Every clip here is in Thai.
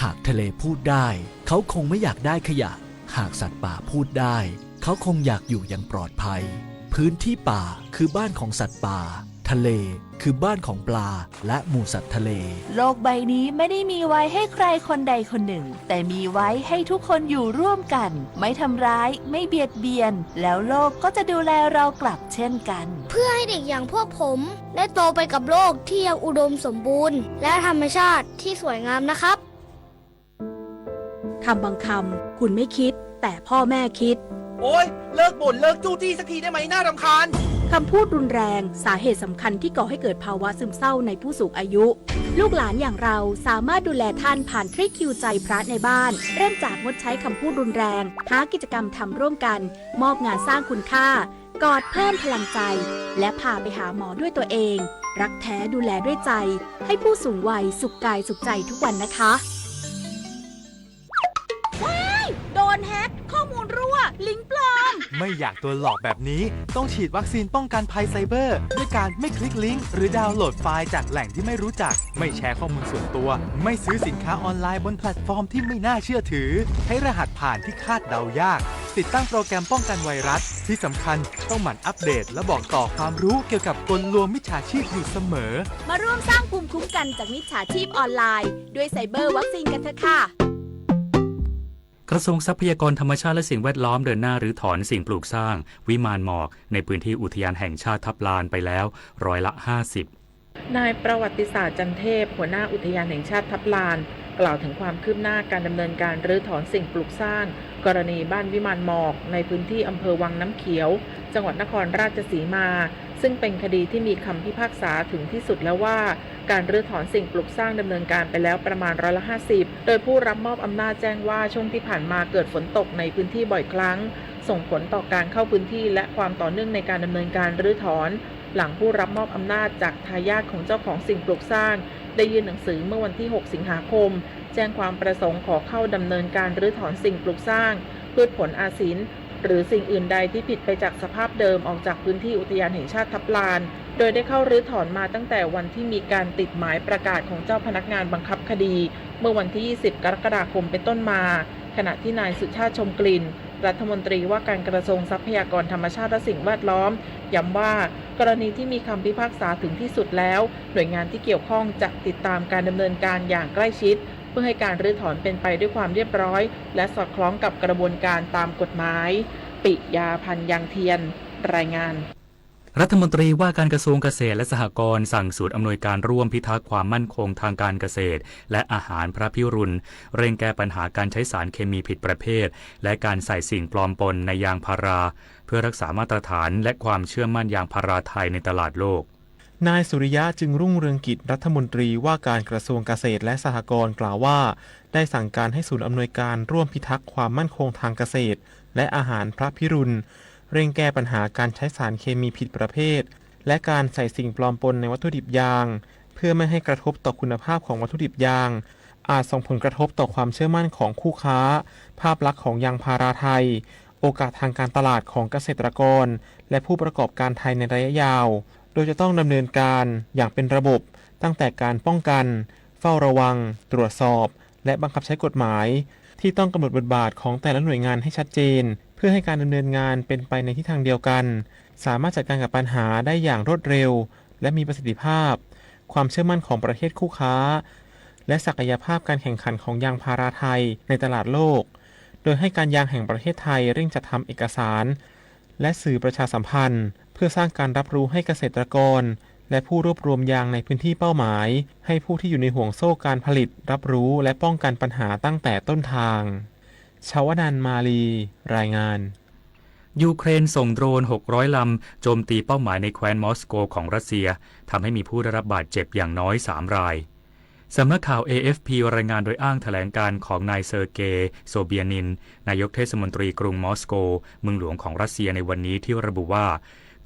หากทะเลพูดได้เขาคงไม่อยากได้ขยะหากสัตว์ป่าพูดได้เขาคงอยากอยู่อย่างปลอดภัยพื้นที่ป่าคือบ้านของสัตว์ป่าทะเลคือบ้านของปลาและหมู่สัตว์ทะเลโลกใบนี้ไม่ได้มีไว้ให้ใครคนใดคนหนึ่งแต่มีไว้ให้ทุกคนอยู่ร่วมกันไม่ทำร้ายไม่เบียดเบียนแล้วโลกก็จะดูแลเรากลับเช่นกันเพื่อให้เด็กอย่างพวกผมได้โตไปกับโลกที่ยังอุดมสมบูรณ์และธรรมชาติที่สวยงามนะครับคำบางคำคุณไม่คิดแต่พ่อแม่คิดโอ๊ยเลิกบ่นเลิกจู้จี้สักทีได้ไหมน่ารำคาญคำพูดรุนแรงสาเหตุสำคัญที่ก่อให้เกิดภาวะซึมเศร้าในผู้สูงอายุลูกหลานอย่างเราสามารถดูแลท่านผ่านทริคคิวใจพระในบ้านเริ่มจากงดใช้คำพูดรุนแรงหากิจกรรมทำร่วมกันมอบงานสร้างคุณค่ากอดเพิ่มพลังใจและพาไปหาหมอด้วยตัวเองรักแท้ดูแลด้วยใจให้ผู้สูงวัยสุขกายสุขใจทุกวันนะคะโดนแฮกข้อมูลรั่วลิงก์ปลอมไม่อยากโดนหลอกแบบนี้ต้องฉีดวัคซีนป้องกันภัยไซเบอร์ด้วยการไม่คลิกลิงก์หรือดาวน์โหลดไฟล์จากแหล่งที่ไม่รู้จักไม่แชร์ข้อมูลส่วนตัวไม่ซื้อสินค้าออนไลน์บนแพลตฟอร์มที่ไม่น่าเชื่อถือใช้รหัสผ่านที่คาดเดายากติดตั้งโปรแกรมป้องกันไวรัสที่สำคัญต้องหมั่นอัปเดตและบอกต่อความรู้เกี่ยวกับกลลวงมิจฉาชีพอยู่เสมอมาร่วมสร้างภูมิคุ้มกันจากมิจฉาชีพออนไลน์ด้วยไซเบอร์วัคซีนกันเถอะค่ะกระทรวงทรัพยากรธรรมชาติและสิ่งแวดล้อมเดินหน้ารื้อถอนสิ่งปลูกสร้างวิมานหมอกในพื้นที่อุทยานแห่งชาติทับลานไปแล้ว50%นายประวัติศาสตร์จันเทพหัวหน้าอุทยานแห่งชาติทับลานกล่าวถึงความคืบหน้าการดำเนินการรื้อถอนสิ่งปลูกสร้างกรณีบ้านวิมานหมอกในพื้นที่อำเภอวังน้ำเขียวจังหวัดนครราชสีมาซึ่งเป็นคดีที่มีคำพิพากษาถึงที่สุดแล้วว่าการรื้อถอนสิ่งปลูกสร้างดำเนินการไปแล้วประมาณ50%โดยผู้รับมอบอำนาจแจ้งว่าช่วงที่ผ่านมาเกิดฝนตกในพื้นที่บ่อยครั้งส่งผลต่อการเข้าพื้นที่และความต่อเนื่องในการดำเนินการรื้อถอนหลังผู้รับมอบอำนาจจากทายาทของเจ้าของสิ่งปลูกสร้างได้ยื่นหนังสือเมื่อวันที่6 สิงหาคมแจ้งความประสงค์ขอเข้าดำเนินการรื้อถอนสิ่งปลูกสร้างพืชผลอาศิลป์หรือสิ่งอื่นใดที่ผิดไปจากสภาพเดิมออกจากพื้นที่อุทยานแห่งชาติทับลานโดยได้เข้ารื้อถอนมาตั้งแต่วันที่มีการติดหมายประกาศของเจ้าพนักงานบังคับคดีเมื่อวันที่20 กรกฎาคมเป็นต้นมาขณะที่นายสุชาติชมกลิ่นรัฐมนตรีว่าการกระทรวงทรัพยากรธรรมชาติและสิ่งแวดล้อมย้ำว่ากรณีที่มีคำพิพากษาถึงที่สุดแล้วหน่วยงานที่เกี่ยวข้องจะติดตามการดำเนินการอย่างใกล้ชิดเพื่อให้การรื้อถอนเป็นไปด้วยความเรียบร้อยและสอดคล้องกับกระบวนการตามกฎหมายปิยาพันธ์ยังเทียนรายงานรัฐมนตรีว่าการกระทรวงเกษตรและสหกรณ์สั่งศูนย์อำนวยการร่วมพิทักษ์ความมั่นคงทางการเกษตรและอาหารพระพิรุณเร่งแก้ปัญหาการใช้สารเคมีผิดประเภทและการใส่สิ่งปลอมปนในยางพาราเพื่อรักษามาตรฐานและความเชื่อมั่นยางพาราไทยในตลาดโลกนายสุริยะจึงรุ่งเรืองกิจรัฐมนตรีว่าการกระทรวงเกษตรและสหกรณ์กล่าวว่าได้สั่งการให้ศูนย์อำนวยการร่วมพิทักษ์ความมั่นคงทางเกษตรและอาหารพระพิรุณเร่งแก้ปัญหาการใช้สารเคมีผิดประเภทและการใส่สิ่งปลอมปนในวัตถุดิบยางเพื่อไม่ให้กระทบต่อคุณภาพของวัตถุดิบยางอาจส่งผลกระทบต่อความเชื่อมั่นของคู่ค้าภาพลักษณ์ของยางพาราไทยโอกาสทางการตลาดของเกษตรกรและผู้ประกอบการไทยในระยะยาวโดยจะต้องดำเนินการอย่างเป็นระบบตั้งแต่การป้องกันเฝ้าระวังตรวจสอบและบังคับใช้กฎหมายที่ต้องกำหนดบทบาทของแต่ละหน่วยงานให้ชัดเจนเพื่อให้การดำเนินงานเป็นไปในทิศทางเดียวกันสามารถจัดการกับปัญหาได้อย่างรวดเร็วและมีประสิทธิภาพความเชื่อมั่นของประเทศคู่ค้าและศักยภาพการแข่งขันของยางพาราไทยในตลาดโลกโดยให้การยางแห่งประเทศไทยเร่งจัดทำเอกสารและสื่อประชาสัมพันธ์เพื่อสร้างการรับรู้ให้เกษตรกรและผู้รวบรวมยางในพื้นที่เป้าหมายให้ผู้ที่อยู่ในห่วงโซ่การผลิตรับรู้และป้องกันปัญหาตั้งแต่ต้นทางชวนันท์มาลีรายงานยูเครนส่งโดรน600 ลำโจมตีเป้าหมายในแคว้นมอสโกของรัสเซียทำให้มีผู้ได้รับบาดเจ็บอย่างน้อย3 รายสำนักข่าว AFP รายงานโดยอ้างแถลงการของนายเซอร์เกย์โซเบียนินนายกเทศมนตรีกรุงมอสโกเมืองหลวงของรัสเซียในวันนี้ที่ระบุว่า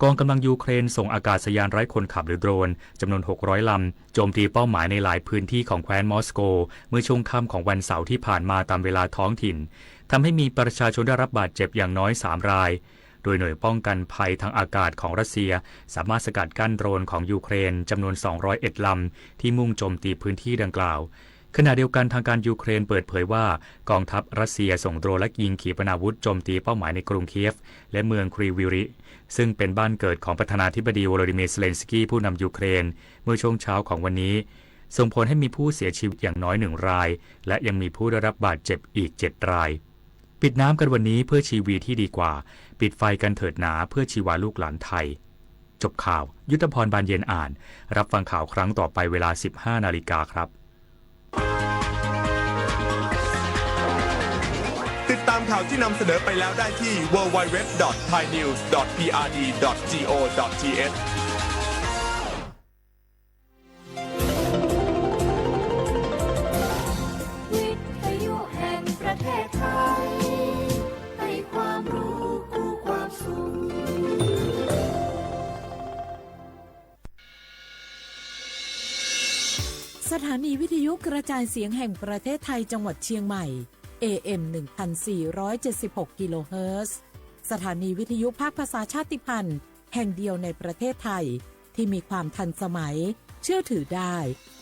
กองกำลังยูเครนส่งอากาศยานไร้คนขับหรือโดรนจำนวน600 ลำโจมตีเป้าหมายในหลายพื้นที่ของแคว้นมอสโกเมื่อช่วงค่ำของวันเสาร์ที่ผ่านมาตามเวลาท้องถิ่นทำให้มีประชาชนได้รับบาดเจ็บอย่างน้อย3 รายโดยหน่วยป้องกันภัยทางอากาศของรัสเซียสามารถสกัดกั้นโดรนของยูเครนจำนวน201 ลำที่มุ่งโจมตีพื้นที่ดังกล่าว ขณะเดียวกันทางการยูเครนเปิดเผยว่ากองทัพรัสเซียส่งโดรนและยิงขีปนาวุธโจมตีเป้าหมายในกรุงเคียฟและเมืองครีวิริซึ่งเป็นบ้านเกิดของประธานาธิบดีโวโลดิเมียร์ เซเลนสกี้ผู้นำยูเครนเมื่อช่วงเช้าของวันนี้ส่งผลให้มีผู้เสียชีวิตอย่างน้อย1 รายและยังมีผู้ได้รับบาดเจ็บอีก7 รายปิดน้ำกันวันนี้เพื่อชีวีที่ดีกว่าปิดไฟกันเถิดหนาเพื่อชีวาลูกหลานไทยจบข่าวยุทธพรบานเย็นอ่านรับฟังข่าวครั้งต่อไปเวลา 15 นาฬิกาครับติดตามข่าวที่นำเสนอไปแล้วได้ที่ www.thainews.prd.go.thวิทยุแห่งประเทศไทยให้ความรู้คู่ความสุขสถานีวิทยุกระจายเสียงแห่งประเทศไทยจังหวัดเชียงใหม่ AM 1476 กิโลเฮิรตซ์สถานีวิทยุภาคภาษาชาติพันธุ์แห่งเดียวในประเทศไทยที่มีความทันสมัยเชื่อถือได้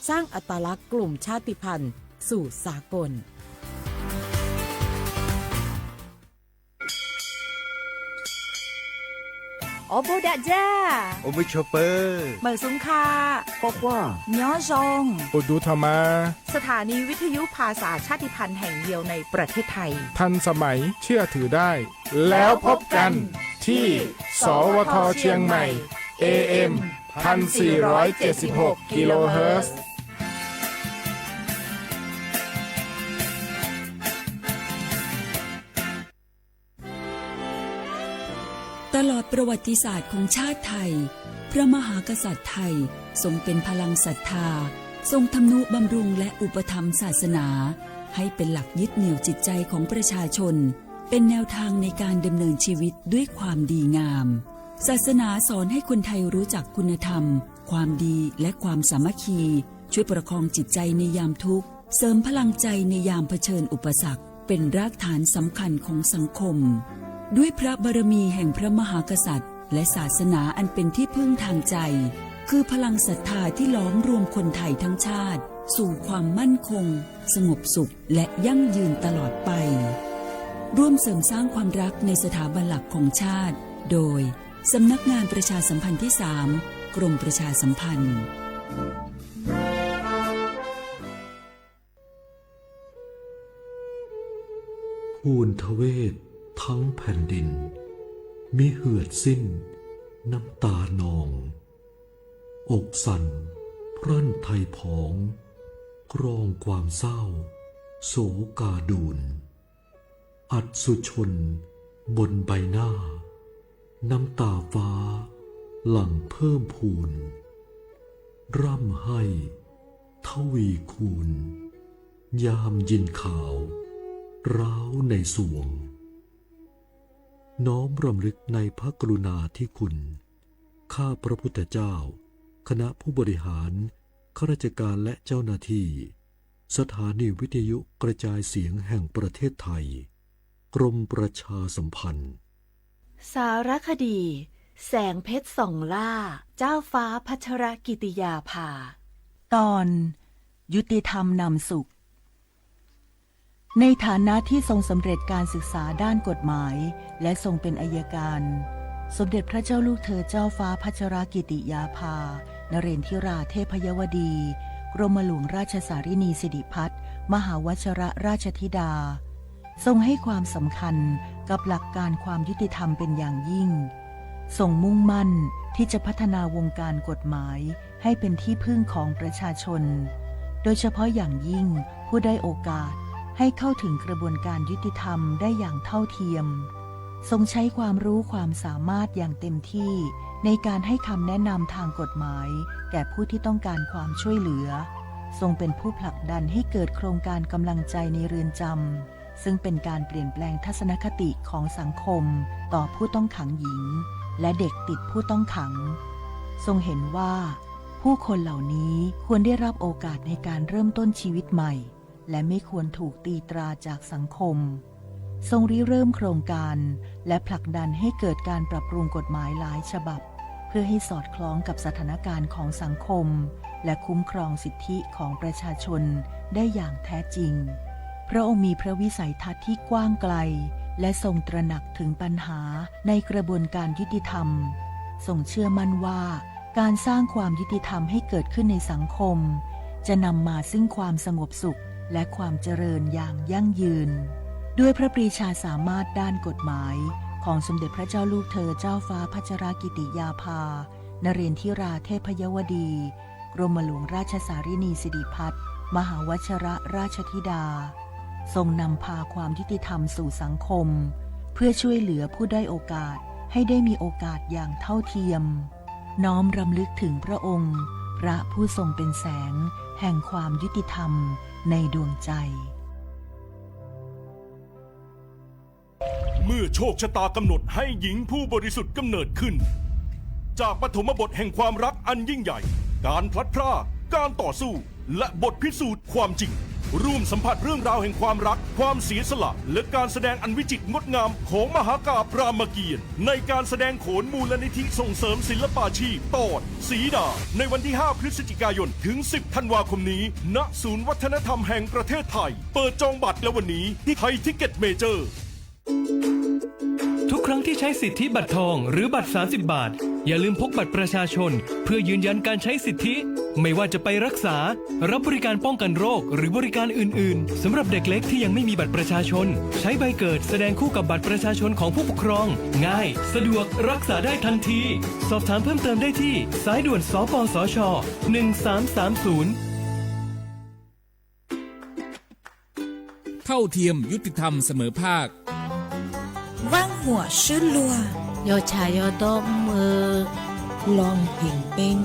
สร้างอัตลักษณ์กลุ่มชาติพันธุ์สู่สากลโอโบดะจ้าโอเบชเปอร์ เหมอซุงคาปอกว่าย้อซง อุดูธรรมาสถานีวิทยุภาษาชาติพันธุ์แห่งเดียวในประเทศไทยทันสมัยเชื่อถือได้แล้วพบกันที่สวทเชียงใหม่ AM 1476 กิโลเฮิรตซ์ตลอดประวัติศาสตร์ของชาติไทยพระมหากษัตริย์ไทยทรงเป็นพลังศรัทธาทรงทำนุบำรุงและอุปถัมภ์ศาสนาให้เป็นหลักยึดเหนี่ยวจิตใจของประชาชนเป็นแนวทางในการดำเนินชีวิตด้วยความดีงามศาสนาสอนให้คนไทยรู้จักคุณธรรมความดีและความสามัคคีช่วยประคองจิตใจในยามทุกข์เสริมพลังใจในยามเผชิญอุปสรรคเป็นรากฐานสำคัญของสังคมด้วยพระบารมีแห่งพระมหากษัตริย์และศาสนาอันเป็นที่พึ่งทางใจคือพลังศรัทธาที่ล้อมรวมคนไทยทั้งชาติสู่ความมั่นคงสงบสุขและยั่งยืนตลอดไปร่วมเสริมสร้างความรักในสถาบันหลักของชาติโดยสำนักงานประชาสัมพันธ์ที่ 3 กรมประชาสัมพันธ์ภูนทเวศทั้งแผ่นดินมิเหือดสิ้นน้ำตานองอกสั่นพรั่นไทยผองกรองความเศร้าโศกาดูนอัดสุชนบนใบหน้าน้ำตาฟ้าหลั่งเพิ่มพูนร่ำให้ทวีคูณยามยินข่าวร้าวในสวงน้อมรำลึกในพระกรุณาธิคุณข้าพระพุทธเจ้าคณะผู้บริหารข้าราชการและเจ้าหน้าที่สถานีวิทยุกระจายเสียงแห่งประเทศไทยกรมประชาสัมพันธ์สารคดีแสงเพชรส่องล่าเจ้าฟ้าพัชรกิติยาภาตอนยุติธรรมนำสุขในฐานะที่ทรงสำเร็จการศึกษาด้านกฎหมายและทรงเป็นอัยการสมเด็จพระเจ้าลูกเธอเจ้าฟ้าพัชรกิติยาภานเรนทิราเทพยวดีกรมหลวงราชสารินีสิริพัฒน์มหาวชรราชธิดาทรงให้ความสำคัญกับหลักการความยุติธรรมเป็นอย่างยิ่งทรงมุ่งมั่นที่จะพัฒนาวงการกฎหมายให้เป็นที่พึ่งของประชาชนโดยเฉพาะอย่างยิ่งผู้ได้โอกาสให้เข้าถึงกระบวนการยุติธรรมได้อย่างเท่าเทียมทรงใช้ความรู้ความสามารถอย่างเต็มที่ในการให้คำแนะนำทางกฎหมายแก่ผู้ที่ต้องการความช่วยเหลือทรงเป็นผู้ผลักดันให้เกิดโครงการกำลังใจในเรือนจำซึ่งเป็นการเปลี่ยนแปลงทัศนคติของสังคมต่อผู้ต้องขังหญิงและเด็กติดผู้ต้องขังทรงเห็นว่าผู้คนเหล่านี้ควรได้รับโอกาสในการเริ่มต้นชีวิตใหม่และไม่ควรถูกตีตราจากสังคมทรงริเริ่มโครงการและผลักดันให้เกิดการปรับปรุงกฎหมายหลายฉบับ พื่อให้สอดคล้องกับสถานการณ์ของสังคมและคุ้มครองสิทธิของประชาชนได้อย่างแท้จริงพระองค์มีพระวิสัยทัศน์ที่กว้างไกลและทรงตระหนักถึงปัญหาในกระบวนการยุติธรรมทรงเชื่อมั่นว่าการสร้างความยุติธรรมให้เกิดขึ้นในสังคมจะนำมาซึ่งความสงบสุขและความเจริญอย่างยั่งยืนด้วยพระปรีชาสามารถด้านกฎหมายของสมเด็จพระเจ้าลูกเธอเจ้าฟ้าพัชรกิติยาภานเรนทิราเทพยวดีกรมหลวงราชสารินีสิริพัฒน์มหาวชรราชธิดาทรงนำพาความยุติธรรมสู่สังคมเพื่อช่วยเหลือผู้ด้อยโอกาสให้ได้มีโอกาสอย่างเท่าเทียมน้อมรำลึกถึงพระองค์พระผู้ทรงเป็นแสงแห่งความยุติธรรมในดวงใจเมื่อโชคชะตากำหนดให้หญิงผู้บริสุทธิ์กำเนิดขึ้นจากปฐมบทแห่งความรักอันยิ่งใหญ่การพลัดพรากการต่อสู้และบทพิสูจน์ความจริงร่วมสัมผัสเรื่องราวแห่งความรักความเสียสละและการแสดงอันวิจิตรงดงามของมหากาพย์รามเกียรติ์ในการแสดงโขนมูลนิธิส่งเสริมศิลปาชีพตอนสีดาในวันที่ 5 พฤศจิกายนถึง 10 ธันวาคมนี้ณศูนย์วัฒนธรรมแห่งประเทศไทยเปิดจองบัตรแล้ววันนี้ที่ไทยทิกเก็ตเมเจอร์ทุกครั้งที่ใช้สิทธิบัตรทองหรือบัตร30 บาทอย่าลืมพกบัตรประชาชนเพื่อยืนยันการใช้สิทธิไม่ว่าจะไปรักษารับบริการป้องกันโรคหรือบริการอื่นๆสำหรับเด็กเล็กที่ยังไม่มีบัตรประชาชนใช้ใบเกิดแสดงคู่กับบัตรประชาชนของผู้ปกครองง่ายสะดวกรักษาได้ทันทีสอบถามเพิ่มเติมได้ที่สายด่วนสปสช1330เท่าเทียมยุติธรรมเสมอภาคว่างหัวชื่อลัวโยชายโยดมมือลองเพ่งเป็น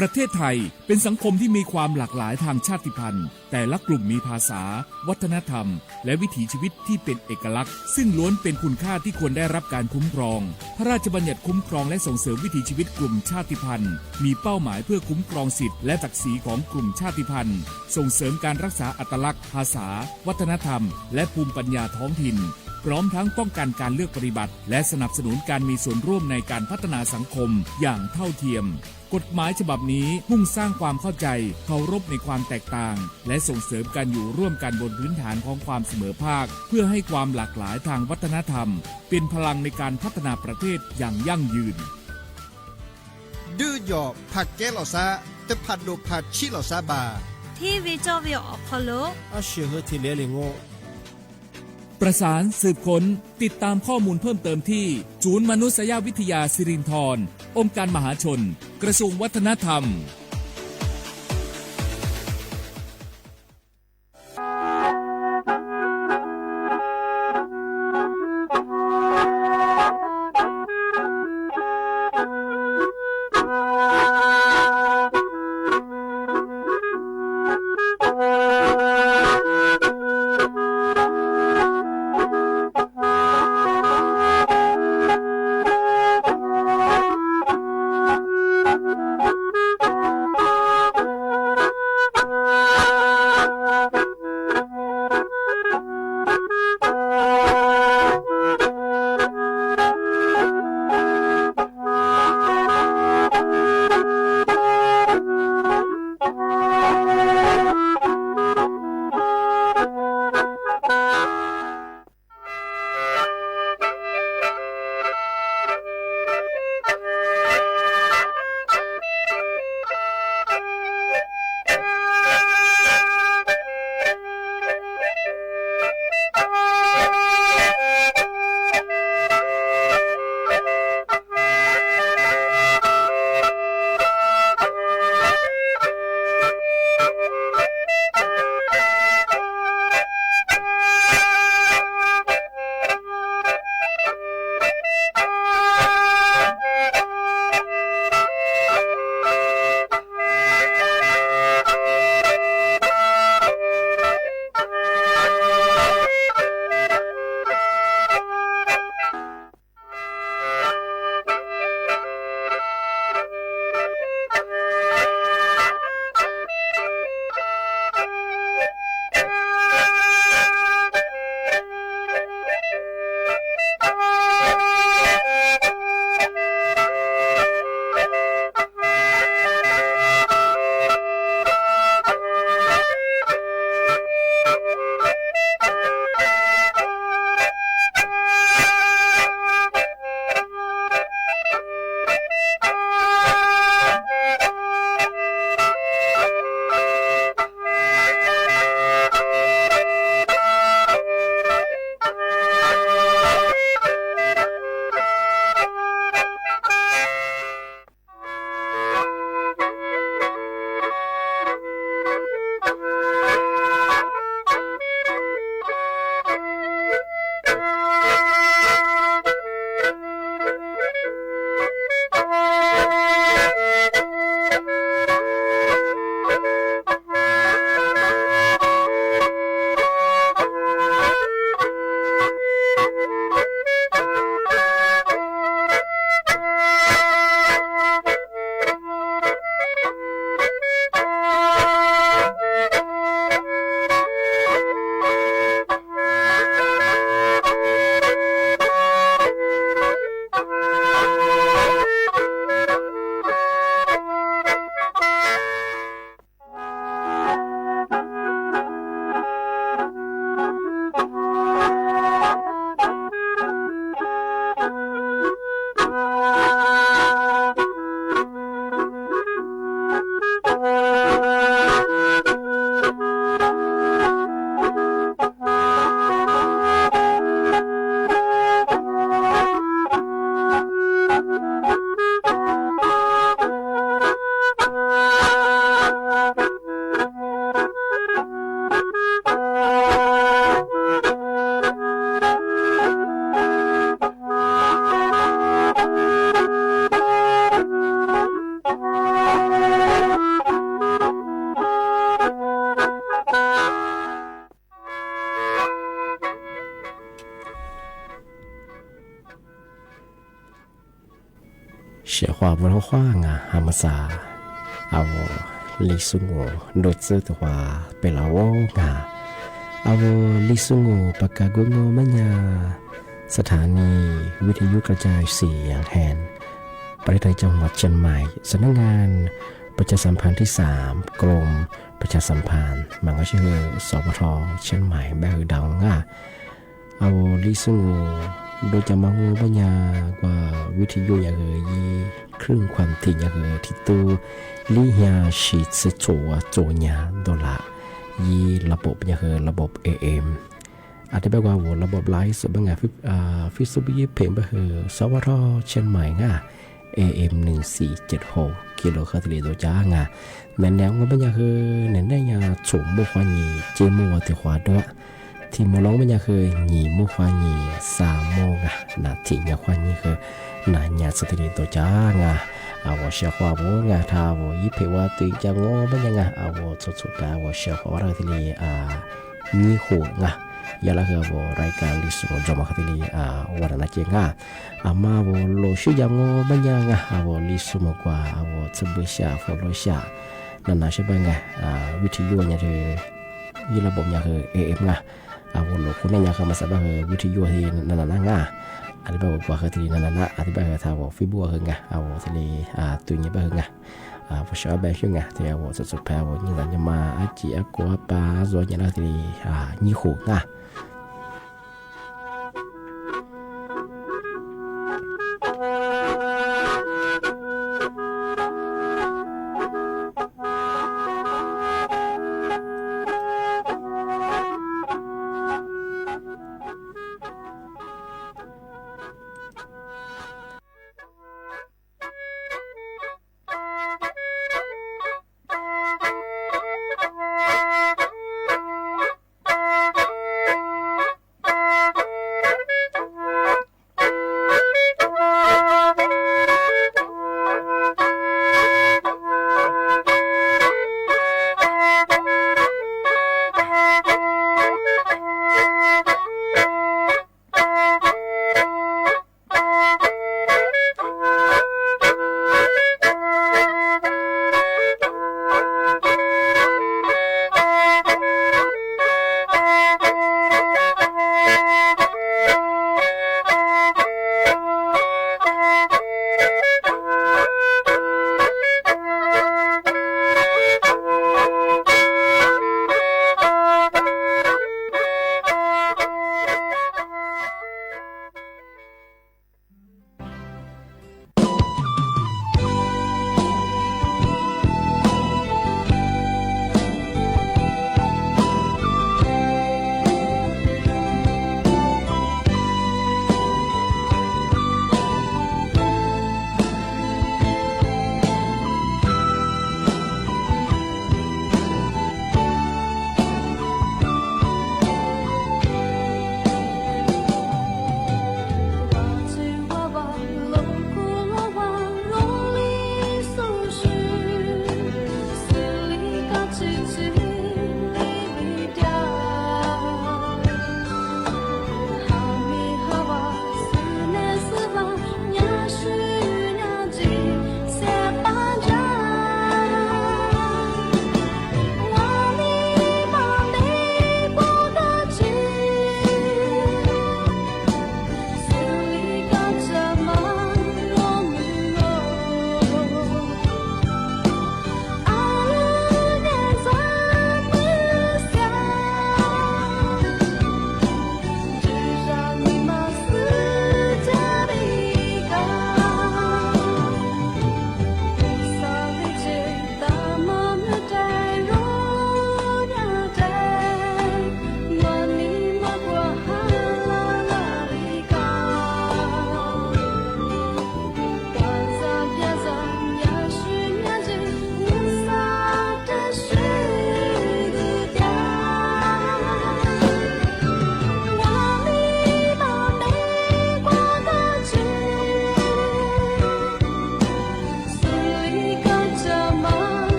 ประเทศไทยเป็นสังคมที่มีความหลากหลายทางชาติพันธุ์แต่ละกลุ่มมีภาษาวัฒนธรรมและวิถีชีวิตที่เป็นเอกลักษณ์ซึ่งล้วนเป็นคุณค่าที่ควรได้รับการคุ้มครองพระราชบัญญัติคุ้มครองและส่งเสริมวิถีชีวิตกลุ่มชาติพันธุ์มีเป้าหมายเพื่อคุ้มครองสิทธิและศักดิ์ศรีของกลุ่มชาติพันธุ์ส่งเสริมการรักษาอัตลักษณ์ภาษาวัฒนธรรมและภูมิปัญญาท้องถิ่นพร้อมทั้งป้องกันการเลือกปฏิบัติและสนับสนุนการมีส่วนร่วมในการพัฒนาสังคมอย่างเท่าเทียมกฎหมายฉบับนี้มุ่งสร้างความเข้าใจเคารพในความแตกต่างและส่งเสริมการอยู่ร่วมกันบนพื้นฐานของความเสมอภาคเพื่อให้ความหลากหลายทางวัฒนธรรมเป็นพลังในการพัฒนาประเทศอย่างยั่งยืนดื้อหยอกผักแก้หล่อซาแต่ผัดดกผัดชิหล่อซาบาที่วิจวิอพอลอาเชื่อที่เลลิงโงประสานสืบค้นติดตามข้อมูลเพิ่มเติมที่ศูนย์มนุษยวิทยาสิรินธรองค์การมหาชนกระทรวงวัฒนธรรม写话文化啊，哈么啥，我历史我都知的话，被老我啊，我历史我ปากกากุงมันยาสถานีวิทยุกระจายเสียงแห่งประเทศไทยจังหวัดเชียงใหม่สำนักงานประชาสัมพันธ์ที่3กรมประชาสัมพันธ์มันก็ชื่อสวทเชียงใหม่แบบดังอ่ะลิซุงโดยจะมางูปัญญากว่าวิทยุอย่างยีครึ่งความถี่อย่างที่ตัวลิยาชีดโจญาโดละยีระบบอย่างระบบ AM อาจจะแปลว่าระบบไลฟ์สดบางอย่างฟิสุบิเพลงแบบสวทเชียงใหม่ง่ะ AM 1476กิโลเฮิรตซ์ตัวจ้างอ่ะแม้แล้วก็บางอย่างเน้นได้ยาสูงบุคคลยีเจมัวที่ขวาด้วยที่มร้องมันยังเคยหนีมุขวาหนี3 โมงนาทียังควานี้คือนานยาสติริตัวจ้างว่าเชื่อว่าโบงาทาวยิเพว่าตัวจะงอมันยังว่าสุดๆแล้วว่าเชื่อว่าเราที่นี่นี่หูยาละคือว่ารายการลิสต์จอมาที่นี่วันนั้นเจงมาว่าโลชื่อยังงอมันยังว่าลิสต์มากกว่าว่าจะเบื่อชาฟอลโลชานั่นนะใช่ไหมวิทยุเนี่ยคือยี่ระบบเนี่ยคือ AM ว่าโลคุณเนี่ยเขามาสับวิทยุที่นั่นน่ะง่าอธิบายว่าคือที่นั่นน่ะอธิบายว่าถ้าว่าฟิบัวคือที่นี่ตัวนี้เป็นพอชอบแบบชื่อที่ว่าสุดๆแพ้ว่านี่เราจะมาจีอากัวปลาโซนอย่างนั้นที่นี่หู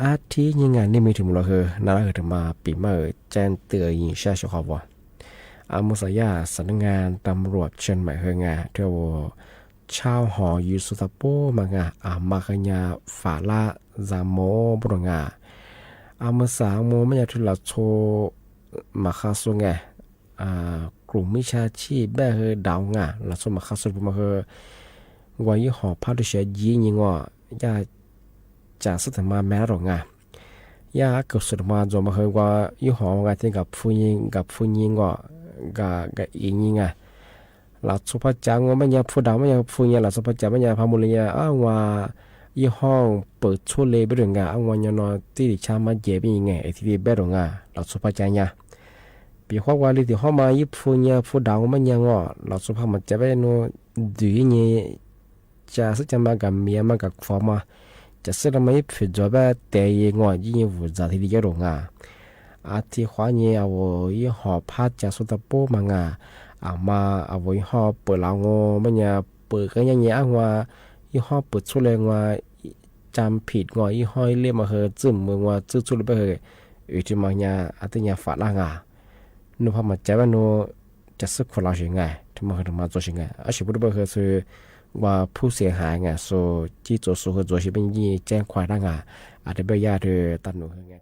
อาทิยังไงนี่มีถึงเราคือน่าจะมาปีเมื่อแจ้งเตือนยิงชาชอบว่ามุสยาสำนักงานตำรวจเชียงใหม่เฮงาเที่ยวชาวหอยูสุตาโปมางามาขยาฝาละจามโมบรงามุสาโมไม่อยากทุลาโชมาคาสุงกลุ่มมิชาชีพแบบเฮดาวงาลาโชมาคาสุมาเฮวันยี่หอพาดุเชียยิงยิงว่ายาจากสุดมาแม่หรอกยาเกิดสุดมาจนมาเฮว่ายี่หองาที่กับผู้หญิงก็กับอีกยิงหลักสุภาพจางว่าไม่ยาผู้ดาวไม่ยาผู้หญิงหลักสุภาพจางไม่ยาพามุลยาว่ายี่ห้องเปิดช่วยเลยไปถึงวันยานอที่ดิฉันมาเจ็บยังไงที่ดีแบบหรอกหลักสุภาพจางปีข้อว่าที่ห้องมายี่ผู้หญิงผู้ดาวไม่ยาหลักสุภาพมันจะเป็นดูนี่จะสึกจะมากับเมียมากับฟอร์มาจะสึกมาอีผิดจอบแต่ยังยิ่งวุ่นวายที่ดีหรอกอาทิตย์ขวานี้เอายี่ห้อพัดจะสุดโป้มางมาเอายี่ห้อเปิดลาวมันเนี่ยเปิดกันยังไงว่ายี่ห้อเปิดชุดแรงว่าจำผิดว่ายี่ห้อเรียกมาเหอจึ้มมือว่าจึ้มชุดไปเหอที่มาเนี่ยอาทิตย์เนี่ยฝาล่างนูพอมาเจ็บนูจะสึกคนเราใช่ไงที่มาเหอมา做ใช่ไงอาชีพบุรุษเหอคือว่าผู้เสียหายโซที่做สุข做是เป็นยี่แจ้งความได้อาจจะเป็นญาติตันหนูเหไง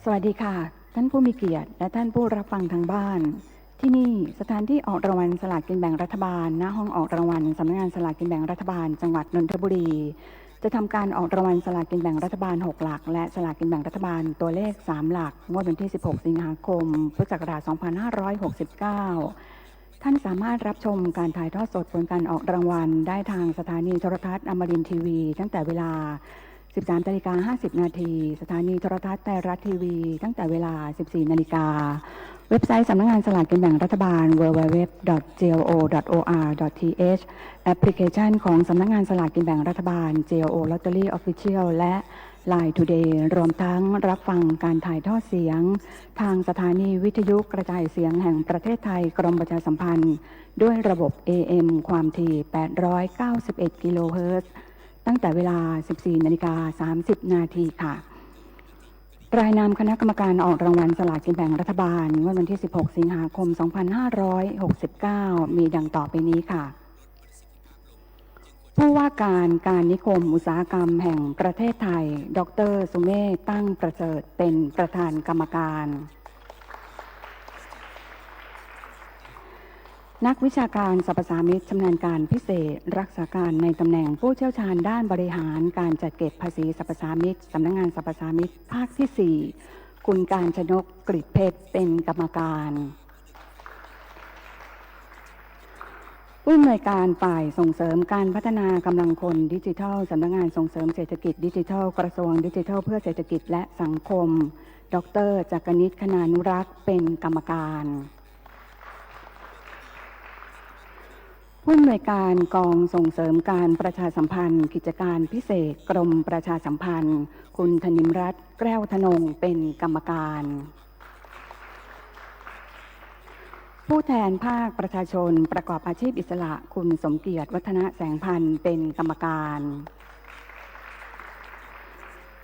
สวัสดีค่ะท่านผู้มีเกียรติและท่านผู้รับฟังทางบ้านที่นี่สถานที่ออกรางวัลสลากกินแบ่งรัฐบาลณห้องออกรางวัลสำนักงานสลากกินแบ่งรัฐบาลจังหวัดนนทบุรีจะทำการออกรางวัลสลากกินแบ่งรัฐบาล6หลักและสลากกินแบ่งรัฐบาลตัวเลข3หลักงวดวันที่16สิงหาคมพุทธศักราช2569ท่านสามารถรับชมการถ่ายทอดสดผลการออกรางวัลได้ทางสถานีโทรทัศน์อมรินทร์ทีวีตั้งแต่เวลา13:50 น.สถานีโทรทัศน์ไทยรัฐทีวีตั้งแต่เวลา 14 น.เว็บไซต์สำนักงานสลากกินแบ่งรัฐบาล www.glo.or.th แอปพลิเคชันของสำนักงานสลากกินแบ่งรัฐบาล GLO Lottery Official และ Line Today รวมทั้งรับฟังการถ่ายทอดเสียงทางสถานีวิทยุกระจายเสียงแห่งประเทศไทยกรมประชาสัมพันธ์ด้วยระบบ AM ความถี่891กิโลเฮิรตซ์ตั้งแต่เวลา 14:30 น.ค่ะรายนามคณะกรรมการออกรางวัลสลากกินแบ่งรัฐบาลวันที่16สิงหาคม2569มีดังต่อไปนี้ค่ะผู้ว่าการนิคมอุตสาหกรรมแห่งประเทศไทยดร.สุเมธตั้งประเสริฐเป็นประธานกรรมการนักวิชาการสรรพสามิตชำนาญการพิเศษรักษาการในตำแหน่งผู้เชี่ยวชาญด้านบริหารการจัดเก็บภาษีสรรพสามิตสำนักงานสรรพสามิตภาคที่ 4คุณการชนกกฤษเพชรเป็นกรรมการผู้อำนวยการฝ่ายส่งเสริมการพัฒนากำลังคนดิจิทัลสำนักงานส่งเสริมเศรษฐกิจดิจิทัลกระทรวงดิจิทัลเพื่อเศรษฐกิจและสังคมดร.จักรนิต คณานุรักษ์เป็นกรรมการผู้อำนวยการกองส่งเสริมการประชาสัมพันธ์กิจการพิเศษกรมประชาสัมพันธ์คุณธนิมรัตน์แก้วธนงเป็นกรรมการผู้แทนภาคประชาชนประกอบอาชีพอิสระคุณสมเกียรติวัฒนะแสงพันธ์เป็นกรรมการ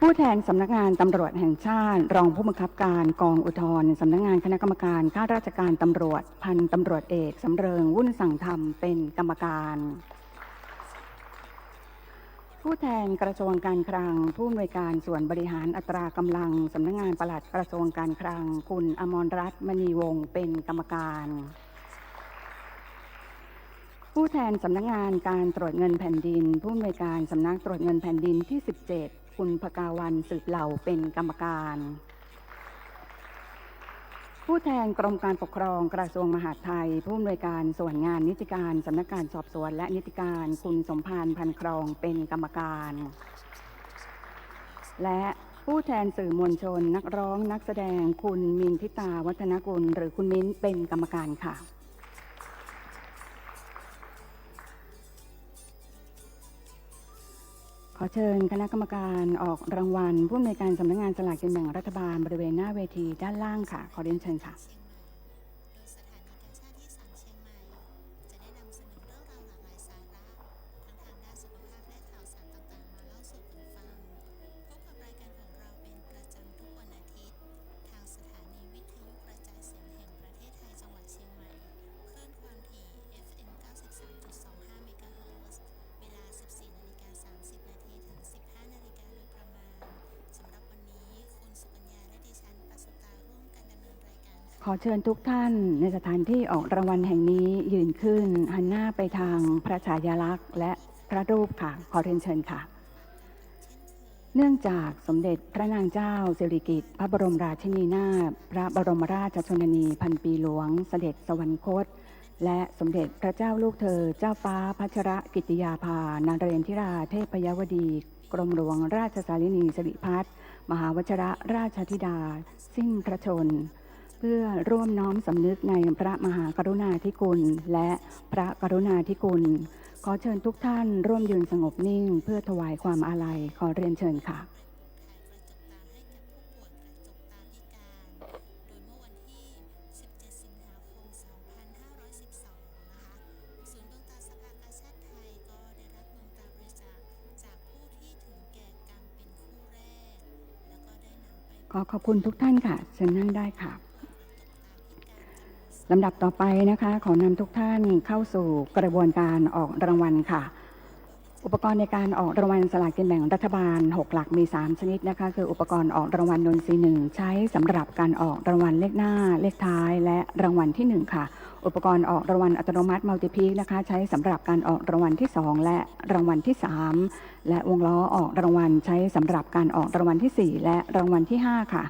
ผู้แทนสำนักงานตำรวจแห่งชาติรองผู้บังคับการกองอุทธรณ์สำนักงานคณะกรรมการข้าราชการตำรวจพันตำรวจเอกสำเริงวุ่นสั่งธรรมเป็นกรรมการผู้แทนกระทรวงการคลังผู้อำนวยการส่วนบริหารอัตรากำลังสำนักงานปลัดกระทรวงการคลังคุณอมรรัตน์มณีวงศ์เป็นกรรมการผู้แทนสำนักงานการตรวจเงินแผ่นดินผู้อำนวยการสำนักตรวจเงินแผ่นดินที่17คุณภกาวันสืบเหล่าเป็นกรรมการ ผู้แทนกรมการปกครองกระทรวงมหาดไทยผู้อำนวยการส่วนงานนิติการสำนักงานสอบสวนและนิติการคุณสมภารพันครองเป็นกรรมการ และผู้แทนสื่อมวลชนนักร้องนักแสดงคุณมินทิตาวัฒนกุลหรือคุณมิ้นเป็นกรรมการค่ะขอเชิญคณะกรรมการออกรางวัลผู้อำนวยการสำนักงานสลากกินแบ่งรัฐบาลบริเวณหน้าเวทีด้านล่างค่ะขอเรียนเชิญค่ะขอเชิญทุกท่านในสถานที่ออกรางวัลแห่งนี้ยืนขึ้นหันหน้าไปทางพระฉายาลักษณ์และพระรูปค่ะขอเรียนเชิญค่ะเนื่องจากสมเด็จพระนางเจ้าสิริกิติ์พระบรมราชินีนาถพระบรมราชชนนีพันปีหลวงเสด็จสวรรคตและสมเด็จพระเจ้าลูกเธอเจ้าฟ้าพัชรกิติยาภานเรนทิราเทพยวดีกรมหลวงราชสารินีสิริพัฒน์มหาวชิรราชธิดาสิ้นพระชนเพื่อร่วมน้อมสำนึกในพระมหากรุณาธิคุณและพระกรุณาธิคุณขอเชิญทุกท่านร่วมยืนสงบนิ่งเพื่อถวายความอาลัยขอเรียนเชิญค่ะขอบคุณทุกท่านค่ะเชิญนั่งได้ค่ะลำดับต่อไปนะคะขอนำทุกท่านเข้าสู่กระบวนการออกรางวัลค่ะอุปกรณ์ในการออกรางวัลสลากกินแบ่งรัฐบาล6หลักมี3ชนิดนะคะคืออุปกรณ์ออกรางวัลนนทรีย์1ใช้สำหรับการออกรางวัลเลขหน้าเลขท้ายและรางวัลที่1ค่ะอุปกรณ์ออกรางวัลอัตโนมัติมัลติพีคนะคะใช้สำหรับการออกรางวัลที่2และรางวัลที่3และวงล้อออกรางวัลใช้สำหรับการออกรางวัลที่4และรางวัลที่5ค่ะ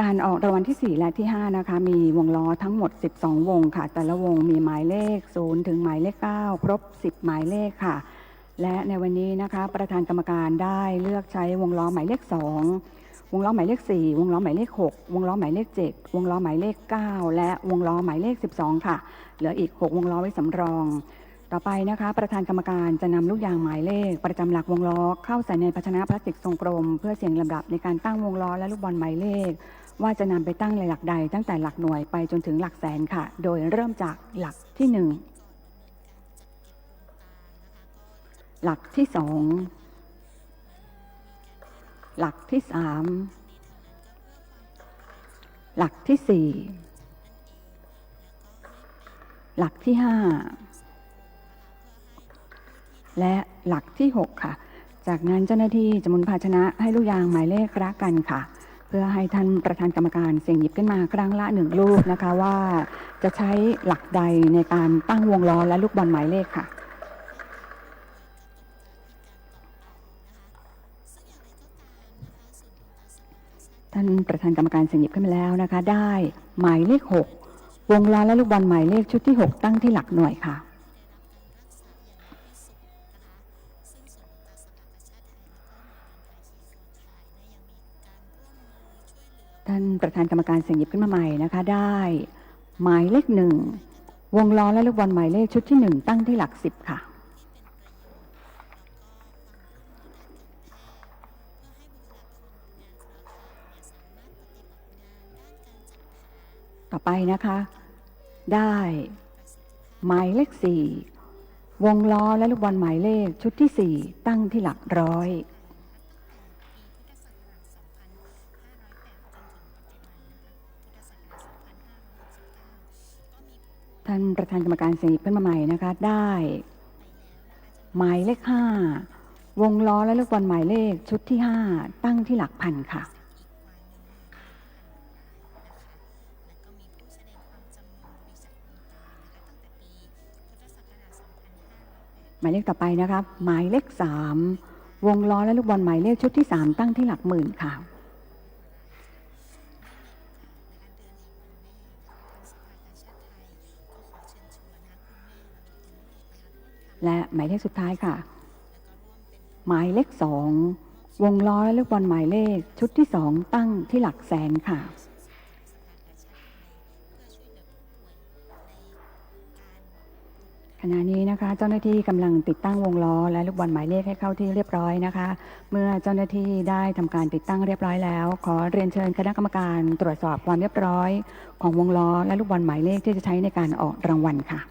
การออกรางวัลที่4และที่5นะคะมีวงล้อทั้งหมด12วงค่ะแต่ละวงมีหมายเลข0ถึงหมายเลข9ครบ10หมายเลขค่ะและในวันนี้นะคะประธานกรรมการได้เลือกใช้วงล้อหมายเลข2วงล้อหมายเลข4วงล้อหมายเลข6วงล้อหมายเลข7วงล้อหมายเลข9และวงล้อหมายเลข12ค่ะเหลืออีก6วงล้อไว้สำรองต่อไปนะคะประธานกรรมการจะนำลูกยางหมายเลขประจำหลักวงล้อเข้าใส่ในภาชนะพลาสติกทรงกลมเพื่อเสี่ยงลำดับในการตั้งวงล้อและลูกบอลหมายเลขว่าจะนำไปตั้งในหลักใดตั้งแต่หลักหน่วยไปจนถึงหลักแสนค่ะโดยเริ่มจากหลักที่1หลักที่2หลักที่3หลักที่4หลักที่5และหลักที่6ค่ะจากนั้นเจ้าหน้าที่จะหมุนภาชนะให้ลูกยางหมายเลขรักกันค่ะเพื่อให้ท่านประธานกรรมการเสี่ยงหยิบขึ้นมาครั้งละ1ลูกนะคะว่าจะใช้หลักใดในการตั้งวงล้อและลูกบอลหมายเลขค่ะท่านประธานกรรมการเสี่ยงหยิบขึ้นมาแล้วนะคะได้หมายเลข6วงล้อและลูกบอลหมายเลขชุดที่6ตั้งที่หลักหน่วยค่ะท่านประธานกรรมการเสี่ยงหยิบขึ้นมาใหม่นะคะได้หมายเลข1วงล้อและลูกบอลหมายเลขชุดที่1ตั้งที่หลัก10ค่ะต่อไปนะคะได้หมายเลข4วงล้อและลูกบอลหมายเลขชุดที่4ตั้งที่หลักร้อยท่านประธานกรรมการเสี่ยงหยิบขึ้นมาใหม่นะคะได้หมายเลข5วงล้อและลูกบอลหมายเลขชุดที่5ตั้งที่หลักพันค่ะหมายเลขต่อไปนะคะหมายเลข3วงล้อและลูกบอลหมายเลขชุดที่3ตั้งที่หลักหมื่นค่ะ และหมายเลขสุดท้ายค่ะหมายเลข2วงล้อและลูกบอลหมายเลขชุดที่2ตั้งที่หลักแสนค่ะขณะนี้นะคะเจ้าหน้าที่กำลังติดตั้งวงล้อและลูกบอลหมายเลขให้เข้าที่เรียบร้อยนะคะเมื่อเจ้าหน้าที่ได้ทำการติดตั้งเรียบร้อยแล้วขอเรียนเชิญคณะกรรมการตรวจสอบความเรียบร้อยของวงล้อและลูกบอลหมายเลขที่จะใช้ในการออกรางวัลค่ะ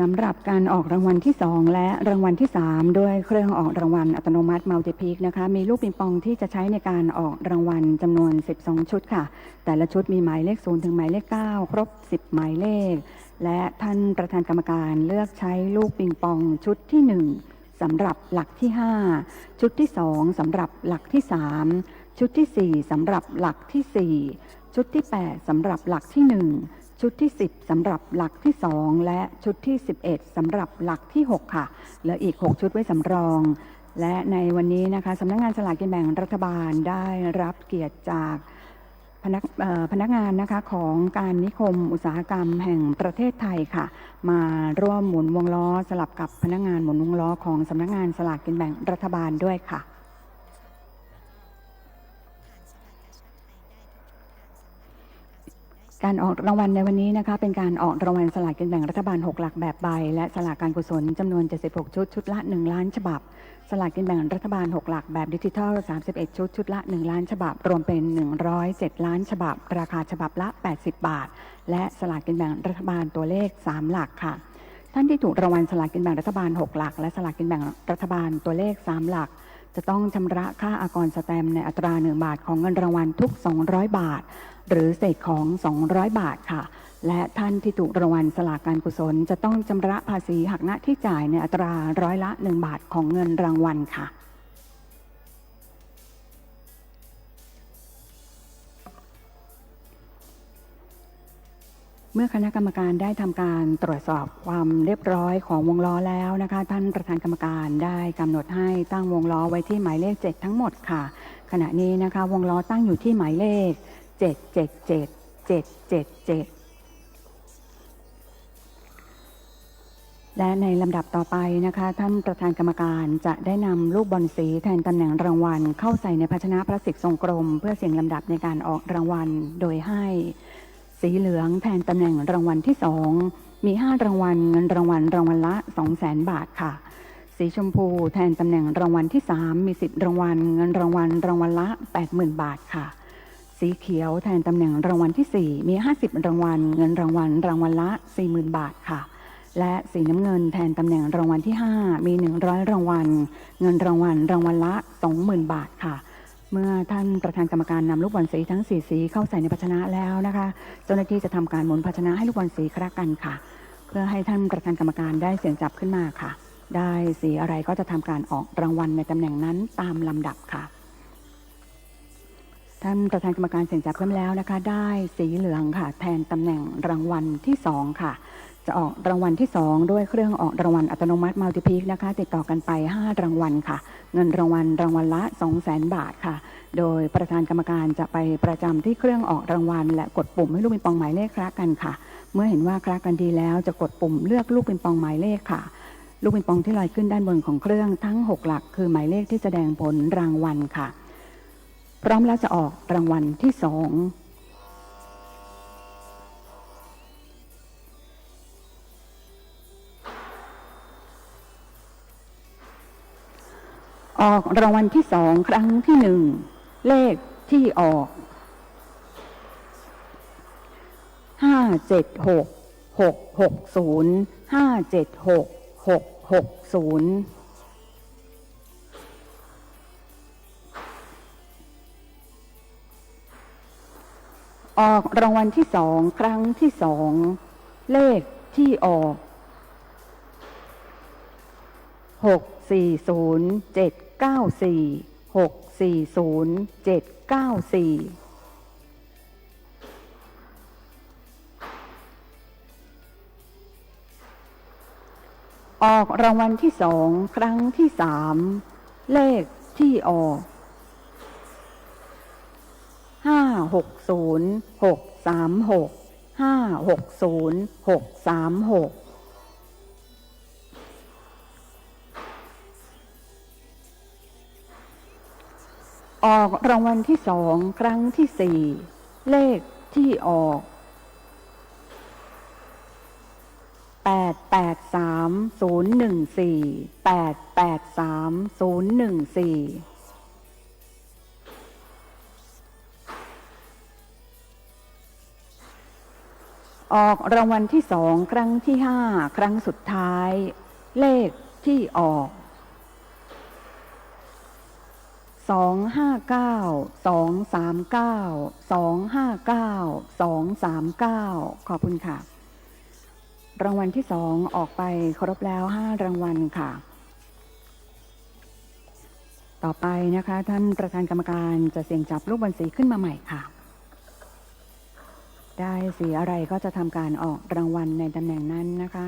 สำหรับการออกรางวัลที่2และรางวัลที่3ด้วยเครื่องออกรางวัลอัตโนมัติมัลติพีคนะคะมีลูกปิงปองที่จะใช้ในการออกรางวัลจำนวน12ชุดค่ะแต่ละชุดมีหมายเลข0ถึงหมายเลข9ครบ10หมายเลขและท่านประธานกรรมการเลือกใช้ลูกปิงปองชุดที่1สำหรับหลักที่5ชุดที่2สำหรับหลักที่3ชุดที่4สำหรับหลักที่4ชุดที่8สำหรับหลักที่1ชุดที่10สำหรับหลักที่2และชุดที่11สำหรับหลักที่6ค่ะเหลืออีก6ชุดไว้สำรองและในวันนี้นะคะสำนักงานสลากกินแบ่งรัฐบาลได้รับเกียรติจากพนักงานนะคะของการนิคมอุตสาหกรรมแห่งประเทศไทยค่ะมาร่วมหมุนวงล้อสลับกับพนักงานหมุนวงล้อของสำนักงานสลากกินแบ่งรัฐบาลด้วยค่ะการออกรางวัลในวันนี้นะคะเป็นการออกรางวัลสลากกินแบ่งรัฐบาล6หลักแบบใบและสลากการกุศลจำนวน76ชุดชุดละ1ล้านฉบับสลากกินแบ่งรัฐบาล6หลักแบบดิจิทัล31ชุดชุดละ1ล้านฉบับรวมเป็น107ล้านฉบับราคาฉบับละ80บาทและสลากกินแบ่งรัฐบาลตัวเลข3หลักค่ะท่านที่ถูกรางวัลสลากกินแบ่งรัฐบาล6หลักและสลากกินแบ่งรัฐบาลตัวเลข3หลักจะต้องชำระค่าอากรสแตมป์ในอัตรา1บาทของเงินรางวัลทุก200บาทหรือเศษของ200บาทค่ะและท่านที่ถูกรางวัลสลากการกุศลจะต้องชำระภาษีหักหน้าที่จ่ายในอัตราร้อยละ1บาทของเงินรางวัลค่ะเมื่อคณะกรรมการได้ทำการตรวจสอบความเรียบร้อยของวงล้อแล้วนะคะท่านประธานกรรมการได้กำหนดให้ตั้งวงล้อไว้ที่หมายเลข7ทั้งหมดค่ะขณะนี้นะคะวงล้อตั้งอยู่ที่หมายเลข777และในลำดับต่อไปนะคะท่านประธานกรรมการจะได้นำลูกบอลสีแทนตำแหน่งรางวัลเข้าใส่ในภาชนะพลาสติกทรงกลมเพื่อเสี่ยงลำดับในการออกรางวัลโดยให้สีเหลืองแทนตำแหน่งรางวัลที่2มี5รางวัลเงินรางวัลละ 200,000 บาทค่ะสีชมพูแทนตำแหน่งรางวัลที่3มี10รางวัลเงินรางวัลละ 80,000 บาทค่ะสีเขียวแทนตำแหน่งรางวัลที่4มี50รางวัลเงินรางวัลละ 40,000 บาทค่ะและสีน้ำเงินแทนตำแหน่งรางวัลที่5มี100รางวัลเงินรางวัลละ 20,000 บาทค่ะเมื่อท่านประธานกรรมการนำลูกบอลสีทั้ง4สีเข้าใส่ในภาชนะแล้วนะคะเจ้าหน้าที่จะทำการหมุนภาชนะให้ลูกบอลสีคละกันค่ะเพื่อให้ท่านประธานกรรมการได้เสี่ยงจับขึ้นมาค่ะได้สีอะไรก็จะทำการออกรางวัลในตำแหน่งนั้นตามลำดับค่ะท่านประธานกรรมการเสี่ยงจับขึ้นแล้วนะคะได้สีเหลืองค่ะแทนตำแหน่งรางวัลที่2ค่ะจะออกรางวัลที่2ด้วยเครื่องออกรางวัลอัตโนมัติมัลติพีคนะคะติดต่อกันไป5รางวัลค่ะเงินรางวัลละ 200,000 บาทค่ะโดยประธานกรรมการจะไปประจำที่เครื่องออกรางวัลและกดปุ่มให้ลูกปิงปองหมายเลขคละกันค่ะเมื่อเห็นว่าคละกันดีแล้วจะกดปุ่มเลือกลูกปิงปองหมายเลขค่ะลูกปิงปองที่ลอยขึ้นด้านบนของเครื่องทั้ง6หลักคือหมายเลขที่แสดงผลรางวัลค่ะพร้อมแล้วจะออกรางวัลที่2ออกรางวัลที่2ครั้งที่1เลขที่ออก576-660 576-660ออกรางวัลที่2ครั้งที่2เลขที่ออก640-794 640-794ออกรางวัลที่2ครั้งที่3เลขที่ออก560-636 560636ออกรางวัลที่สองครั้งที่สี่เลขที่ออก883014 883014ออกรางวัลที่สองครั้งที่ห้าครั้งสุดท้ายเลขที่ออก259239259239ขอบคุณค่ะรางวัลที่สองออกไปครบแล้ว5รางวัลค่ะต่อไปนะคะท่านประธานกรรมการจะเสี่ยงจับลูกบอลสีขึ้นมาใหม่ค่ะได้สีอะไรก็จะทำการออกรางวัลในตำแหน่งนั้นนะคะ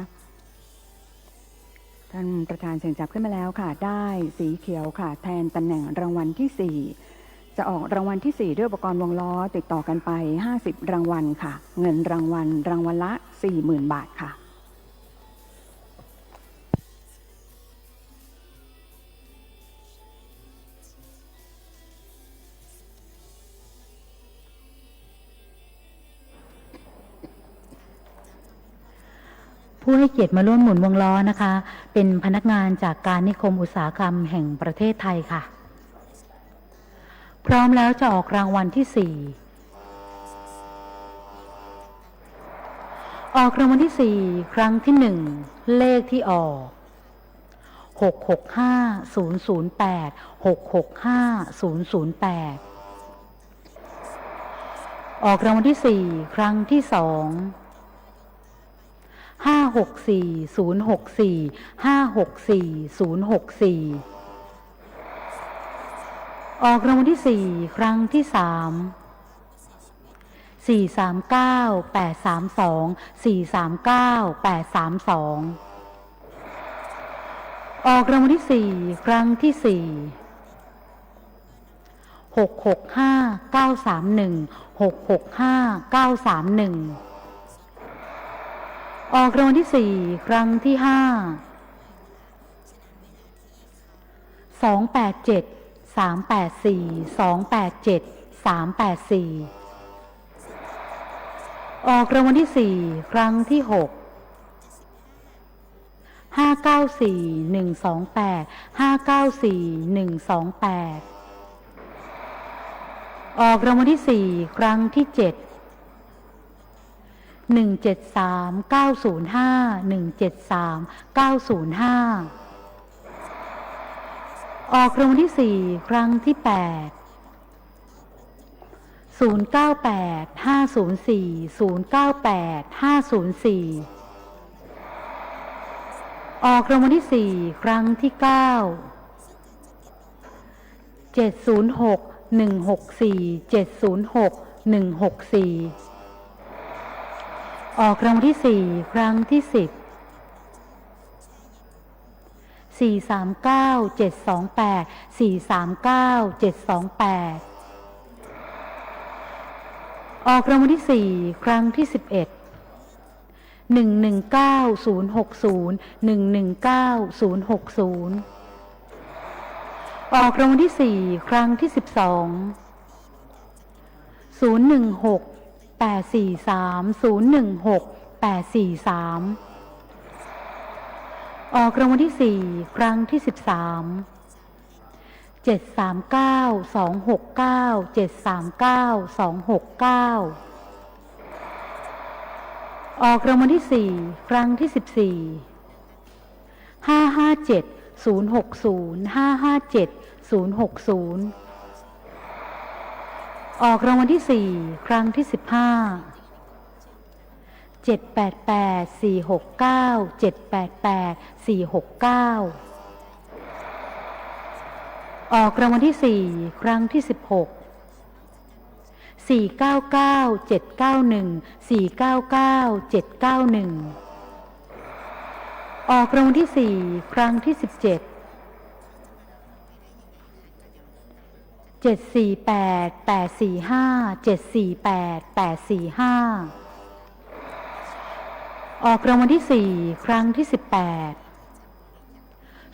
ท่านประธานเสี่ยงจับขึ้นมาแล้วค่ะได้สีเขียวค่ะแทนตำแหน่งรางวัลที่4จะออกรางวัลที่4ด้วยอุปกรณ์วงล้อติดต่อกันไป50รางวัลค่ะเงินรางวัลละ 40,000 บาทค่ะผู้ให้เกียรติมาร่วมหมุนวงล้อนะคะเป็นพนักงานจากการนิคมอุตสาหกรรมแห่งประเทศไทยค่ะพร้อมแล้วจะออกรางวัลที่4ออกรางวัลที่4ครั้งที่1เลขที่ออก665008 665008ออกรางวัลที่4ครั้งที่2 564064 564064ออกรางวัลที่4ครั้งที่3 439832 439832ออกรางวัลที่4ครั้งที่4 665931 665931ออกรางวัลที่4ครั้งที่5 287 384 287 384ออกรางวัลที่4ครั้งที่6 594 128 594 128ออกรางวัลที่4ครั้งที่7 173905 173905ออกรางวัลที่4ครั้งที่8 098 504 098 504ออกรางวัลที่4ครั้งที่9 706 164 706 164ออกรางวัลที่4ครั้งที่10 439 728 439 728ออกรางวัลที่4ครั้งที่11 119 060 119 060ออกรางวัลที่4ครั้งที่12 016 843 016 843ออกรางวัลที่4ครั้งที่13 739 269 739 269ออกรางวัลที่4ครั้งที่14 557 060 557 060ออกรางวัลที่4ครั้งที่15 788 469 788 469ออกรางวัลที่4ครั้งที่16 499 791 499 791ออกรางวัลที่4ครั้งที่17 748 845 748 845 ออกรางวัลที่สี่ครั้งที่18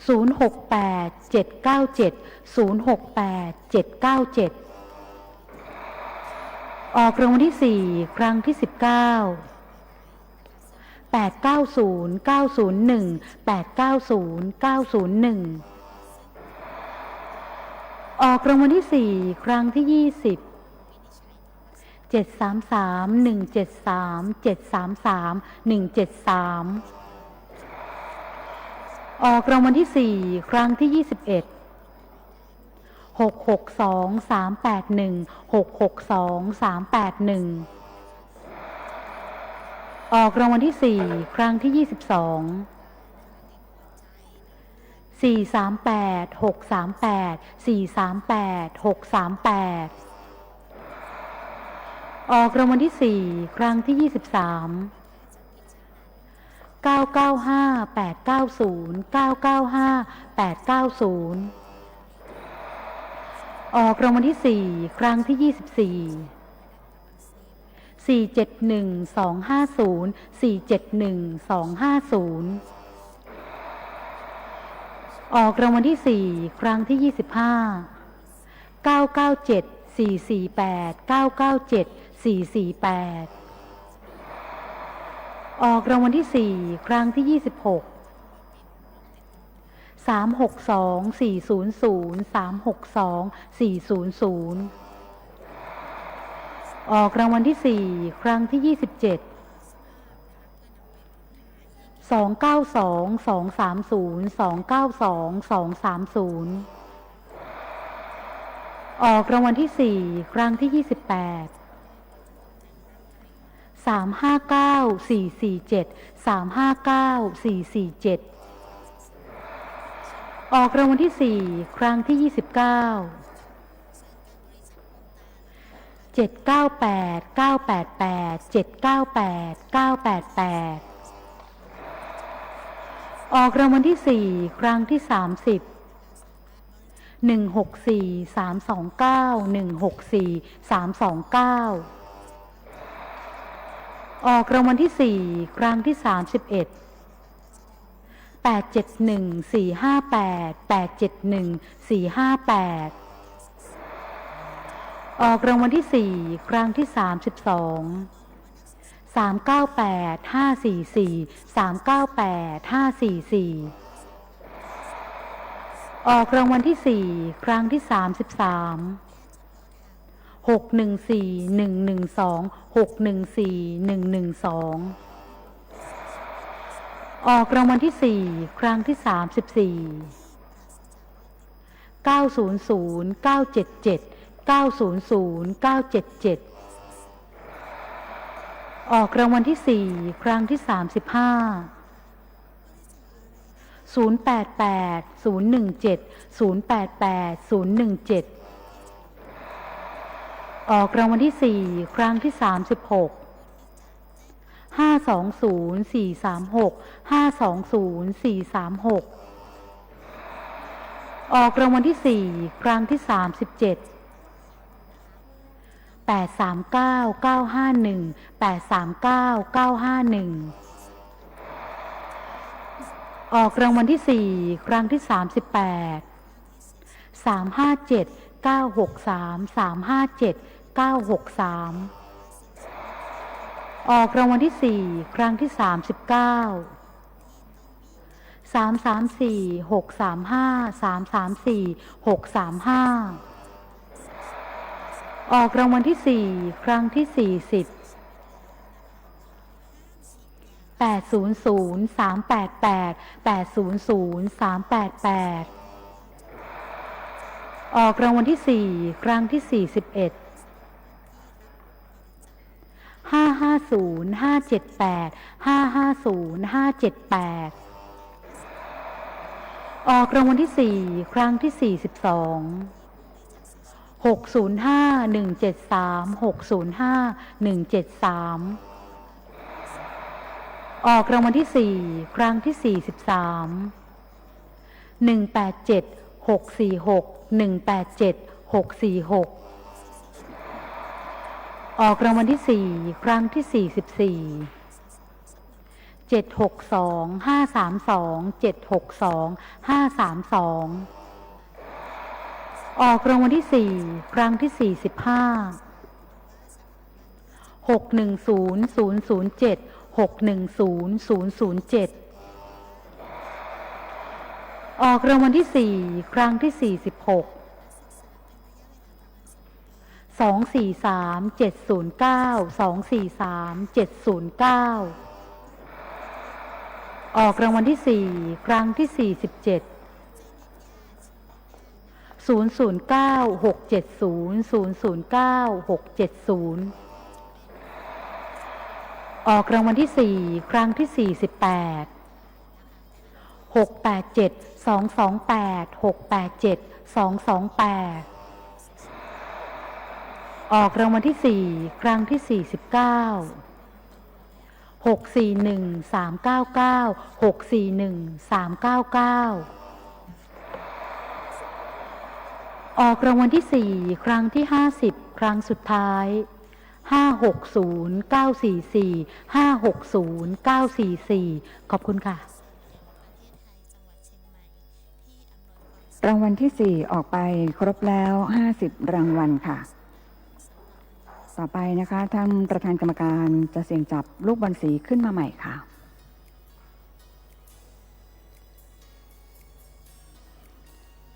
068797 068797ออกรางวัลที่สี่ครั้งที่19 890901 890901ออกรางวัลที่สี่ครั้งที่20 733173 733 173ออกรางวัลที่สี่ครั้งที่21 662 381 662 381ออกรางวัลที่สี่ครั้งที่22 438 638 438 638ออกรางวัลที่สี่ครั้งที่23 995 890 995 890ออกรางวัลที่สี่ครั้งที่24 471 250 471 250ออกรางวัลที่สี่ครั้งที่25 997 448 997 448ออกรางวัลที่สี่ครั้งที่26 362 400 362 400ออกรางวัลที่สี่ครั้งที่27 292 230 292 230ออกรางวัลที่สี่ครั้งที่28 359 447 359 447ออกรางวัลที่สี่ครั้งที่29 798 988 798 988ออกรางวัลที่สี่ครั้งที่30 164 329 164 329ออกรางวัลที่สี่ครั้งที่31 871 458 871 458ออกรางวัลที่สี่ครั้งที่32 398 544 398 544ออกรางวัลที่สี่ครั้งที่33 614 112 614 112ออกรางวัลที่สี่ครั้งที่34 900 977 900 977ออกรางวัลที่สี่ครั้งที่35 088 017 088 017ออกรางวัลที่สี่ครั้งที่36 520 436 520 436ออกรางวัลที่สี่ครั้งที่37 839 951 839 951ออกรางวัลที่สี่ครั้งที่38 357 963 357 963ออกรางวัลที่สี่ครั้งที่39 334 635 334 635ออกรางวัลที่สี่ครั้งที่40 800 388 800 388ออกรางวัลที่สี่ครั้งที่41 550 578 550 578ออกรางวัลที่สี่ครั้งที่42 605 173 605 173ออกรางวัลที่สี่ครั้งที่43 187 646 187 646ออกรางวัลที่สี่ครั้งที่44 ออกรางวัลที่สี่ครั้งที่45 610007 610007 ออกรางวัลที่สี่ครั้งที่46 243709 243709 ออกรางวัลที่สี่ครั้งที่47 009670 009670 ออกรางวัลที่สี่ครั้งที่48 687228 687228 ออกรางวัลที่สี่ครั้งที่49 641399 641399 ออกรางวัลที่สี่ครั้งที่50ครั้งสุดท้าย560944 560944ขอบคุณค่ะรางวัลที่สี่ออกไปครบแล้ว50รางวัลค่ะต่อไปนะคะท่านประธานกรรมการจะเสี่ยงจับลูกบอลสีขึ้นมาใหม่ค่ะ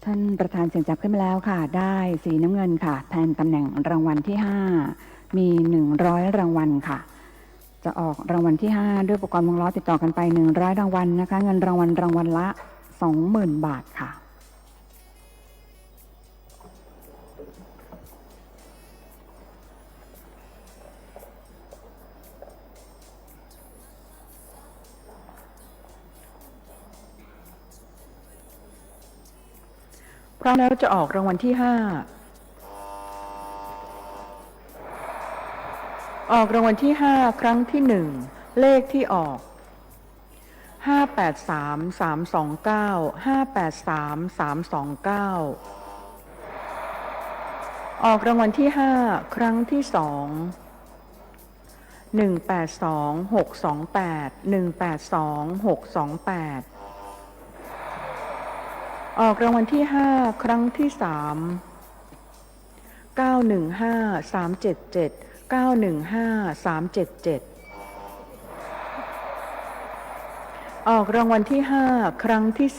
ท่านประธานเสี่ยงจับขึ้นมาแล้วค่ะได้สีน้ำเงินค่ะแทนตำแหน่งรางวัลที่5มี100รางวัลค่ะจะออกรางวัลที่5ด้วยอุปกรณ์วงล้อติดต่อกันไป100รางวัลนะคะเงินรางวัลละ 20,000 บาทค่ะพร้อมแล้วจะออกรางวัลที่5ออกรางวัลที่5ครั้งที่1เลขที่ออก583329 583329ออกรางวัลที่5ครั้งที่2 182628 182628ออกรางวัลที่5ครั้งที่3 915377 915377ออกรางวัลที่5ครั้งที่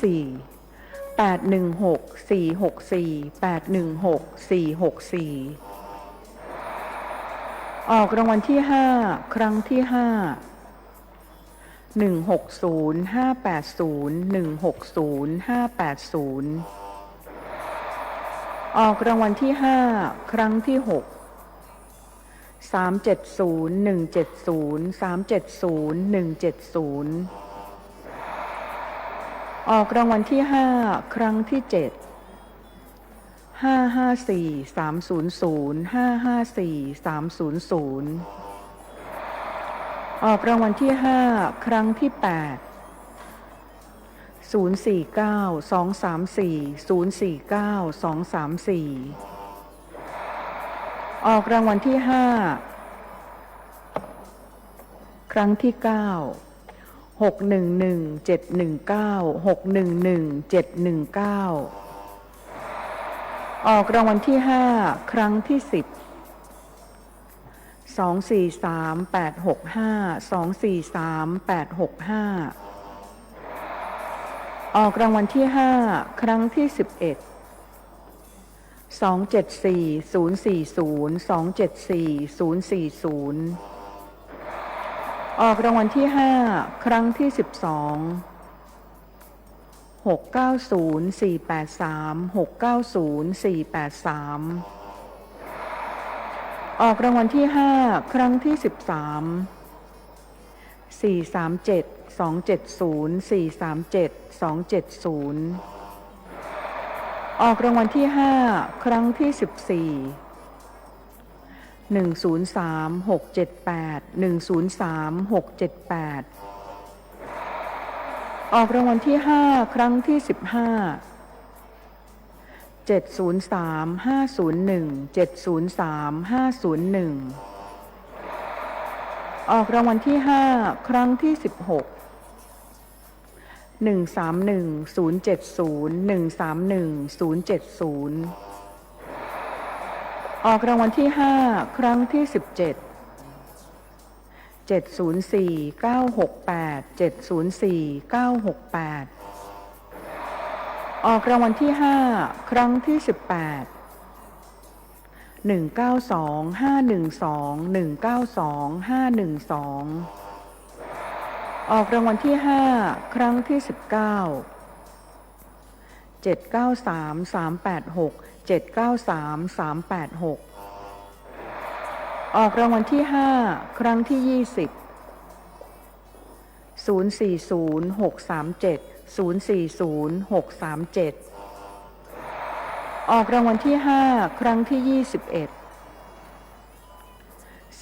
4 816464 816464ออกรางวัลที่5ครั้งที่5 160580 160580ออกรางวัลที่5ครั้งที่6 370170 370170ออกรางวัลที่5ครั้งที่7 554300 554300ออกรางวัลที่5ครั้งที่8 049234 049234ออกรางวัลที่5ครั้งที่9 611719 611719ออกรางวัลที่5ครั้งที่10 243865 243865ออกรางวัลที่5ครั้งที่11 274040 274040ออกรางวัลที่5ครั้งที่12 690483 690483ออกรางวัลที่5ครั้งที่13 437270 437270ออกรางวัลที่5ครั้งที่14 103678 103678ออกรางวัลที่5ครั้งที่15 703501 703501ออกรางวัลที่5ครั้งที่16 ออกรางวัลที่5ครั้งที่17 704-968 704-968ออกรางวัลที่5ครั้งที่18 192-512 192-512ออกรางวัลที่5ครั้งที่19 793-386 793-386ออกรางวัลที่5ครั้งที่20 040-637 040-637ออกรางวัลที่5ครั้งที่21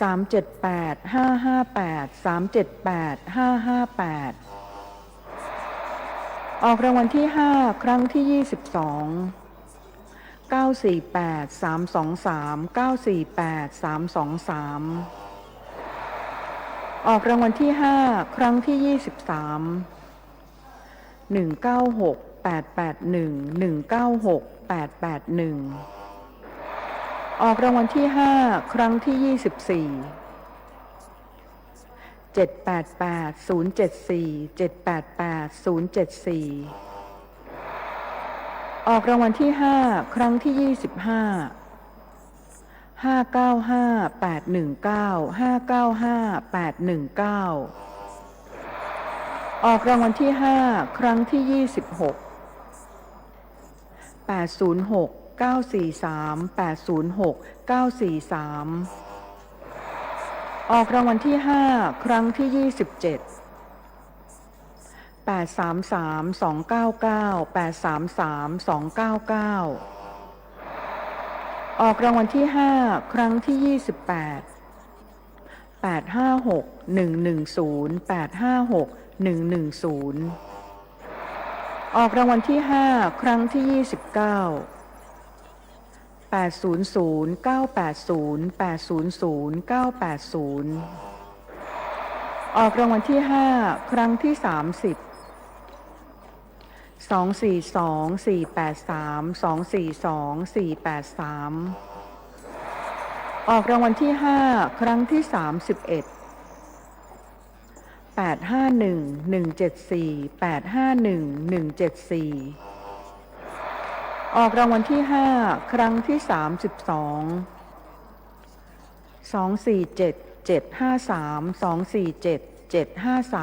378-558 378-558ออกรางวัลที่5ครั้งที่22 948-323 948-323ออกรางวัลที่5ครั้งที่23 196-881 196-881ออกรางวัลที่5ครั้งที่24 788-074 788-074ออกรางวัลที่5ครั้งที่25 595-819 595-819ออกรางวัลที่5ครั้งที่26 806-943 806-943ออกรางวัลที่5ครั้งที่27 833-299 833-299ออกรางวัลที่5ครั้งที่28 856-110 856-110ออกรางวัลที่5ครั้งที่29 800-980 800-980ออกรางวัลที่5ครั้งที่30 242-483 242-483ออกรางวัลที่5ครั้งที่31 851-174 851-174ออกรางวัลที่5ครั้งที่32 247-753 247-753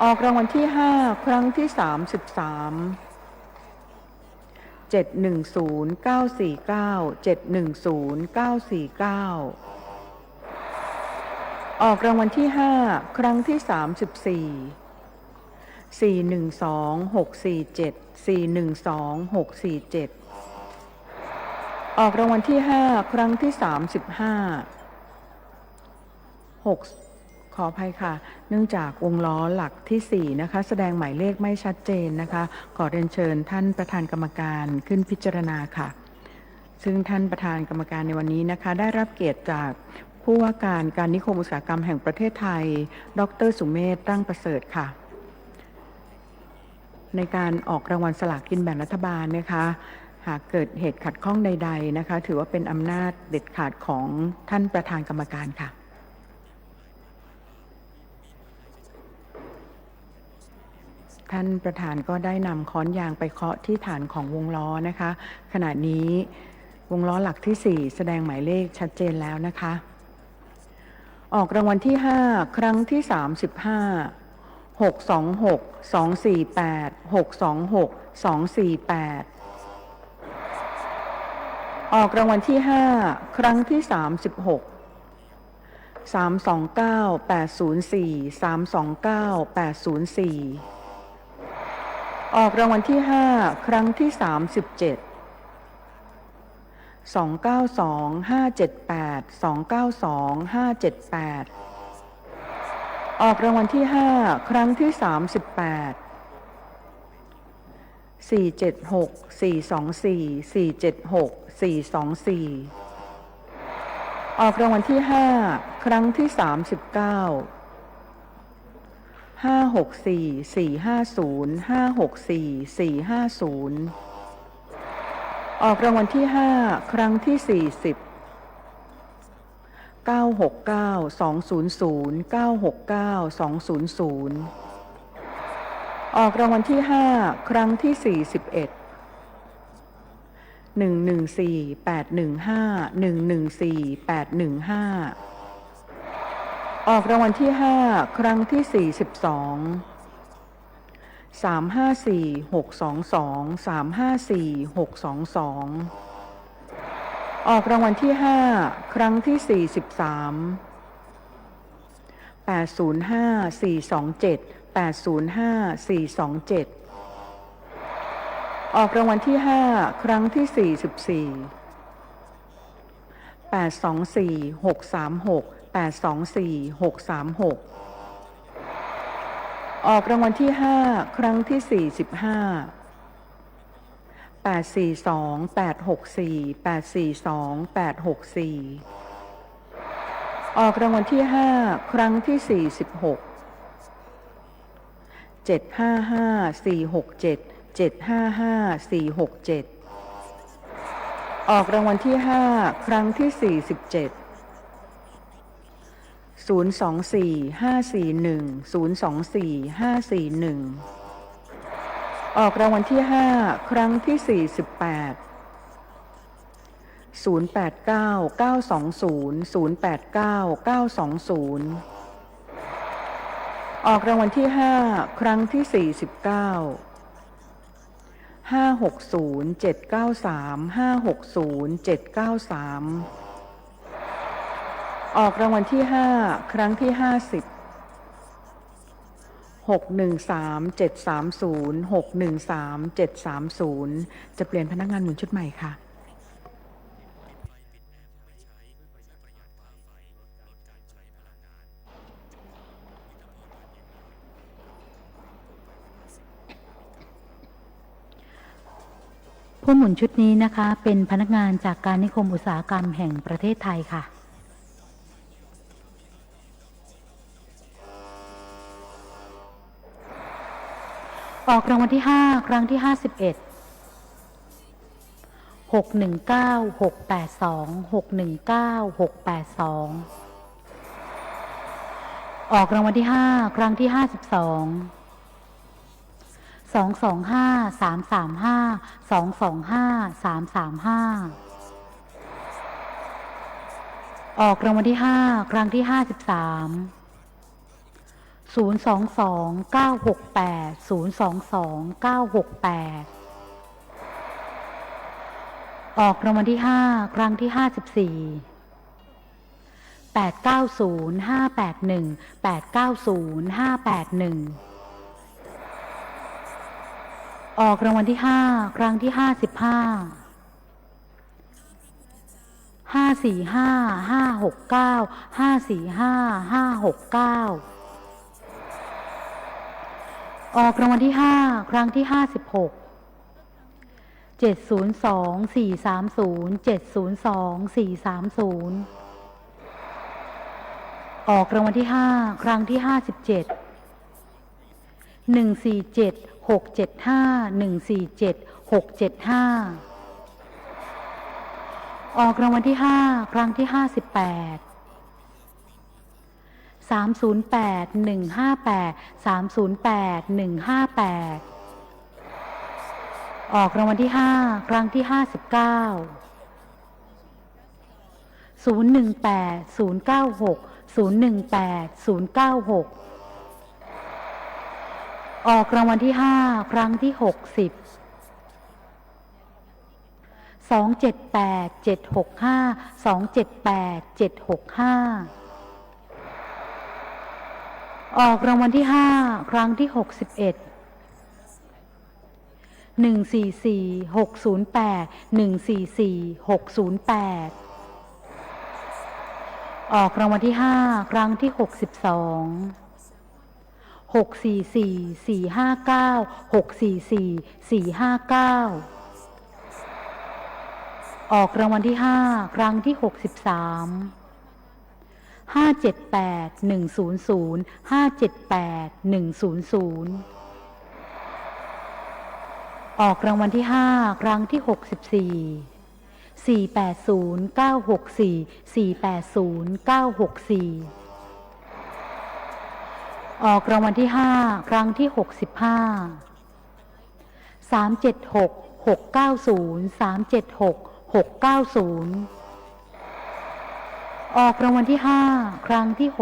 ออกรางวัลที่5ครั้งที่33 710-949 710-949ออกรางวัลที่5ครั้งที่34 412-647 412-647ออกรางวัลที่5ครั้งที่35 ขออภัยค่ะเนื่องจากวงล้อหลักที่4นะคะแสดงหมายเลขไม่ชัดเจนนะคะขอเรียนเชิญท่านประธานกรรมการขึ้นพิจารณาค่ะซึ่งท่านประธานกรรมการในวันนี้นะคะได้รับเกียรติจากผู้ว่าการนิคมอุตสาหกรรมแห่งประเทศไทยดร.สุเมธ ตั้งประเสริฐค่ะในการออกรางวัลสลากกินแบ่งรัฐบาลนะคะหากเกิดเหตุขัดข้องใดๆนะคะถือว่าเป็นอำนาจเด็ดขาดของท่านประธานกรรมการค่ะท่านประธานก็ได้นำค้อนยางไปเคาะที่ฐานของวงล้อนะคะขณะนี้วงล้อหลักที่4แสดงหมายเลขชัดเจนแล้วนะคะออกรางวัลที่5ครั้งที่35 626 248 626 248ออกรางวัลที่5ครั้งที่36 329 804 329 804ออกรางวัลที่5ครั้งที่37 292 578 292 578ออกรางวัลที่5ครั้งที่38 476 424 476 424ออกรางวัลที่5ครั้งที่39 6 ออกรางวัลที่5ครั้งที่40 969-200 969-200 ออกรางวัลที่5ครั้งที่41 114-815 114-815 ออกรางวัลที่5ครั้งที่42 354-622 354-622 ออกรางวัลที่5ครั้งที่43 805-427 805-427 ออกรางวัลที่5ครั้งที่44 824-636 824-636 ออกรางวัลที่5ครั้งที่45 842-864 842-864 ออกรางวัลที่5ครั้งที่46 755-467 755-467 ออกรางวัลที่5ครั้งที่47 024-541 024-541 ออกรางวัลที่5ครั้งที่48 089-920 089-920 ออกรางวัลที่5ครั้งที่49 560-793 560-793 ออกรางวัลที่5ครั้งที่50 613-730 613-730 จะเปลี่ยนพนักงานหมุนชุดใหม่ค่ะผู้หมุนชุดนี้นะคะเป็นพนักงานจากการนิคมอุตสาหกรรมแห่งประเทศไทยค่ะออกรางวัลที่5ครั้งที่51 619-682 619-682 ออกรางวัลที่5ครั้งที่52 225-335 225-335 ออกรางวัลที่5ครั้งที่53 022-968 022-968 ออกรางวัลที่5ครั้งที่54 890-581 890-581 ออกรางวัลที่5ครั้งที่55 545-569 545-569 ออกรางวัลที่5ครั้งที่56 702-430 702-430 ออกรางวัลที่5ครั้งที่57 147-675 147-675 ออกรางวัลที่5ครั้งที่58 308-158 308-158 ออกรางวัลที่5ครั้งที่59 018-096 018-096 ออกรางวัลที่5ครั้งที่60 278-765 278-765 ออกรางวัลที่5ครั้งที่61 144-608 144-608 ออกรางวัลที่5ครั้งที่62 644-459 644-459 ออกรางวัลที่5ครั้งที่63 544-682 ออกรางวัลที่5ครั้งที่64 480964 480964 ออกรางวัลที่5ครั้งที่65 376690 376690 ออกรางวัลที่5ครั้งที่66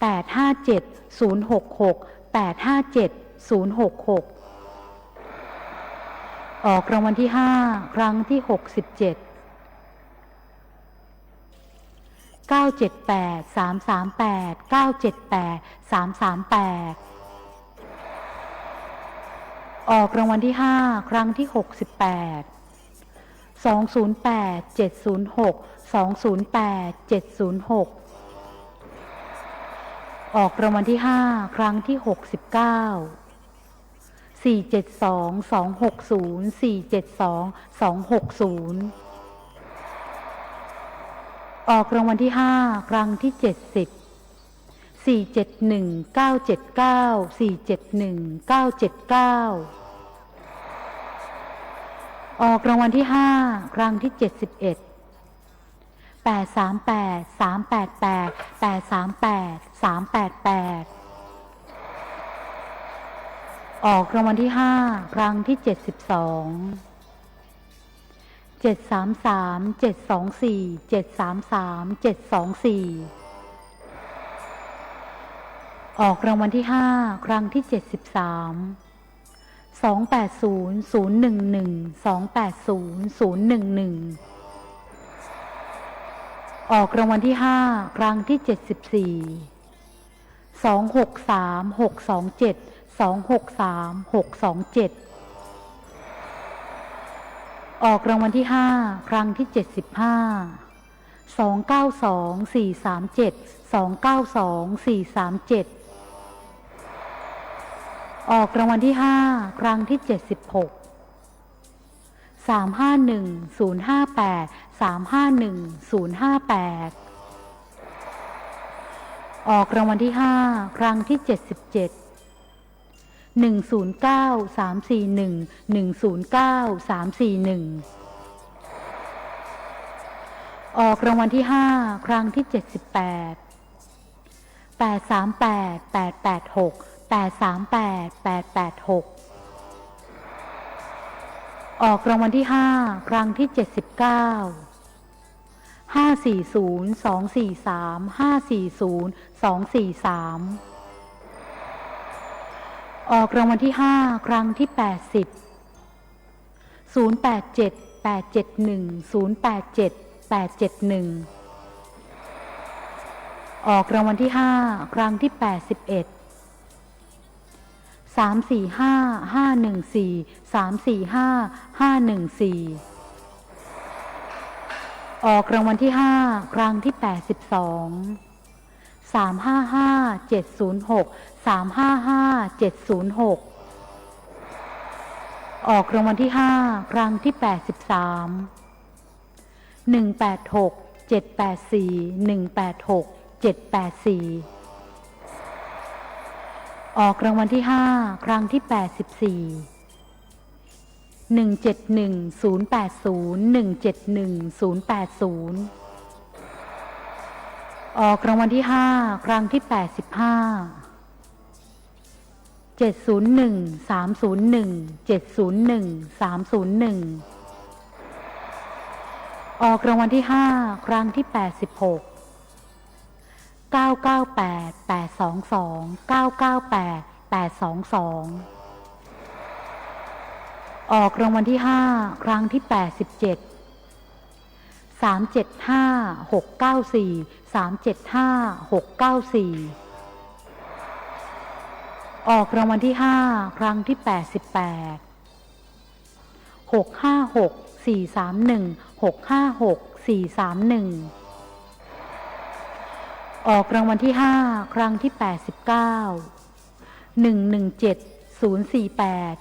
857066 857066 ออกรางวัลที่5ครั้งที่67 978 338 978 338 ออกรางวัลที่5ครั้งที่68 208 706 208 706 ออกรางวัลที่5ครั้งที่69 472 260 472 260 ออกรางวัลที่5ครั้งที่70 471 979 471 979 ออกรางวัลที่5ครั้งที่71 838 388 838 388 ออกรางวัลที่5ครั้งที่72 733 724 733 724 ออกรางวัลที่5ครั้งที่73 280 011 280 011 ออกรางวัลที่5ครั้งที่74 263 627 263 627 ออกรางวัลที่5ครั้งที่75 292 437 292 437 ออกรางวัลที่5ครั้งที่76 351 058 351 058 ออกรางวัลที่5ครั้งที่77 109 341 109 341 ออกรางวัลที่5ครั้งที่78 838 886 838 886 ออกรางวัลที่5ครั้งที่79 540 243 540 243 ออกรางวัลที่5ครั้งที่80 087 871 087 871 ออกรางวัลที่5ครั้งที่81 345 514 345 514 ออกรางวัลที่5ครั้งที่82 355 706 355 706 ออกรางวัลที่5ครั้งที่83 186 784 186 784 ออกรางวัลที่5ครั้งที่84 171 080 171 080 ออกรางวัลที่5ครั้งที่85 701 301 701 301 ออกรางวัลที่5ครั้งที่86 998 822 998 822 ออกรางวัลที่5ครั้งที่87 375 694 375 694 ออกรางวัลที่5ครั้งที่88 656 431 656 431 ออกรางวัลที่5ครั้งที่89 117 048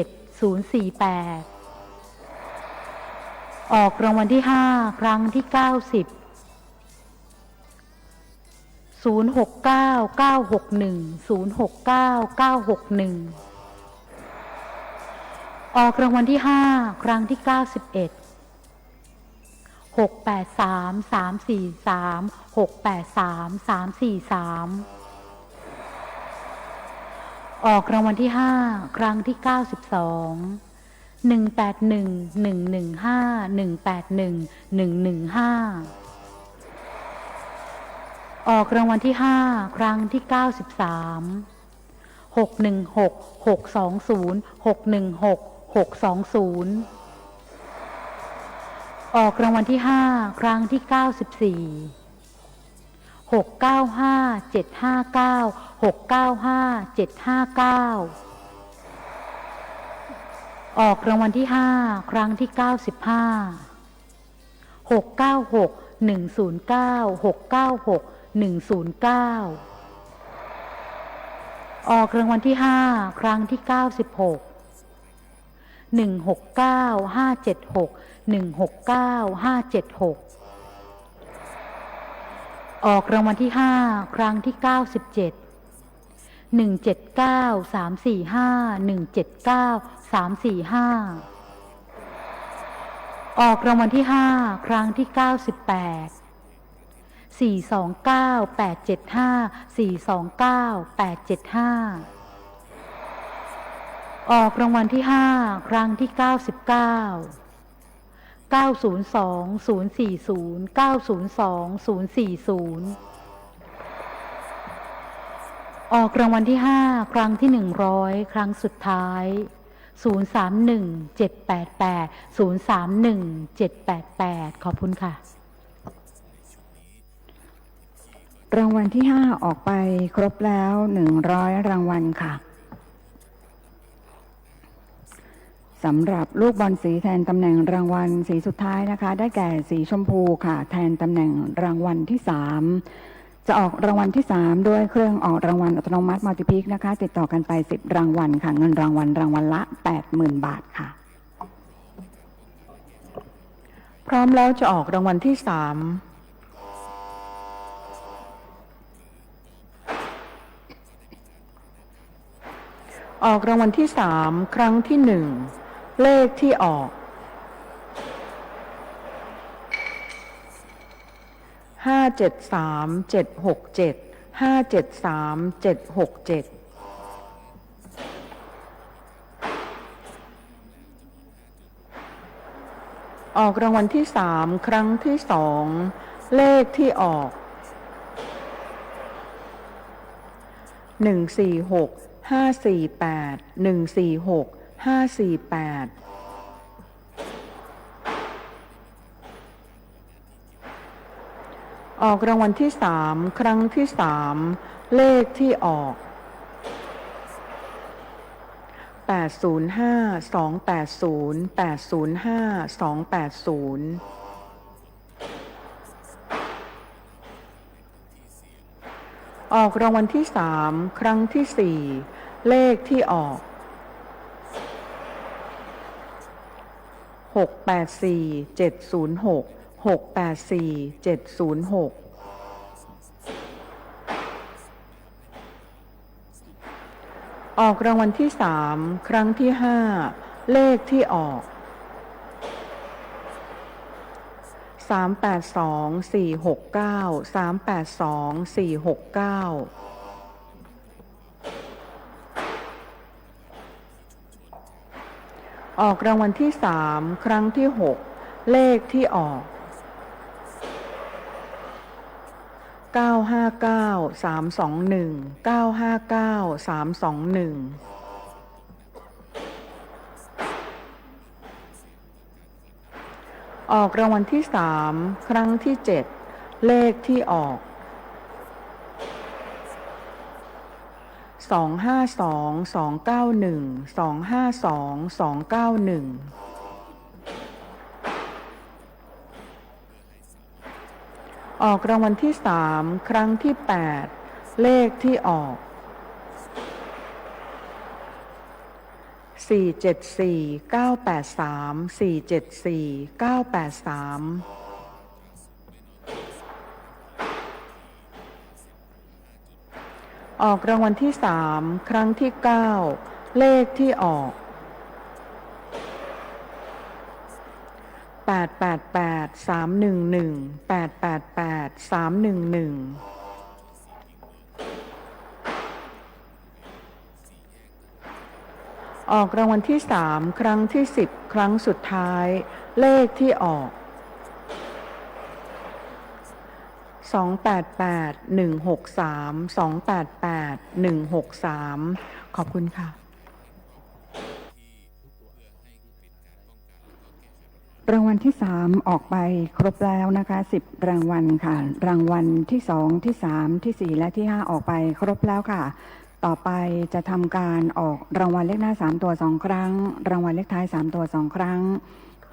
117 048 ออกรางวัลที่ห้าครั้งที่90 069961 069961ออกรางวัลที่ห้าครั้งที่91 683343 683343ออกรางวัลที่ห้าครั้งที่92 181115 181115ออกรางวัลที่ห้าครั้งที่93 616 620 616 620ออกรางวัลที่ห้าครั้งที่94 695 759 695 759ออกรางวัลที่ห้าครั้งที่95 696 109 696 109ออกรางวัลที่ห้าครั้งที่96 169 576 169 576ออกรางวัลที่ห้าครั้งที่97 179 345 179 345ออกรางวัลที่ห้าครั้งที่98 429 875 429 875ออกรางวัลที่ห้าครั้งที่99 902 040 902 040ออกรางวัลที่ห้าครั้งที่100ครั้งสุดท้าย031 788 031 788ขอบคุณค่ะรางวัลที่5ออกไปครบแล้ว100รางวัลค่ะสำหรับลูกบอลสีแทนตำแหน่งรางวัลสีสุดท้ายนะคะได้แก่สีชมพูค่ะแทนตำแหน่งรางวัลที่3จะออกรางวัลที่3ด้วยเครื่องออกรางวัลอัตโนมัติมัลติพิกนะคะติดต่อกันไป10รางวัลค่ะเงินรางวัลละ 80,000 บาทค่ะพร้อมแล้วจะออกรางวัลที่3ออกรางวัลที่3ครั้งที่1เลขที่ออก573 767 573 767ออกรางวัลที่3ครั้งที่2เลขที่ออก146 548 146 548ออกรางวัลที่3ครั้งที่3เลขที่ออก805 280 805 280ออกรางวัลที่3ครั้งที่4เลขที่ออก684 706 684 706ออกรางวัลที่3ครั้งที่5เลขที่ออก382 469 382 469ออกรางวัลที่3ครั้งที่6เลขที่ออก959 321 959 321ออกรางวัลที่3ครั้งที่7เลขที่ออก252 291 252 291ออกรางวัลที่3ครั้งที่8เลขที่ออก ออกรางวัลที่3ครั้งที่9เลขที่ออก888311 888311ออกรางวัลที่3ครั้งที่10ครั้งสุดท้ายเลขที่ออก288163 288163ขอบคุณค่ะรางวัลที่3ออกไปครบแล้วนะคะ10รางวัลค่ะรางวัลที่2ที่3ที่4และที่5ออกไปครบแล้วค่ะต่อไปจะทำการออกรางวัลเลขหน้า3ตัว2ครั้งรางวัลเลขท้าย3ตัว2ครั้ง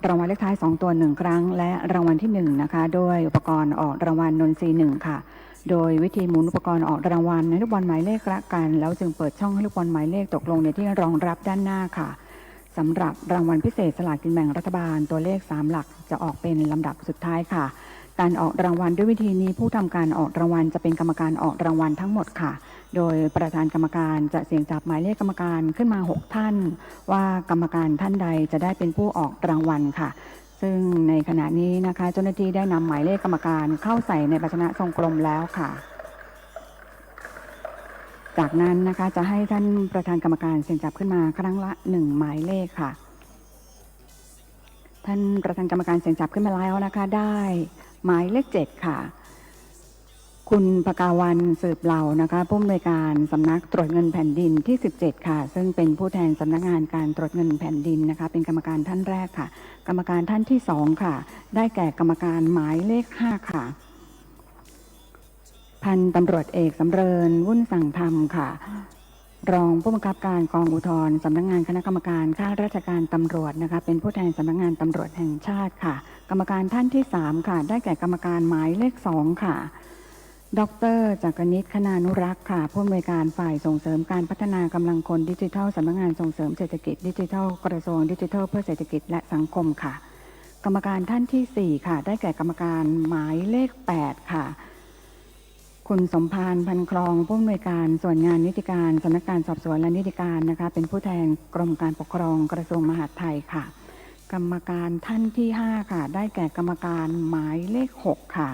รางวัลเลขท้าย2ตัว1ครั้งและรางวัลที่1นะคะโดยอุปกรณ์ออกรางวัลนนทรี1ค่ะโดยวิธีหมุนอุปกรณ์ออกรางวัลในลูกบอลหมายเลขละกันแล้วจึงเปิดช่องให้ลูกบอลหมายเลขตกลงในที่รองรับด้านหน้าค่ะสำหรับรางวัลพิเศษสลากกินแบ่งรัฐบาลตัวเลข3หลักจะออกเป็นลำดับสุดท้ายค่ะการออกรางวัลด้วยวิธีนี้ผู้ทำการออกรางวัลจะเป็นกรรมการออกรางวัลทั้งหมดค่ะโดยประธานกรรมการจะเสี่ยงจับหมายเลขกรรมการขึ้นมา6ท่านว่ากรรมการท่านใดจะได้เป็นผู้ออกรางวัลค่ะซึ่งในขณะนี้นะคะเจ้าหน้าที่ได้นำหมายเลขกรรมการเข้าใส่ในภาชนะทรงกลมแล้วค่ะจากนั้นนะคะจะให้ท่านประธานกรรมการเสี่ยงจับขึ้นมาครั้งละ1หมายเลขค่ะท่านประธานกรรมการเสี่ยงจับขึ้นมาแล้วนะคะได้หมายเลข7ค่ะคุณภกาวันสืบเหล่านะคะผู้อำนวยการสำนักตรวจเงินแผ่นดินที่17ค่ะซึ่งเป็นผู้แทนสำนักงานการตรวจเงินแผ่นดินนะคะเป็นกรรมการท่านแรกค่ะกรรมการท่านที่2ค่ะได้แก่กรรมการหมายเลข5ค่ะพันตำรวจเอกสำเริญวุ่นสั่งธรรมค่ะรองผู้บังคับการกองอุทธรณ์สำนักงานคณะกรรมการข้าราชการตำรวจนะคะเป็นผู้แทนสำนักงานตำรวจแห่งชาติค่ะกรรมการท่านที่3ค่ะได้แก่กรรมการหมายเลข2ค่ะดร.จักรนิต คณานุรักษ์ค่ะผู้อำนวยการฝ่ายส่งเสริมการพัฒนากำลังคนดิจิทัลสำนักงานส่งเสริมเศรษฐกิจดิจิทัลกระทรวงดิจิทัลเพื่อเศรษฐกิจและสังคมค่ะกรรมการท่านที่4ค่ะได้แก่กรรมการหมายเลข8ค่ะคุณสมภารพันคลองผู้อำนวยการส่วนงานนิติการสำนักงานสอบสวนและนิติการนะคะเป็นผู้แทนกรมการปกครองกระทรวงมหาดไทยค่ะกรรมการท่านที่5ค่ะได้แก่กรรมการหมายเลข6ค่ะ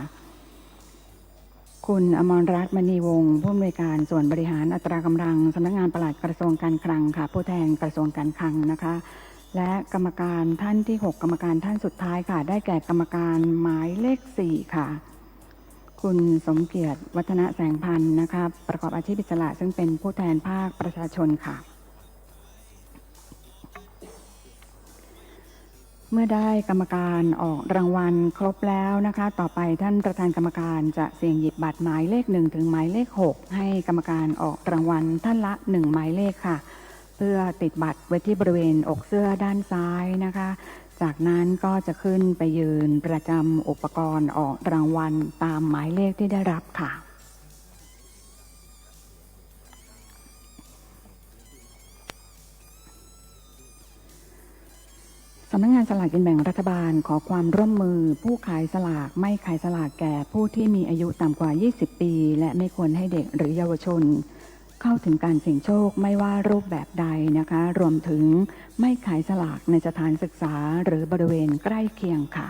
คุณอมรรัตน์มณีวงศ์ผู้อำนวยการส่วนบริหารอัตรากำลังสำนักงานปลัดกระทรวงการคลังค่ะผู้แทนกระทรวงการคลังนะคะและกรรมการท่านที่6กรรมการท่านสุดท้ายค่ะได้แก่กรรมการหมายเลข4ค่ะคุณสมเกียรติวัฒนแสงพันธ์นะคะประกอบอาชีพอิสระซึ่งเป็นผู้แทนภาคประชาชนค่ะเมื่อได้กรรมการออกรางวัลครบแล้วนะคะต่อไปท่านประธานกรรมการจะเสี่ยงหยิบบัตรหมายเลข1ถึงหมายเลข6ให้กรรมการออกรางวัลท่านละ1หมายเลขค่ะเพื่อติดบัตรไว้ที่บริเวณอกเสื้อด้านซ้ายนะคะจากนั้นก็จะขึ้นไปยืนประจำอุปกรณ์ออกรางวัลตามหมายเลขที่ได้รับค่ะสำนักงานสลากกินแบ่งรัฐบาลขอความร่วมมือผู้ขายสลากไม่ขายสลากแก่ผู้ที่มีอายุต่ำกว่า20ปีและไม่ควรให้เด็กหรือเยาวชนเข้าถึงการเสี่ยงโชคไม่ว่ารูปแบบใดนะคะรวมถึงไม่ขายสลากในสถานศึกษาหรือบริเวณใกล้เคียงค่ะ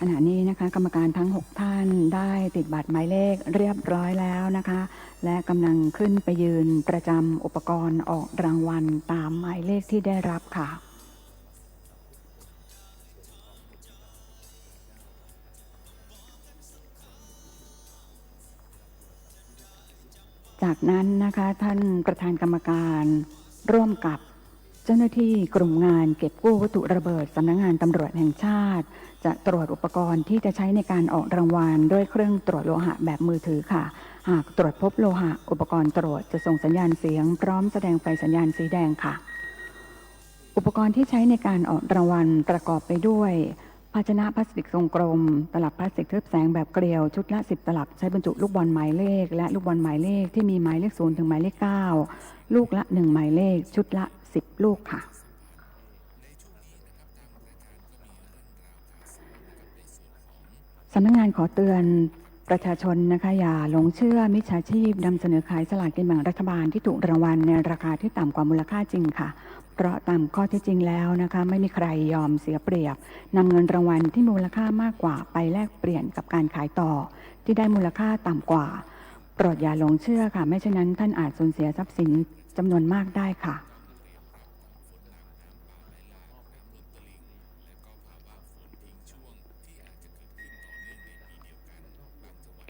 ขณะนี้นะคะกรรมการทั้ง6ท่านได้ติดบัตรหมายเลขเรียบร้อยแล้วนะคะและกำลังขึ้นไปยืนประจำอุปกรณ์ออกรางวัลตามหมายเลขที่ได้รับค่ะจากนั้นนะคะท่านประธานกรรมการร่วมกับเจ้าหน้าที่กลุ่มงานเก็บกู้วัตถุระเบิดสำนักงานตำรวจแห่งชาติจะตรวจอุปกรณ์ที่จะใช้ในการออกรางวัลด้วยเครื่องตรวจโลหะแบบมือถือค่ะหากตรวจพบโลหะอุปกรณ์ตรวจจะส่งสัญญาณเสียงพร้อมแสดงไฟสัญญาณสีแดงค่ะอุปกรณ์ที่ใช้ในการออกรางวัลประกอบไปด้วย ภาชนะพลาสติกทรงกลมตลับพลาสติกทึบแสงแบบเกลียวชุดละ10ตลับใช้บรรจุลูกบอลหมายเลขและลูกบอลหมายเลขที่มีหมายเลข0ถึงหมายเลข9ลูกละ1หมายเลขชุดละ10ลูกค่ะสำนักงานขอเตือนประชาชนนะคะอย่าหลงเชื่อมิจฉาชีพนำเสนอขายสลากกินแบ่งรัฐบาลที่ถูกรางวัลในราคาที่ต่ำกว่ามูลค่าจริงค่ะเพราะตามข้อเท็จจริงแล้วนะคะไม่มีใครยอมเสียเปรียบนำเงินรางวัลที่มูลค่ามากกว่าไปแลกเปลี่ยนกับการขายต่อที่ได้มูลค่าต่ำกว่าโปรดอย่าหลงเชื่อค่ะไม่เช่นนั้นท่านอาจสูญเสียทรัพย์สินจำนวนมากได้ค่ะ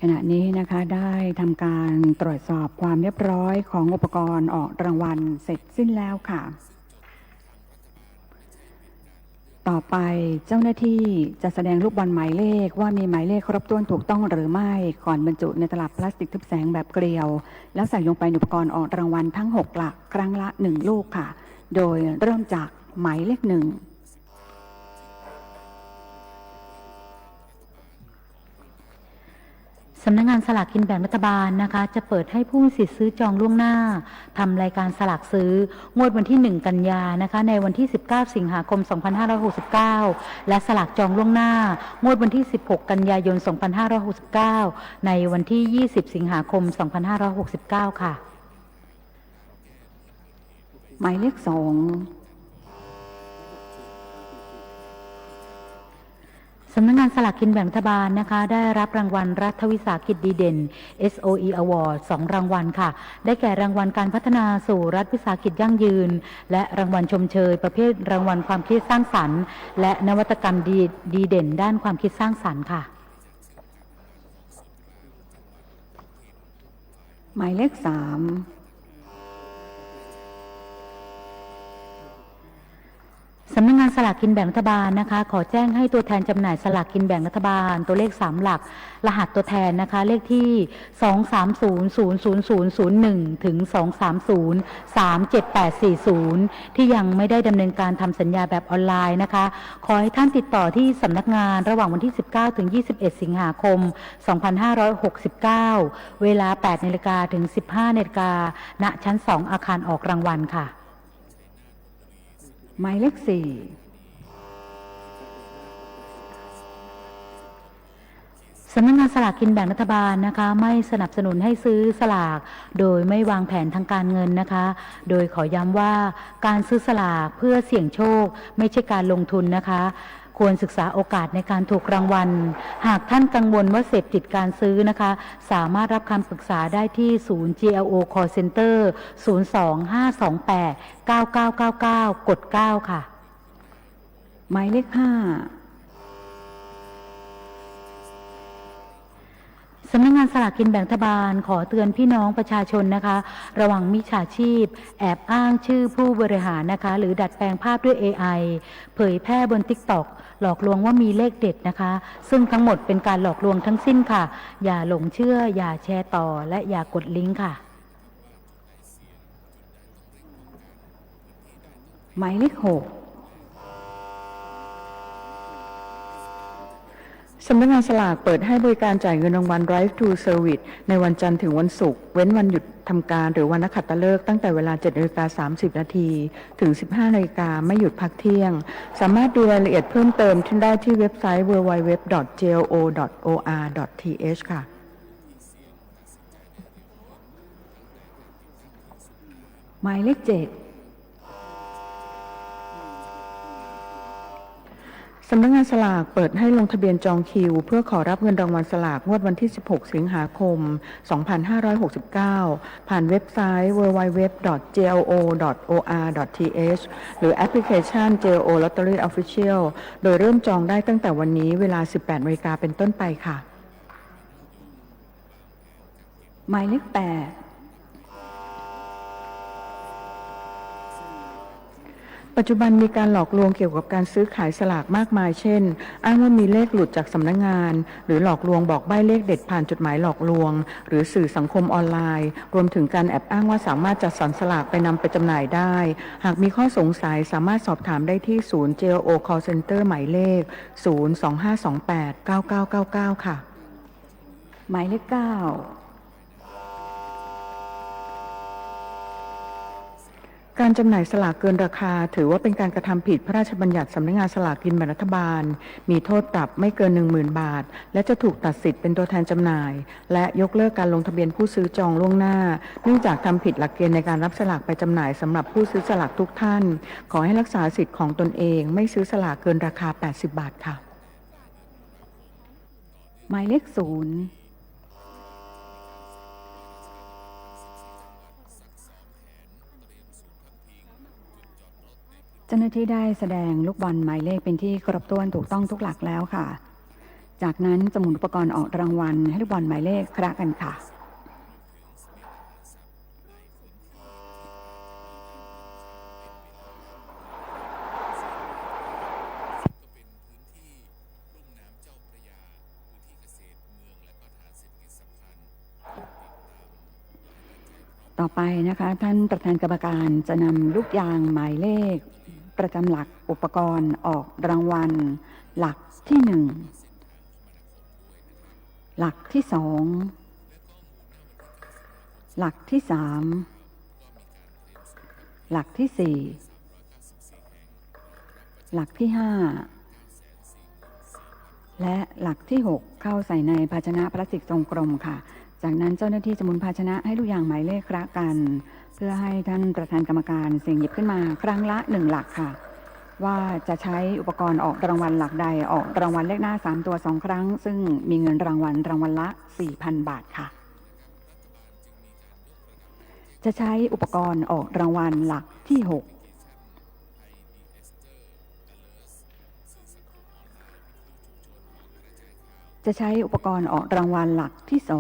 ขณะนี้นะคะได้ทำการตรวจสอบความเรียบร้อยของอุปกรณ์ออกรางวัลเสร็จสิ้นแล้วค่ะต่อไปเจ้าหน้าที่จะแสดงลูกบอลหมายเลขว่ามีหมายเลขครบถ้วนถูกต้องหรือไม่ก่อนบรรจุในตลับพลาสติกทึบแสงแบบเกลียวแล้วใส่ลงไปในอุปกรณ์ออกรางวัลทั้ง6หลักครั้งละ1ลูกค่ะโดยเริ่มจากหมายเลข1สำนักงานสลากกินแบ่งรัฐบาลนะคะจะเปิดให้ผู้มีสิทธิ์ซื้อจองล่วงหน้าทำรายการสลากซื้องวดวันที่1กันยานะคะในวันที่19สิงหาคม2569และสลากจองล่วงหน้างวดวันที่16กันยายน2569ในวันที่20สิงหาคม2569ค่ะหมายเลข2สำนักงานสลากกินแบ่งรัฐบาลนะคะได้รับรางวัลรัฐวิสาหกิจดีเด่น SOE Award 2 รางวัลค่ะได้แก่รางวัลการพัฒนาสู่รัฐวิสาหกิจยั่งยืนและรางวัลชมเชยประเภทรางวัลความคิดสร้างสรรค์และนวัตกรรมดีเด่นด้านความคิดสร้างสรรค์ค่ะหมายเลข3สำนักงานสลากกินแบ่งรัฐบาลนะคะขอแจ้งให้ตัวแทนจำหน่ายสลากกินแบ่งรัฐบาลตัวเลข3หลักรหัสตัวแทนนะคะเลขที่2300001ถึง2303780ที่ยังไม่ได้ดำเนินการทำสัญญาแบบออนไลน์นะคะขอให้ท่านติดต่อที่สำนักงานระหว่างวันที่19ถึง21สิงหาคม2569เวลา 8:00 นถึง 15:00 นณชั้น2อาคารออกรางวัลค่ะหมายเลข4สำนักงานสลากกินแบ่งรัฐบาลนะคะไม่สนับสนุนให้ซื้อสลากโดยไม่วางแผนทางการเงินนะคะโดยขอย้ำว่าการซื้อสลากเพื่อเสี่ยงโชคไม่ใช่การลงทุนนะคะควรศึกษาโอกาสในการถูกรางวัลหากท่านกังวลว่าเสพติดการซื้อนะคะสามารถรับคำปรึกษาได้ที่ศูนย์ GLO Call Center 025289999กด9ค่ะหมายเลข5สำนักงานสลากกินแบ่งรัฐบาลขอเตือนพี่น้องประชาชนนะคะระวังมิจฉาชีพแอบอ้างชื่อผู้บริหารนะคะหรือดัดแปลงภาพด้วย AI เผยแพร่บน TikTok หลอกลวงว่ามีเลขเด็ดนะคะซึ่งทั้งหมดเป็นการหลอกลวงทั้งสิ้นค่ะอย่าหลงเชื่ออย่าแชร์ต่อและอย่ากดลิงก์ค่ะหมายเลข6สำนักงานสลากเปิดให้บริการจ่ายเงินรางวัล Drive to Service ในวันจันทร์ถึงวันศุกร์เว้นวันหยุดทำการหรือวันนักขัตฤกษ์ตั้งแต่เวลา 7:30 นถึง 15:00 นไม่หยุดพักเที่ยงสามารถดูรายละเอียดเพิ่มเติมได้ที่เว็บไซต์ www.glo.or.th ค่ะหมายเลข7สำนักงานสลากเปิดให้ลงทะเบียนจองคิวเพื่อขอรับเงินรางวัลสลากงวดวันที่16สิงหาคม2569ผ่านเว็บไซต์ www.glo.or.th หรือแอปพลิเคชัน GLO Lottery Official โดยเริ่มจองได้ตั้งแต่วันนี้เวลา 18:00 นเป็นต้นไปค่ะหมายเลข8ป ปัจจุบันมีการหลอกลวงเกี่ยวกับการซื้อขายสลากมากมายเช่นอ้างว่ามีเลขหลุดจากสำนักงานหรือหลอกลวงบอกใบ้เลขเด็ดผ่านจดหมายหลอกลวงหรือสื่อสังคมออนไลน์รวมถึงการแอบอ้างว่าสามารถจัดสรรสลากไปนำไปจำหน่ายได้หากมีข้อสงสัยสามารถสอบถามได้ที่ศูนย์ JO Call Center หมายเลข 025289999 ค่ะหมายเลข 9การจำหน่ายสลากเกินราคาถือว่าเป็นการกระทำผิดพระราชบัญญัติสำนักงานสลากกินแบ่งรัฐบาลมีโทษปรับไม่เกิน 10,000 บาทและจะถูกตัดสิทธิ์เป็นตัวแทนจำหน่ายและยกเลิกการลงทะเบียนผู้ซื้อจองล่วงหน้าเนื่องจากทำผิดหลักเกณฑ์ในการรับสลากไปจำหน่ายสำหรับผู้ซื้อสลากทุกท่านขอให้รักษาสิทธิ์ของตนเองไม่ซื้อสลากเกินราคา80 บาทค่ะหมายเลข 0เจ้าหน้าที่ได้แสดงลูกบอลหมายเลขเป็นที่ครบถ้วนถูกต้องทุกหลักแล้วค่ะจากนั้นจะหมุนอุปกรณ์ออกรางวัลให้ลูกบอลหมายเลขคละกันค่ะต่อไปนะคะท่านประธานกรรมการจะนำลูกยางหมายเลขประจำหลักอุปกรณ์ออกรางวัลหลักที่ 1หลักที่ 2หลักที่ 3หลักที่ 4หลักที่ 5และหลักที่ 6เข้าใส่ในภาชนะพลาสติกทรงกลมค่ะจากนั้นเจ้าหน้าที่จะหมุนภาชนะให้ลูกยางหมายเลขคละกันเพื่อให้ท่านประธานกรรมการเสี่ยงหยิบขึ้นมาครั้งละ1หลักค่ะว่าจะใช้อุปกรณ์ออกรางวัลหลักใดออกรางวัลเลขหน้า3ตัว2ครั้งซึ่งมีเงินรางวัลละ 4,000 บาทค่ะจะใช้อุปกรณ์ออกรางวัลหลักที่6จะใช้อุปกรณ์ออกรางวัลหลักที่2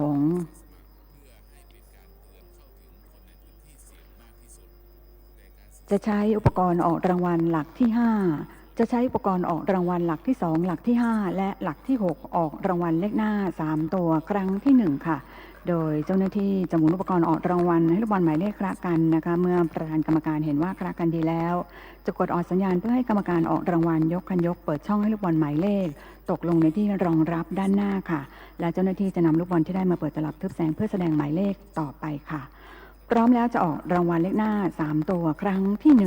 จะใช้อุปกรณ์ออกรางวัลหลักที่5จะใช้อุปกรณ์ออกรางวัลหลักที่2หลักที่5และหลักที่6ออกรางวัลเลขหน้า3ตัวครั้งที่1ค่ะโดยเจ้าหน้าที่จะหมุนอุปกรณ์ออกรางวัลให้ลูกบอลหมายเลขคละกันนะคะเมื่อประธานกรรมการเห็นว่าคละกันดีแล้วจะกดออกสัญญาณเพื่อให้กรรมการออกรางวัลยกคันยกเปิดช่องให้ลูกบอลหมายเลขตกลงในที่รองรับด้านหน้าค่ะและเจ้าหน้าที่จะนำลูกบอลที่ได้มาเปิดตลับทึบแสงเพื่อแสดงหมายเลขต่อไปค่ะพร้อมแล้วจะออกรางวัลเลขหน้า3ตัวครั้งที่1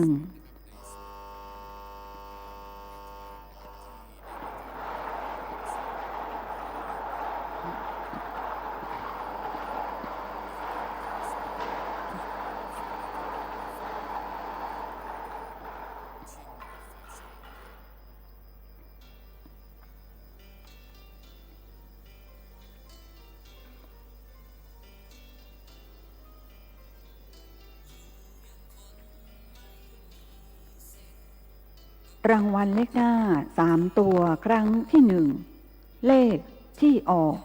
รางวัลเลขหน้า3ตัวครั้งที่1เลขที่ออก731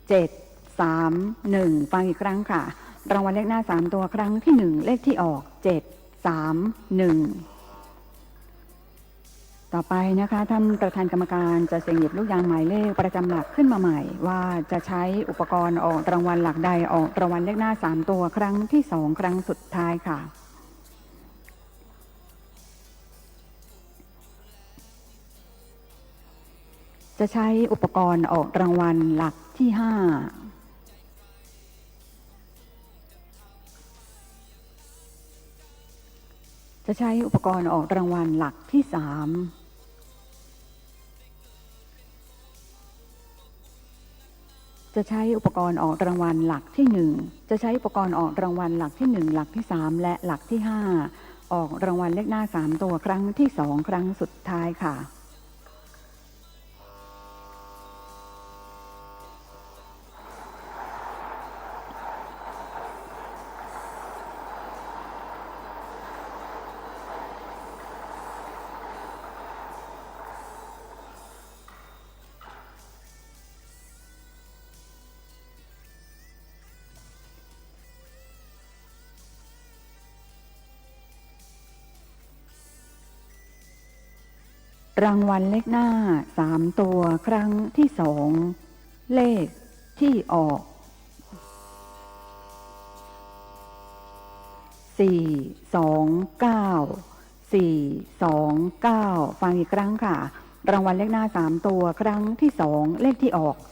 731ฟังอีกครั้งค่ะรางวัลเลขหน้า3ตัวครั้งที่1เลขที่ออก731ต่อไปนะคะท่านประธานกรรมการจะเสี่ยงหยิบลูกยางหมายเลขประจำหลักขึ้นมาใหม่ว่าจะใช้อุปกรณ์ออกรางวัลหลักใดออกรางวัลเลขหน้า3ตัวครั้งที่2ครั้งสุดท้ายค่ะจะใช้อุปกรณ์ออกรางวัลหลักที่5จะใช้อุปกรณ์ออกรางวัลหลักที่3จะใช้อุปกรณ์ออกรางวัลหลักที่1จะใช้อุปกรณ์ออกรางวัลหลักที่1หลักที่3และหลักที่5ออกรางวัลเลขหน้า3ตัวครั้งที่2ครั้งสุดท้ายค่ะ รางวัลเลขหน้า3ตัวครั้งที่2เลขที่ออก429ฟังอีกครั้งค่ะรางวัลเลขหน้า3ตัวครั้งที่2เลขที่ออก429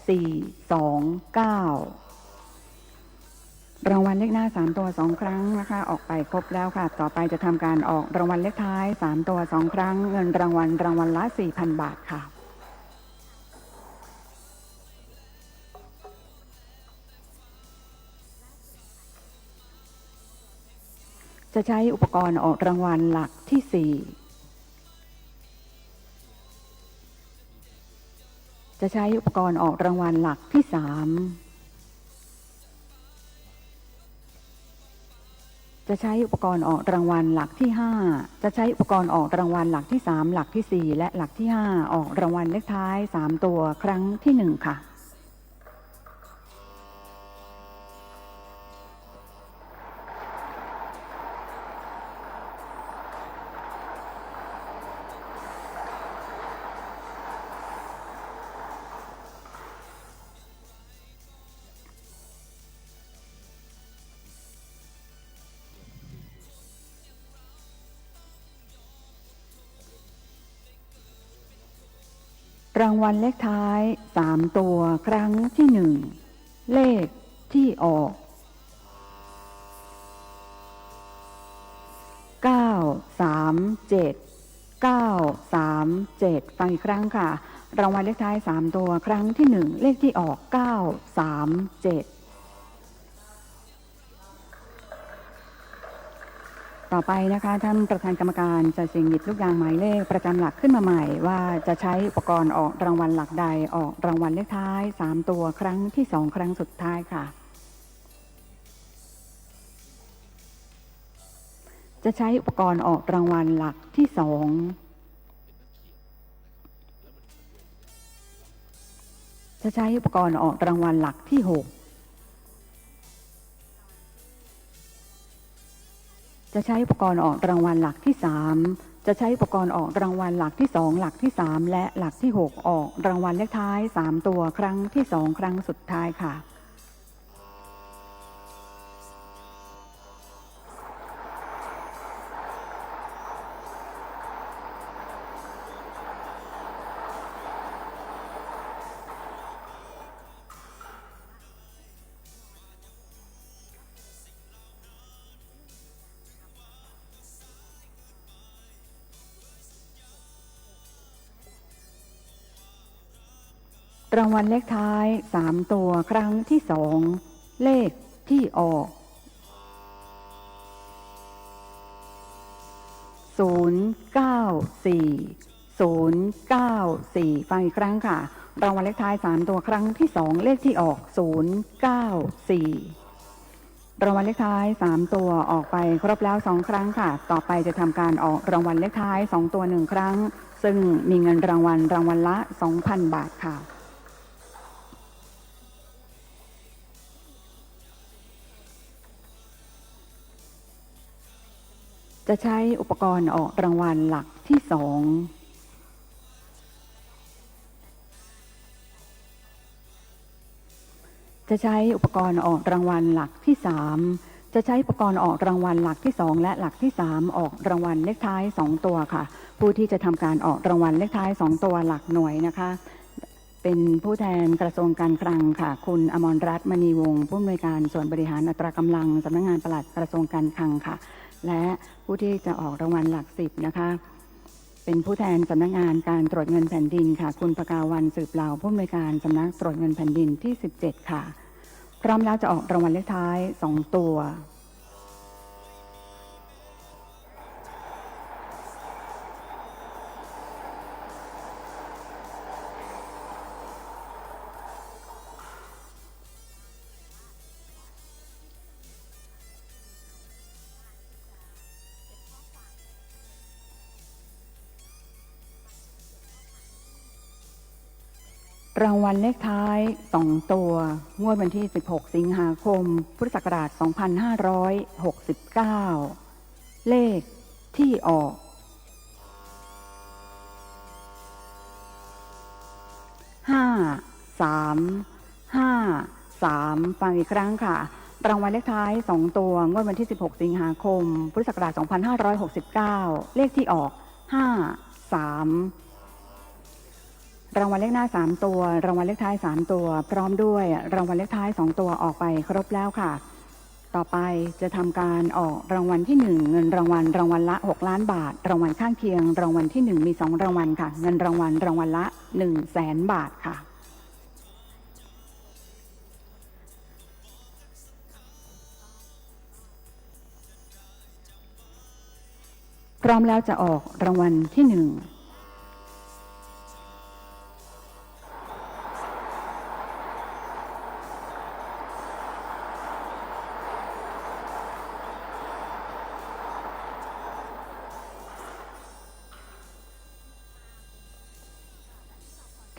รางวัลเลขหน้า3ตัว2ครั้งนะคะออกไปครบแล้วค่ะต่อไปจะทำการออกรางวัลเลขท้าย3ตัว2ครั้งเงินรางวัลละ 4,000 บาทค่ะจะใช้อุปกรณ์ออกรางวัลหลักที่4จะใช้อุปกรณ์ออกรางวัลหลักที่3จะใช้อุปกรณ์ออกรางวัลหลักที่5จะใช้อุปกรณ์ออกรางวัลหลักที่3หลักที่4และหลักที่5ออกรางวัลเลขท้าย3ตัวครั้งที่1ค่ะรางวัลเลขท้าย3ตัวครั้งที่1เลขที่ออก937ฟังอีกครั้งค่ะรางวัลเลขท้าย3ตัวครั้งที่1เลขที่ออก937ต่อไปนะคะท่านประธานกรรมการจะเสี่ยงหยิบลูกยางหมายเลขประจำหลักขึ้นมาใหม่ว่าจะใช้อุปกรณ์ออกรางวัลหลักใดออกรางวัลเลขท้าย3ตัวครั้งที่2ครั้งสุดท้ายค่ะจะใช้อุปกรณ์ออกรางวัลหลักที่2จะใช้อุปกรณ์ออกรางวัลหลักที่6จะใช้อุปกรณ์ออกรางวัลหลักที่3จะใช้อุปกรณ์ออกรางวัลหลักที่2หลักที่3และหลักที่6ออกรางวัลเลขท้าย3ตัวครั้งที่2ครั้งสุดท้ายค่ะรางวัลเลขท้าย3ตัวครั้งที่2เลขที่ออก094ฟังอีกครั้งค่ะรางวัลเลขท้าย3ตัวครั้งที่2เลขที่ออก094รางวัลเลขท้าย3ตัวออกไปครบแล้ว2ครั้งค่ะต่อไปจะทำการออกรางวัลเลขท้าย2ตัว1ครั้งซึ่งมีเงินรางวัลละ 2,000 บาทค่ะจะใช้อุปกรณ์ออกรางวัลหลักที่2จะใช้อุปกรณ์ออกรางวัลหลักที่3จะใช้อุปกรณ์ออกรางวัลหลักที่2และหลักที่3ออกรางวัลเลขท้าย2ตัวค่ะผู้ที่จะทำการออกรางวัลเลขท้าย2ตัวหลักหน่วยนะคะเป็นผู้แทนกระทรวงการคลังค่ะคุณอมรรัตน์มณีวงศ์ผู้อำนวยการส่วนบริหารอัตรากำลังสำนักงานปลัดกระทรวงการคลังค่ะและผู้ที่จะออกรางวัลหลัก10นะคะเป็นผู้แทนสำนักงานการตรวจเงินแผ่นดินค่ะคุณปกาวันสืบเหล่าผู้อำนวยการสำนักตรวจเงินแผ่นดินที่17ค่ะพร้อมแล้วจะออกรางวัลเลขท้าย2ตัวรางวัลเลขท้าย2ตัวงวดวันที่16สิงหาคมพุทธศักราช2569เลขที่ออก 5-3-5-3ฟังอีกครั้งค่ะรางวัลเลขท้าย2ตัวงวดวันที่16สิงหาคมพุทธศักราช2569เลขที่ออก53รางวัลเลขหน้า3ตัวรางวัลเลขท้าย3ตัวพร้อมด้วยรางวัลเลขท้าย2ตัวออกไปครบแล้วค่ะต่อไปจะทำการออกรางวัลที่1เงินรางวัลละ6ล้านบาทรางวัลข้างเคียงรางวัลที่1มี2รางวัลค่ะเงินรางวัลละ 100,000 บาทค่ะพร้อมแล้วจะออกรางวัลที่1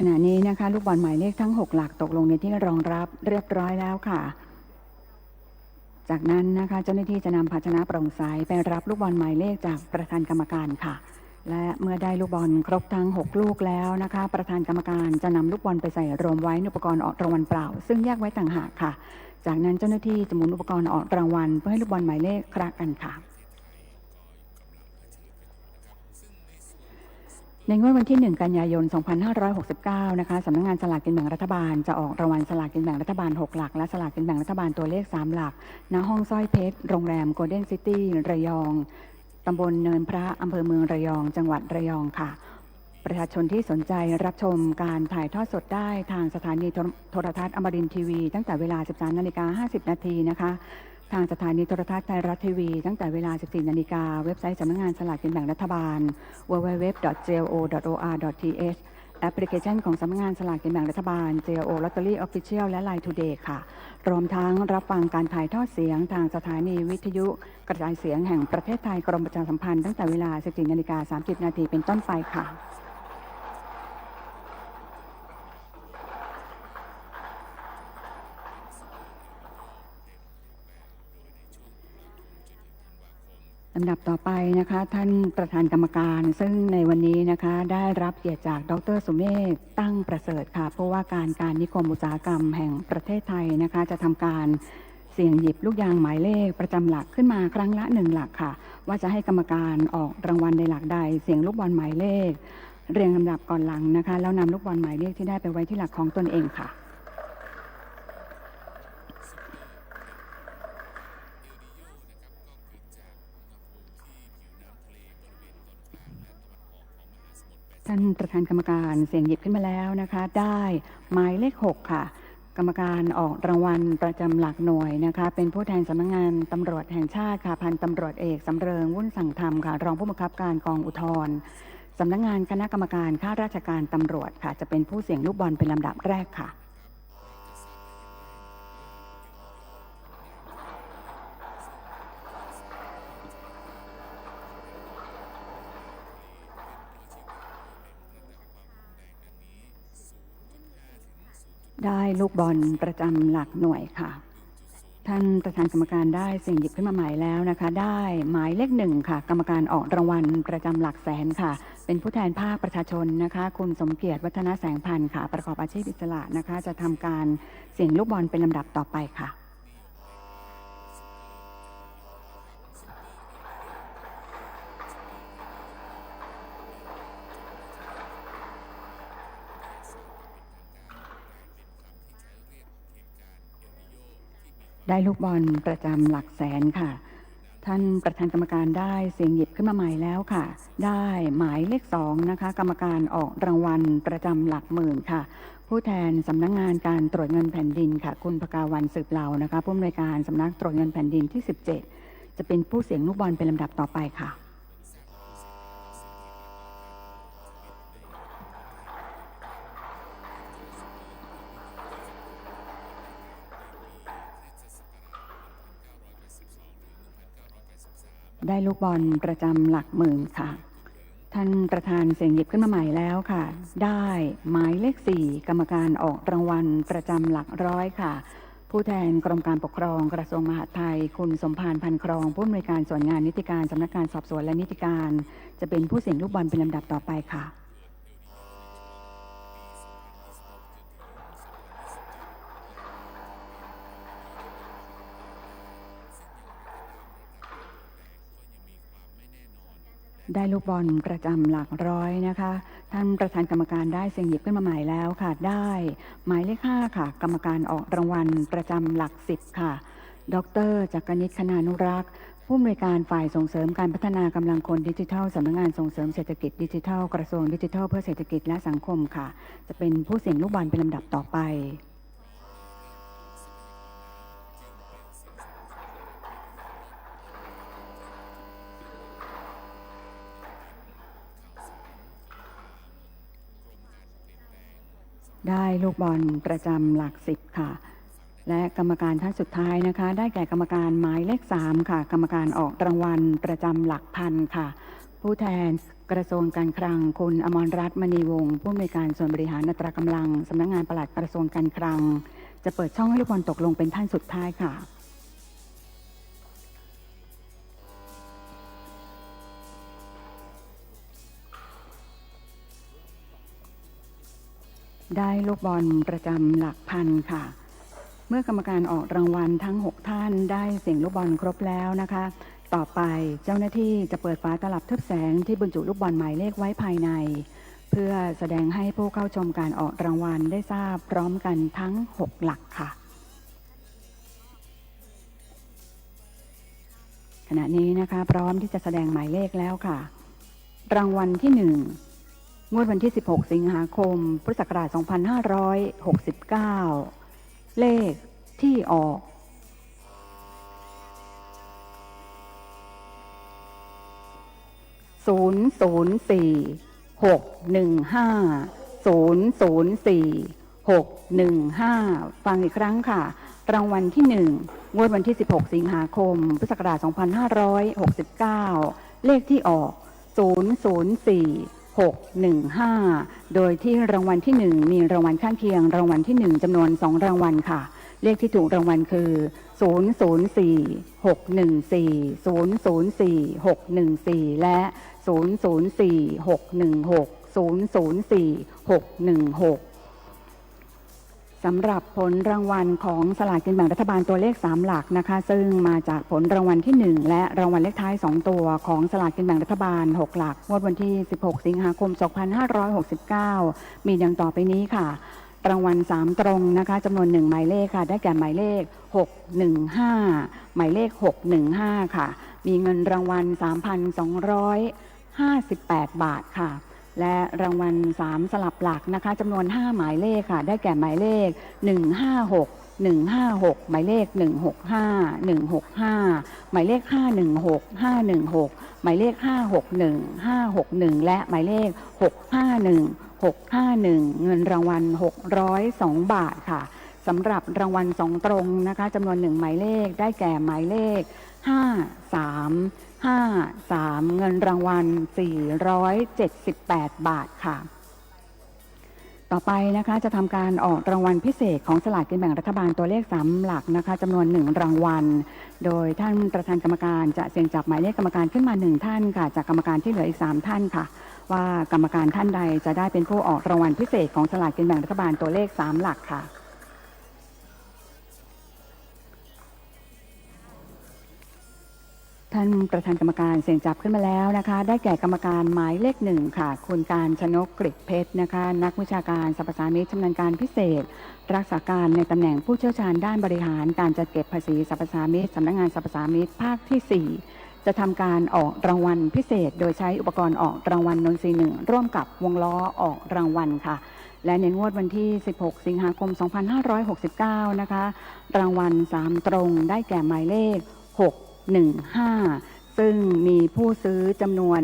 ขณะนี้นะคะลูกบอลหมายเลขทั้ง6หลักตกลงในที่รองรับเรียบร้อยแล้วค่ะจากนั้นนะคะเจ้าหน้าที่จะนำภาชนะโปร่งใสไปรับลูกบอลหมายเลขจากประธานกรรมการค่ะและเมื่อได้ลูกบอลครบทั้ง6ลูกแล้วนะคะประธานกรรมการจะนำลูกบอลไปใส่รวมไว้ในอุปกรณ์ออกรางวัลเปล่าซึ่งแยกไว้ต่างหากค่ะจากนั้นเจ้าหน้าที่จะหมุนอุปกรณ์ออกรางวัลเพื่อให้ลูกบอลหมายเลขคละกันค่ะในงวดวันที่1กันยายน2569นะคะสำนักงานสลากกินแบ่งรัฐบาลจะออกรางวัลสลากกินแบ่งรัฐบาล6หลักและสลากกินแบ่งรัฐบาลตัวเลข3หลักณห้องสร้อยเพชรโรงแรมโกลเด้นซิตี้ระยองตำบลเนินพระอำเภอเมืองระยองจังหวัดระยองค่ะประชาชนที่สนใจรับชมการถ่ายทอดสดได้ทางสถานีโทรทัศน์อมรินทร์ทีวีตั้งแต่เวลา 13:50 น.นะคะทางสถานีโทรทัศน์ไทยรัฐทีวีตั้งแต่เวลา 14:00 น.เว็บไซต์สำนักงานสลากกินแบ่งรัฐบาล www.jo.or.th แอปพลิเคชันของสำนักงานสลากกินแบ่งรัฐบาล JO Lottery Official และ Line Today ค่ะรวมทั้งรับฟังการถ่ายทอดเสียงทางสถานีวิทยุกระจายเสียงแห่งประเทศไทยกรมประชาสัมพันธ์ตั้งแต่เวลา 14:30 น.เป็นต้นไปค่ะลำดับต่อไปนะคะท่านประธานกรรมการซึ่งในวันนี้นะคะได้รับเกียรติจากดร.สุเมธตั้งประเสริฐค่ะเพราะว่าการนิคมอุตสาหกรรมแห่งประเทศไทยนะคะจะทำการเสี่ยงหยิบลูกยางหมายเลขประจำหลักขึ้นมาครั้งละ1หลักค่ะว่าจะให้กรรมการออกรางวัลในหลักใดเสี่ยงลูกบอลหมายเลขเรียงลำดับก่อนหลังนะคะแล้วนำลูกบอลหมายเลขที่ได้ไปไว้ที่หลักของตนเองค่ะท่านประธานกรรมการเสี่ยงหยิบขึ้นมาแล้วนะคะได้หมายเลข6ค่ะกรรมการออกรางวัลประจำหลักหน่วยนะคะเป็นผู้แทนสำนักงานตำรวจแห่งชาติค่ะพันตำรวจเอกสำเริงวุ่นสั่งธรรมค่ะรองผู้บังคับการกองอุทธรณ์สำนักงานคณะกรรมการข้าราชการตำรวจค่ะจะเป็นผู้เสี่ยงลูกบอลเป็นลำดับแรกค่ะได้ลูกบอลประจำหลักหน่วยค่ะท่านประธานกรรมการได้เสี่ยงหยิบขึ้นมาใหม่แล้วนะคะได้หมายเลข1ค่ะกรรมการออกรางวัลประจำหลักแสนค่ะเป็นผู้แทนภาคประชาชนนะคะคุณสมเกียรติวัฒนแสงพันธ์ค่ะประกอบอาชีพอิสระนะคะจะทำการเสี่ยงลูกบอลเป็นลำดับต่อไปค่ะได้ลูกบอลประจำหลักแสนค่ะท่านประธานกรรมการได้เสี่ยงหยิบขึ้นมาใหม่แล้วค่ะได้หมายเลข2นะคะกรรมการออกรางวัลประจำหลักหมื่นค่ะผู้แทนสำนักงานการตรวจเงินแผ่นดินค่ะคุณภกาวันสืบเหล่านะคะผู้อำนวยการสำนักตรวจเงินแผ่นดินที่17จะเป็นผู้เสี่ยงลูกบอลเป็นลำดับต่อไปค่ะได้ลูกบอลประจำหลักหมื่นค่ะท่านประธานเสี่ยงหยิบขึ้นมาใหม่แล้วค่ะได้หมายเลข4กรรมการออกรางวัลประจำหลักร้อยค่ะผู้แทนกรมการปกครองกระทรวงมหาดไทยคุณสมภารพันครองผู้อำนวยการส่วนงานนิติการสำนักงานสอบสวนและนิติการจะเป็นผู้เสี่ยงลูกบอลเป็นลำดับต่อไปค่ะ ได้ลูกบอลประจำหลักร้อยนะคะท่านประธานกรรมการได้เสี่ยงหยิบขึ้นมาใหม่แล้วค่ะได้หมายเลข5ค่ะกรรมการออกรางวัลประจำหลัก10ค่ะดร.จักรนิต คณานุรักษ์ผู้อำนวยการฝ่ายส่งเสริมการพัฒนากำลังคนดิจิทัลสำนักงานส่งเสริมเศรษฐกิจดิจิทัลกระทรวงดิจิทัลเพื่อเศรษฐกิจและสังคมค่ะจะเป็นผู้เสี่ยงลูกบอลเป็นลำดับต่อไปได้ลูกบอลประจำหลัก10ค่ะและกรรมการท่านสุดท้ายนะคะได้แก่กรรมการหมายเลข3ค่ะกรรมการออกรางวัลประจำหลักพันค่ะผู้แทนกระทรวงการคลังคุณอมรรัตน์มณีวงศ์ผู้อำนวยการส่วนบริหารอัตรากำลังสำนักงานปลัดกระทรวงการคลังจะเปิดช่องให้ลูกบอลตกลงเป็นท่านสุดท้ายค่ะได้ลูกบอลประจำหลักพันค่ะเมื่อกรรมการออกรางวัลทั้ง6ท่านได้เสี่ยงลูกบอลครบแล้วนะคะต่อไปเจ้าหน้าที่จะเปิดฝาตลับทึบแสงที่บรรจุลูกบอลหมายเลขไว้ภายในเพื่อแสดงให้ผู้เข้าชมการออกรางวัลได้ทราบพร้อมกันทั้ง6หลักค่ะขณะนี้นะคะพร้อมที่จะแสดงหมายเลขแล้วค่ะรางวัลที่1งวดวันที่16สิงหาคมพุทธศักราช2569เลขที่ออก004615004615ฟังอีกครั้งค่ะรางวัลที่1งวดวันที่16สิงหาคมพุทธศักราช2569เลขที่ออก004615โดยที่รางวัลที่1มีรางวัลข้างเคียงรางวัลที่1จำนวน2รางวัลค่ะเลขที่ถูกรางวัลคือ004614004614และ004616004616สำหรับผลรางวัลของสลากกินแบ่งรัฐบาลตัวเลข3หลักนะคะซึ่งมาจากผลรางวัลที่1และรางวัลเลขท้าย2ตัวของสลากกินแบ่งรัฐบาล6หลักงวดวันที่16สิงหาคม2569มีดังต่อไปนี้ค่ะรางวัล3ตรงนะคะจำนวน1หมายเลขค่ะได้แก่หมายเลข615หมายเลข615ค่ะมีเงินรางวัล 3,258 บาทค่ะและรางวัล3สลับหลักนะคะจำนวน5หมายเลขค่ะได้แก่หมายเลข156 156หมายเลข165 165หมายเลข516 516หมายเลข561 561และหมายเลข651 651เงินรางวัล602บาทค่ะสำหรับรางวัล2ตรงนะคะจำนวน1หมายเลขได้แก่หมายเลข53เงินรางวัล478บาทค่ะต่อไปนะคะจะทำการออกรางวัลพิเศษของสลากกินแบ่งรัฐบาลตัวเลข3หลักนะคะจำนวน1รางวัลโดยท่านประธานกรรมการจะเสี่ยงจับหมายเลขกรรมการขึ้นมา1ท่านค่ะจากกรรมการที่เหลืออีก3ท่านค่ะว่ากรรมการท่านใดจะได้เป็นผู้ออกรางวัลพิเศษของสลากกินแบ่งรัฐบาลตัวเลข3หลักค่ะท่านประธานกรรมการเสี่ยงจับขึ้นมาแล้วนะคะได้แก่กรรมการหมายเลข1ค่ะคุณการชนกกฤษเพชรนะคะนักวิชาการสรรพสามิตชำนาญการพิเศษรักษาการในตำแหน่งผู้เชี่ยวชาญด้านบริหารการจัดเก็บภาษีสรรพสามิตสำนักงานสรรพสามิตภาคที่4จะทำการออกรางวัลพิเศษโดยใช้อุปกรณ์ออกรางวัลนนทรีย์1ร่วมกับวงล้อออกรางวัลค่ะและในงวดวันที่16สิงหาคม2569นะคะรางวัล3ตรงได้แก่หมายเลข615ซึ่งมีผู้ซื้อจำนวน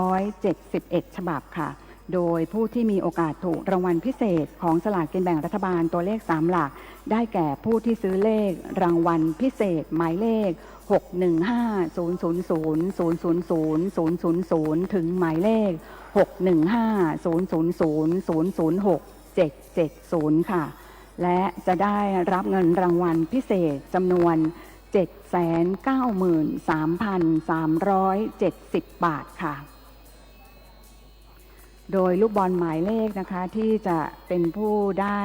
6,771 ฉบับค่ะโดยผู้ที่มีโอกาสถูกรางวัลพิเศษของสลากกินแบ่งรัฐบาลตัวเลข3หลักได้แก่ผู้ที่ซื้อเลขรางวัลพิเศษหมายเลข61500000000ถึงหมายเลข6150000067770ค่ะและจะได้รับเงินรางวัลพิเศษจำนวน793,370 บาทค่ะโดยลูกบอลหมายเลขนะคะที่จะเป็นผู้ได้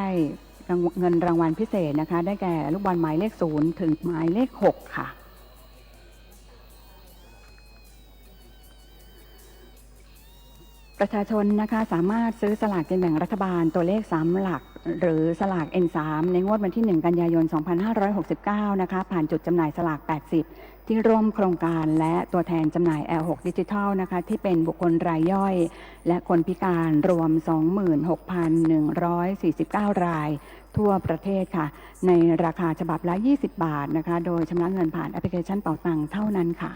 เงินรางวัลพิเศษนะคะได้แก่ลูกบอลหมายเลข0ถึงหมายเลข6ค่ะ ประชาชนนะคะสามารถซื้อสลากกินแบ่งรัฐบาลตัวเลข3หลักหรือสลาก N3 ในงวดวันที่1กันยายน2569นะคะผ่านจุดจำหน่ายสลาก80ที่ร่วมโครงการและตัวแทนจำหน่าย L6 ดิจิทัลนะคะที่เป็นบุคคลรายย่อยและคนพิการรวม 26,149 รายทั่วประเทศค่ะในราคาฉบับละ20 บาทนะคะโดยชำระเงินผ่านแอปพลิเคชันเป๋าตังค์เท่านั้นค่ะ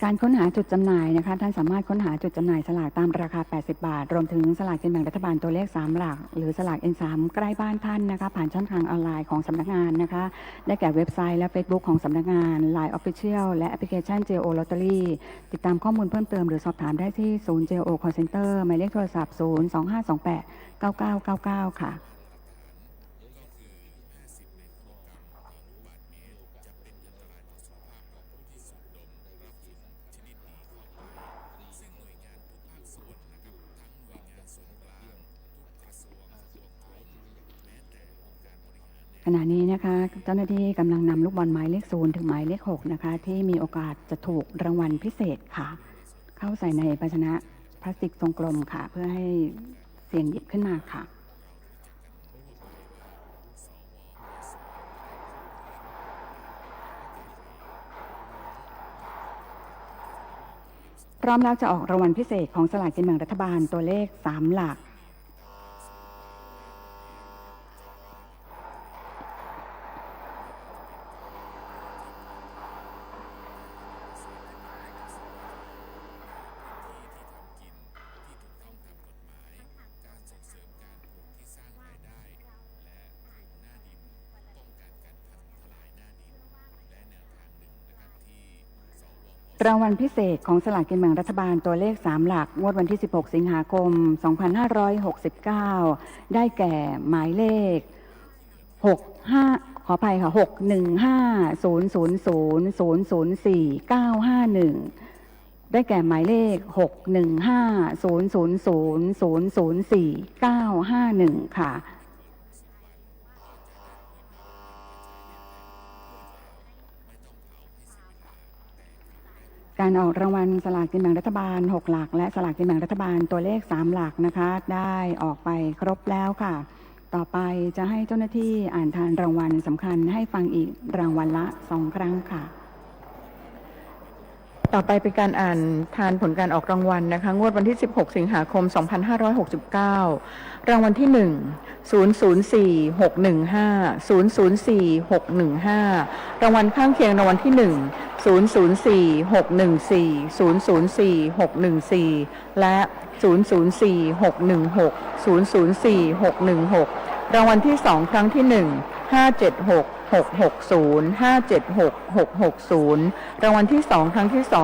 การค้นหาจุดจำหน่ายนะคะท่านสามารถค้นหาจุดจำหน่ายสลากตามราคา80 บาทรวมถึงสลากกินแบ่งรัฐบาลตัวเลข3หลักหรือสลาก N3 ใกล้บ้านท่านนะคะผ่านช่องทางออนไลน์ของสำนักงานนะคะได้แก่เว็บไซต์และ Facebook ของสำนักงาน Line Official และแอปพลิเคชัน JO Lottery ติดตามข้อมูลเพิ่มเติมหรือสอบถามได้ที่ศูนย์ JO Call Center หมายเลขโทรศัพท์ 025289999 ค่ะขณะนี้นะคะเจ้าหน้าที่กำลังนำลูกบอลหมายเลข0ถึงหมายเลข6นะคะที่มีโอกาสจะถูกรางวัลพิเศษค่ะเข้าใส่ในภาชนะพลาสติกทรงกลมค่ะเพื่อให้เสี่ยงหยิบขึ้นมาค่ะพร้อมแล้วจะออกรางวัลพิเศษของสลากกินแบ่งรัฐบาลตัวเลข3หลักรางวัลพิเศษของสลากกินแบ่งรัฐบาลตัวเลข3หลักงวดวันที่16สิงหาคม2569ได้แก่หมายเลข65ขออภัยค่ะ61500004951ได้แก่หมายเลข61500004951ค่ะการออกรางวัลสลากกินแบ่งรัฐบาล6หลักและสลากกินแบ่งรัฐบาลตัวเลข3หลักนะคะได้ออกไปครบแล้วค่ะต่อไปจะให้เจ้าหน้าที่อ่านทานรางวัลสำคัญให้ฟังอีกรางวัลละ2ครั้งค่ะต่อไปเป็นการอ่านทานผลการออกรางวัลนะคะงวดวันที่16สิงหาคม2569รางวัลที่1 004615 004615รางวัลข้างเคียงรางวัลที่1 004614 004614และ004616 004616รางวัลที่2ครั้งที่1 576 660 576 660รางวัลที่2ครั้งที่2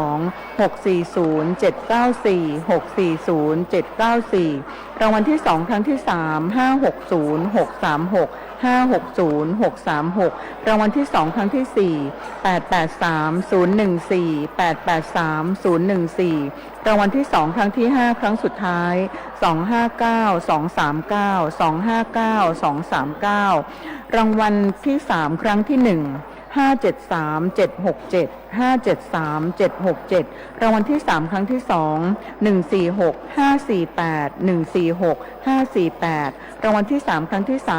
640 794 640 794รางวัลที่2ครั้งที่3 560 636 560 636รางวัลที่2ครั้งที่4 883 014 883 014รางวัลที่2ครั้งที่5ครั้งสุดท้าย259 239 259 239รางวัลที่3ครั้งที่1 573 767 573 767รางวัลที่3ครั้งที่2 146 548 146 548รางวัลที่3ครั้งที่3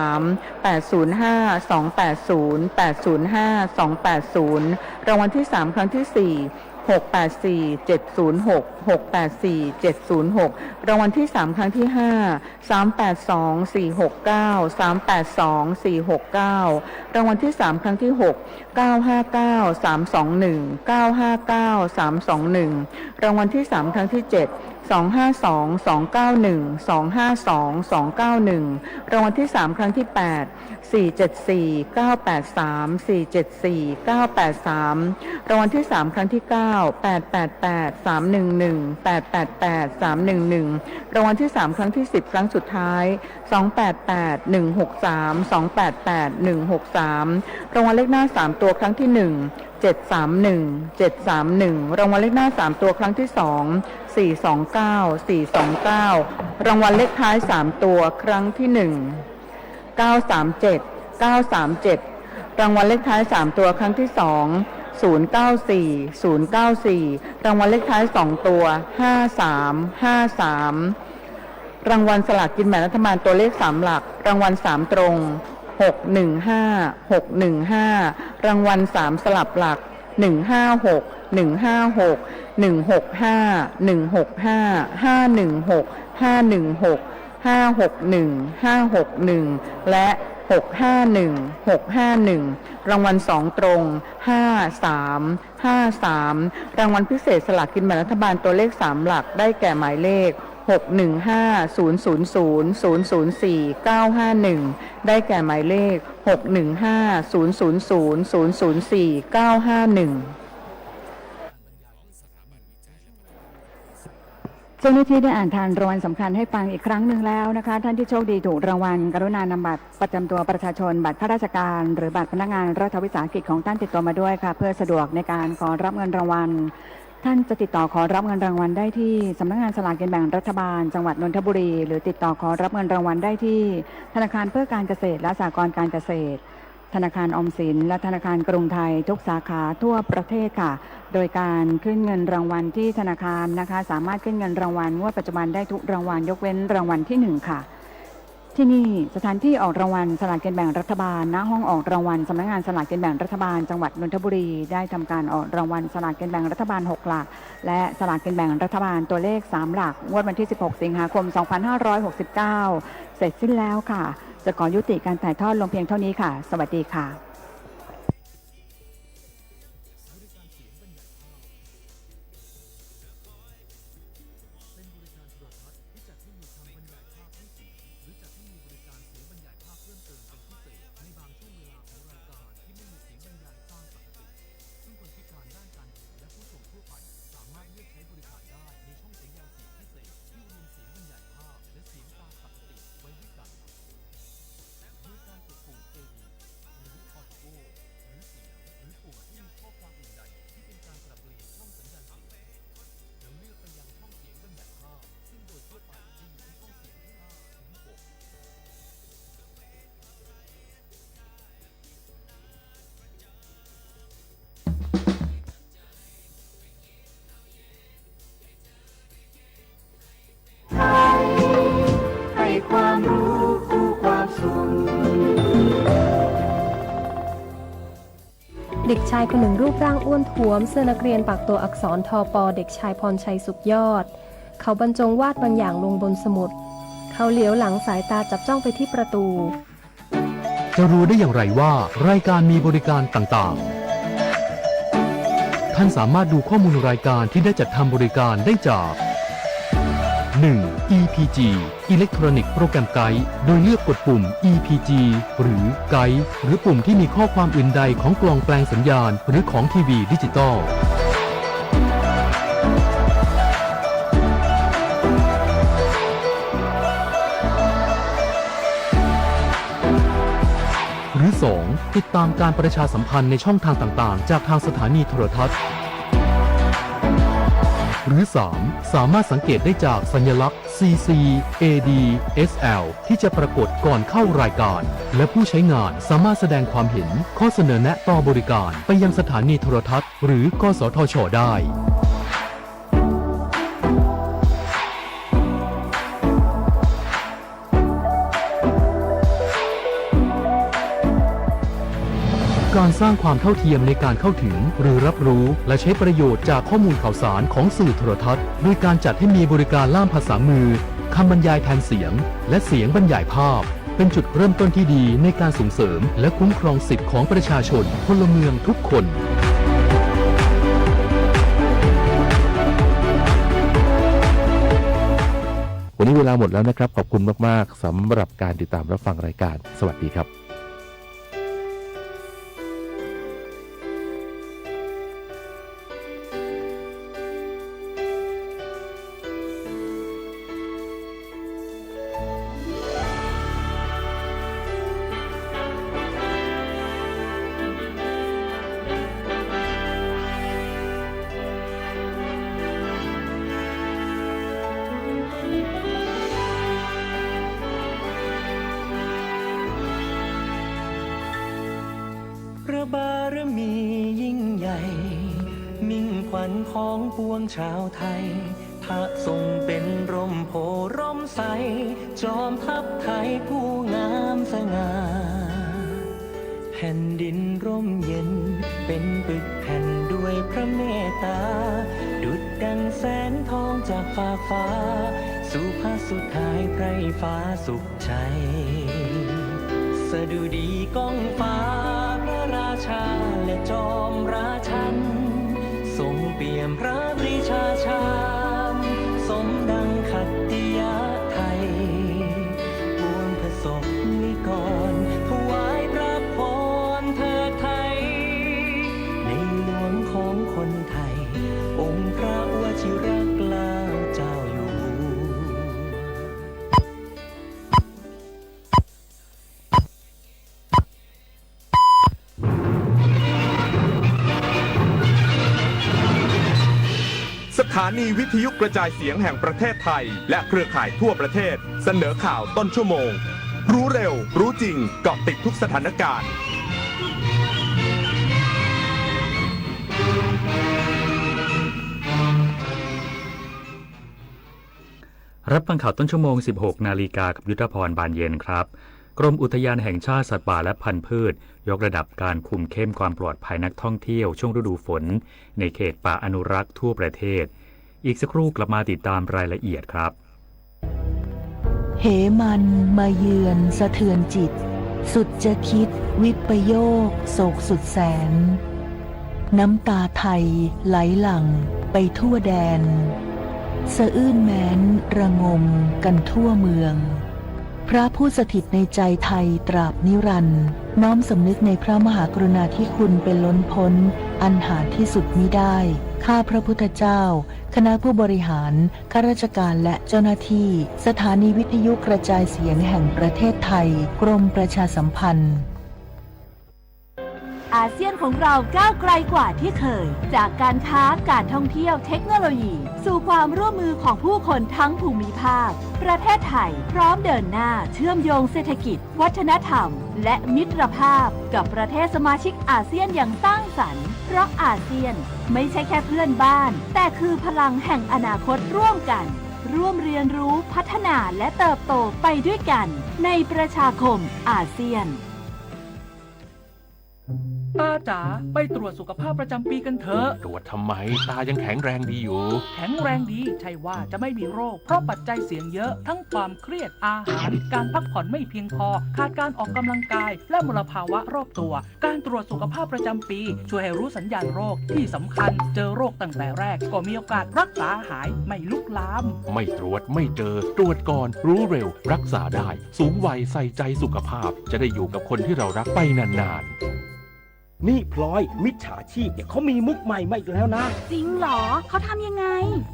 805 280 805 280รางวัลที่3ครั้งที่4 684 706 684 706รางวัลที่3ครั้งที่5 382 469 382 469รางวัลที่3ครั้งที่6 959 321 959 321รางวัลที่3ครั้งที่7 252 291 252 291รางวัลที่3ครั้งที่8 474 983 474 983รางวัลที่3ครั้งที่9 888 311 888 311รางวัลที่3ครั้งที่10ครั้งสุดท้าย288 163 288 163รางวัลเลขหน้า3ตัวครั้งที่1 731 731รางวัลเลขหน้า3ตัวครั้งที่2 429 429รางวัลเลขท้าย3ตัวครั้งที่1 937 937 รางวัลเลขท้าย3ตัวครั้งที่2 094 094รางวัลเลขท้าย2ตัว5353รางวัลสลากกินแบ่งรัฐบาลตัวเลข3หลักรางวัล3ตรง615 615รางวัล3สลับหลัก156 156 165 165 516 516 561 561และ651 651รางวัล2ตรง53 53รางวัลพิเศษสลากกินแบ่งรัฐบาลตัวเลข3หลักได้แก่หมายเลข615 000 004 951ได้แก่หมายเลข615 000 004 951เจ้าหน้าที่ได้อ่านทานรางวัลสำคัญให้ฟังอีกครั้งหนึ่งแล้วนะคะท่านที่โชคดีถูกรางวัลกรุณานำบัตรประจำตัวประชาชนบัตรข้าราชการหรือบัตรพนักงานรัฐวิสาหกิจของท่านติดตัวมาด้วยค่ะเพื่อสะดวกในการขอรับเงินรางวัลท่านจะติดต่อขอรับเงินรางวัลได้ที่สำนักงานสลากกินแบ่งรัฐบาลจังหวัดนนทบุรีหรือติดต่อขอรับเงินรางวัลได้ที่ธนาคารเพื่อการเกษตรและสหกรณ์การเกษตรธนาคารออมสินและธนาคารกรุงไทยทุกสาขาทั่วประเทศค่ะโดยการขึ้นเงินรางวัลที่ธนาคารนะคะสามารถขึ้นเงินรางวัลงวดปัจจุบันได้ทุกรางวัลยกเว้นรางวัลที่1ค่ะที่นี่สถานที่ออกรางวัลสลากกินแบ่งรัฐบาลณห้องออกรางวัลสำนักงานสลากกินแบ่งรัฐบาลจังหวัดนนทบุรีได้ทำการออกรางวัลสลากกินแบ่งรัฐบาล6หลักและสลากกินแบ่งรัฐบาลตัวเลข3หลักงวดวันที่16สิงหาคม2569เสร็จสิ้นแล้วค่ะจะขอยุติการถ่ายทอดลงเพียงเท่านี้ค่ะสวัสดีค่ะให้ความรู้คู่ความสุข เด็กชายคนหนึ่งรูปร่างอ้วนท้วมเสื้อนักเรียนปักตัวอักษรทป.เด็กชายพรชัยสุขยอดเขาบรรจงวาดบางอย่างลงบนสมุดเขาเหลียวหลังสายตาจับจ้องไปที่ประตูจะรู้ได้อย่างไรว่ารายการมีบริการต่างๆท่านสามารถดูข้อมูลรายการที่ได้จัดทำบริการได้จาก 1. EPG Electronic Program Guide โดยเลือกกดปุ่ม EPG หรือ Guide หรือปุ่มที่มีข้อความอื่นใดของกล่องแปลงสัญญาณหรือของทีวีดิจิตอลหรือ 2. ติดตามการประชาสัมพันธ์ในช่องทางต่างๆจากทางสถานีโทรทัศน์หรือ 3. สามารถสังเกตได้จากสัญลักษณ์ CC AD SL ที่จะปรากฏก่อนเข้ารายการและผู้ใช้งานสามารถแสดงความเห็นข้อเสนอแนะต่อบริการไปยังสถานีโทรทัศน์หรือกสทช.ได้การสร้างความเท่าเทียมในการเข้าถึงหรือรับรู้และใช้ประโยชน์จากข้อมูลข่าวสารของสื่อโทรทัศน์โดยการจัดให้มีบริการล่ามภาษามือคำบรรยายแทนเสียงและเสียงบรรยายภาพเป็นจุดเริ่มต้นที่ดีในการส่งเสริมและคุ้มครองสิทธิของประชาชนพลเมืองทุกคนวันนี้เวลาหมดแล้วนะครับขอบคุณมากๆสำหรับการติดตามรับฟังรายการสวัสดีครับ พระบารมียิ่งใหญ่มิ่งขวัญของปวงชาวไทยพระทรงเป็นร่มโพร่มใสจอมทัพไทยผู้งามสง่าแผ่นดินร่มเย็นเป็นปึกแผ่นด้วยพระเมตตาดุจดังแสงทองจากฟากฟ้าสู่พระสุดท้ายไพรฟ้าสุขใจสดุดีก้องฟ้าพระราชาและจอมราชันทรงเปี่ยมพระปรีชาชาญสมดังขัตติยะไทยปวงประสบนิกรถวายพระพรเถิดไทยในหลวงของคนไทยองค์พระวชิรเกล้าเจ้าอยู่สถานีวิทยุกระจายเสียงแห่งประเทศไทยและเครือข่ายทั่วประเทศเสนอข่าวต้นชั่วโมงรู้เร็วรู้จริงเกาะติดทุกสถานการณ์รับฟังข่าวต้นชั่วโมง 16 นาฬิกากับยุทธพรบานเย็นครับกรมอุทยานแห่งชาติสัตว์ป่าและพันธุ์พืชยกระดับการคุมเข้มความปลอดภัยนักท่องเที่ยวช่วงฤดูฝนในเขตป่าอนุรักษ์ทั่วประเทศอีกสักครู่กลับมาติดตามรายละเอียดครับเหมันมาเยือนสะเทือนจิตสุดจะคิดวิปโยคโศกสุดแสนน้ำตาไทยไหลหลั่งไปทั่วแดนสะอื้นแม้นระงมกันทั่วเมืองพระผู้สถิตในใจไทยตราบนิรันดร์น้อมสำนึกในพระมหากรุณาธิคุณเป็นล้นพ้นอันหาที่สุดมิได้ข้าพระพุทธเจ้าคณะผู้บริหารข้าราชการและเจ้าหน้าที่สถานีวิทยุกระจายเสียงแห่งประเทศไทยกรมประชาสัมพันธ์อาเซียนของเราก้าวไกลกว่าที่เคยจากการค้าการท่องเที่ยวเทคโนโลยีสู่ความร่วมมือของผู้คนทั้งภูมิภาคประเทศไทยพร้อมเดินหน้าเชื่อมโยงเศรษฐกิจวัฒนธรรมและมิตรภาพกับประเทศสมาชิกอาเซียนอย่างสร้างสรรค์เพราะอาเซียนไม่ใช่แค่เพื่อนบ้านแต่คือพลังแห่งอนาคตร่วมกันร่วมเรียนรู้พัฒนาและเติบโตไปด้วยกันในประชาคมอาเซียนตาจ๋าไปตรวจสุขภาพประจำปีกันเถอะตรวจทำไมตายังแข็งแรงดีอยู่แข็งแรงดีใช่ว่าจะไม่มีโรคเพราะปัจจัยเสี่ยงเยอะทั้งความเครียดอาหารการพักผ่อนไม่เพียงพอขาดการออกกำลังกายและมลภาวะรอบตัวการตรวจสุขภาพประจำปีช่วยให้รู้สัญญาณโรคที่สำคัญเจอโรคตั้งแต่แรกก็มีโอกาสรักษาหายไม่ลุกลามไม่ตรวจไม่เจอตรวจก่อนรู้เร็วรักษาได้สูงวัยใส่ใจสุขภาพจะได้อยู่กับคนที่เรารักไปนานๆนี่พลอยมิจฉาชีพเนี่ยเขามีมุกใหม่มาอีกแล้วนะจริงเหรอเขาทำยังไง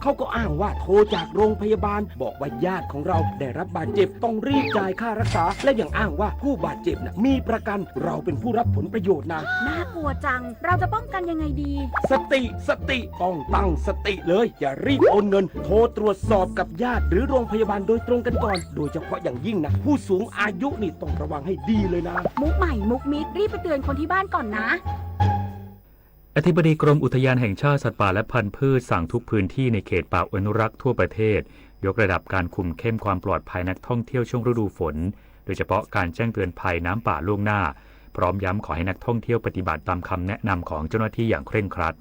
เขาก็อ้างว่าโทรจากโรงพยาบาลบอกว่าญาติของเราได้รับบาดเจ็บต้องรีบจ่ายค่ารักษาและยังอ้างว่าผู้บาดเจ็บนะมีประกันเราเป็นผู้รับผลประโยชน์นะน่ากลัวจังเราจะป้องกันยังไงดีสติต้องตั้งสติเลยอย่ารีบโอนเงินโทรตรวจสอบกับญาติหรือโรงพยาบาลโดยตรงกันก่อนโดยเฉพาะอย่างยิ่งนะผู้สูงอายุนี่ต้องระวังให้ดีเลยนะมุกใหม่มุกมิดรีบไปเตือนคนที่บ้านก่อนนะอธิบดีกรมอุทยานแห่งชาติสัตว์ป่าและพันธุ์พืชสั่งทุกพื้นที่ในเขตป่าอนุรักษ์ทั่วประเทศยกระดับการคุมเข้มความปลอดภัยนักท่องเที่ยวช่วงฤดูฝนโดยเฉพาะการแจ้งเตือนภัยน้ำป่าล่วงหน้าพร้อมย้ำขอให้นักท่องเที่ยวปฏิบัติตามคำแนะนำของเจ้าหน้าที่อย่างเคร่งครัด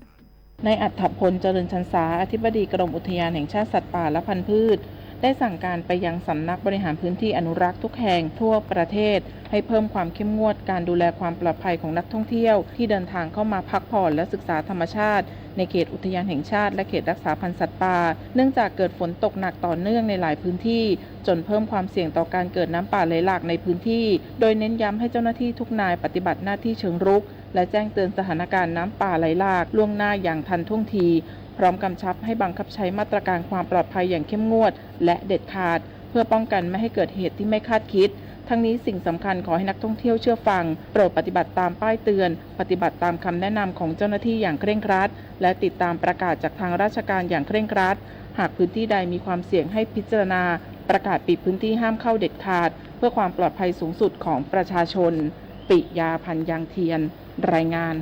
นายอัฏฐพลเจริญชันษาอธิบดีกรมอุทยานแห่งชาติสัตว์ป่าและพันธุ์พืชได้สั่งการไปยังสำนักบริหารพื้นที่อนุรักษ์ทุกแห่งทั่วประเทศให้เพิ่มความเข้มงวดการดูแลความปลอดภัยของนักท่องเที่ยวที่เดินทางเข้ามาพักผ่อนและศึกษาธรรมชาติในเขตอุทยานแห่งชาติและเขตรักษาพันธุ์สัตว์ป่าเนื่องจากเกิดฝนตกหนักต่อเนื่องในหลายพื้นที่จนเพิ่มความเสี่ยงต่อการเกิดน้ำป่าไหลหลากในพื้นที่โดยเน้นย้ำให้เจ้าหน้าที่ทุกนายปฏิบัติหน้าที่เชิงรุกและแจ้งเตือนสถานการณ์น้ำป่าไหลหลากล่วงหน้าอย่างทันท่วงทีพร้อมกำชับให้บังคับใช้มาตรการความปลอดภัยอย่างเข้มงวดและเด็ดขาดเพื่อป้องกันไม่ให้เกิดเหตุที่ไม่คาดคิดทั้งนี้สิ่งสำคัญขอให้นักท่องเที่ยวเชื่อฟังโปรดปฏิบัติตามป้ายเตือนปฏิบัติตามคำแนะนำของเจ้าหน้าที่อย่างเคร่งครัดและติดตามประกาศจากทางราชการอย่างเคร่งครัดหากพื้นที่ใดมีความเสี่ยงให้พิจารณาประกาศปิดพื้นที่ห้ามเข้าเด็ดขาดเพื่อความปลอดภัยสูงสุดของประชาชน ปิยาพันยางเทียนรายงาน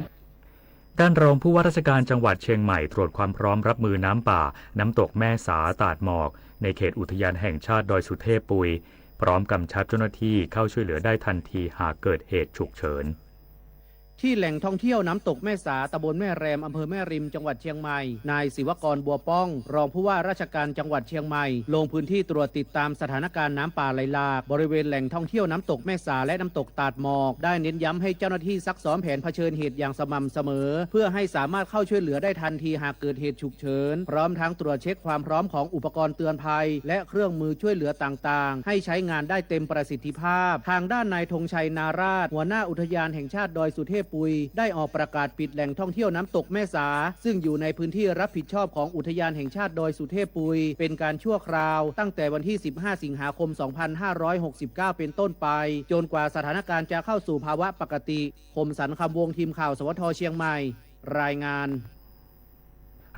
ด้านรองผู้ว่าราชการจังหวัดเชียงใหม่ตรวจความพร้อมรับมือน้ำป่าน้ำตกแม่สาตาดหมอกในเขตอุทยานแห่งชาติดอยสุเทพปุยพร้อมกำชับเจ้าหน้าที่เข้าช่วยเหลือได้ทันทีหากเกิดเหตุฉุกเฉินที่แหล่งท่องเที่ยวน้ำตกแม่สาตำบลแม่แรมอำเภอแม่ริมจังหวัดเชียงใหม่นายศิวกรบัวป้องรองผู้ว่าราชการจังหวัดเชียงใหม่ลงพื้นที่ตรวจติดตามสถานการณ์น้ำป่าไหลหลากบริเวณแหล่งท่องเที่ยวน้ำตกแม่สาและน้ำตกตาดหมอกได้เน้นย้ำให้เจ้าหน้าที่ซักซ้อมแผนเผชิญเหตุอย่างสม่ำเสมอเพื่อให้สามารถเข้าช่วยเหลือได้ทันทีหากเกิดเหตุฉุกเฉินพร้อมทั้งตรวจเช็คความพร้อมของอุปกรณ์เตือนภัยและเครื่องมือช่วยเหลือต่างๆให้ใช้งานได้เต็มประสิทธิภาพทางด้านนายธงชัยนาราชหัวหน้าอุทยานแห่งชาติดอยสุเทพปุยได้ออกประกาศปิดแหล่งท่องเที่ยวน้ำตกแม่สาซึ่งอยู่ในพื้นที่รับผิดชอบของอุทยานแห่งชาติดอยสุเทพปุยเป็นการชั่วคราวตั้งแต่วันที่15สิงหาคม2569เป็นต้นไปจนกว่าสถานการณ์จะเข้าสู่ภาวะปกติคมสันคำวงทีมข่าวสวทเชียงใหม่รายงาน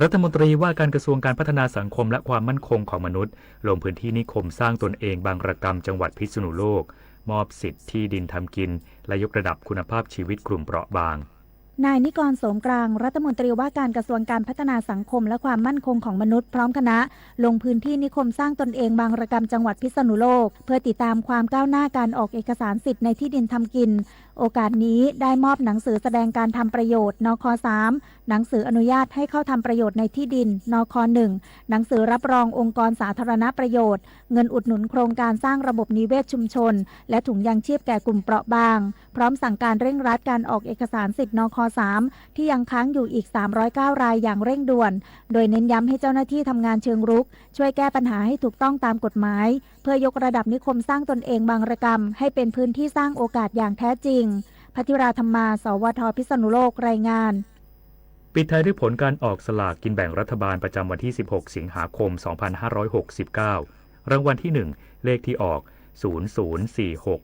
รัฐมนตรีว่าการกระทรวงการพัฒนาสังคมและความมั่นคงของมนุษย์ลงพื้นที่นิคมสร้างตนเองบางระกำจังหวัดพิษณุโลกมอบสิทธิ์ที่ดินทำกินและยกระดับคุณภาพชีวิตกลุ่มเปราะบางนายนิกร โสมกลางรัฐมนตรีว่าการกระทรวงการพัฒนาสังคมและความมั่นคงของมนุษย์พร้อมคณะลงพื้นที่นิคมสร้างตนเองบางระกำจังหวัดพิษณุโลกเพื่อติดตามความก้าวหน้าการออกเอกสารสิทธิ์ในที่ดินทำกินโอกาสนี้ได้มอบหนังสือแสดงการทำประโยชน์นค.3 หนังสืออนุญาตให้เข้าทำประโยชน์ในที่ดินนค.1 หนังสือรับรององค์กรสาธารณประโยชน์เงินอุดหนุนโครงการสร้างระบบนิเวศชุมชนและถุงยางชีพแก่กลุ่มเปราะบางพร้อมสั่งการเร่งรัดการออกเอกสารสิทธิ์นค.3 ที่ยังค้างอยู่อีก309รายอย่างเร่งด่วนโดยเน้นย้ำให้เจ้าหน้าที่ทำงานเชิงรุกช่วยแก้ปัญหาให้ถูกต้องตามกฎหมายเพื่อยกระดับนิคมสร้างตนเองบางระกำให้เป็นพื้นที่สร้างโอกาสอย่างแท้จริงภัทริราธรรมาสวทพิษณุโลกรายงานปิดท้ายด้วยผลการออกสลากกินแบ่งรัฐบาลประจำวันที่16สิงหาคม2569รางวัลที่1เลขที่ออก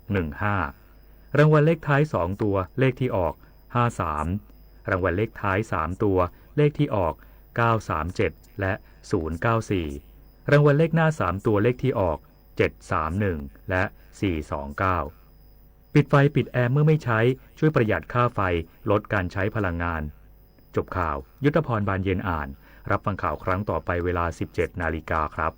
004615รางวัลเลขท้าย2ตัวเลขที่ออก53รางวัลเลขท้าย3ตัวเลขที่ออก937และ094รางวัลเลขหน้า3ตัวเลขที่ออก731และ429ปิดไฟปิดแอร์เมื่อไม่ใช้ช่วยประหยัดค่าไฟลดการใช้พลังงานจบข่าวยุทธพรบานเย็นอ่านรับฟังข่าวครั้งต่อไปเวลา 17 นาฬิกาครับ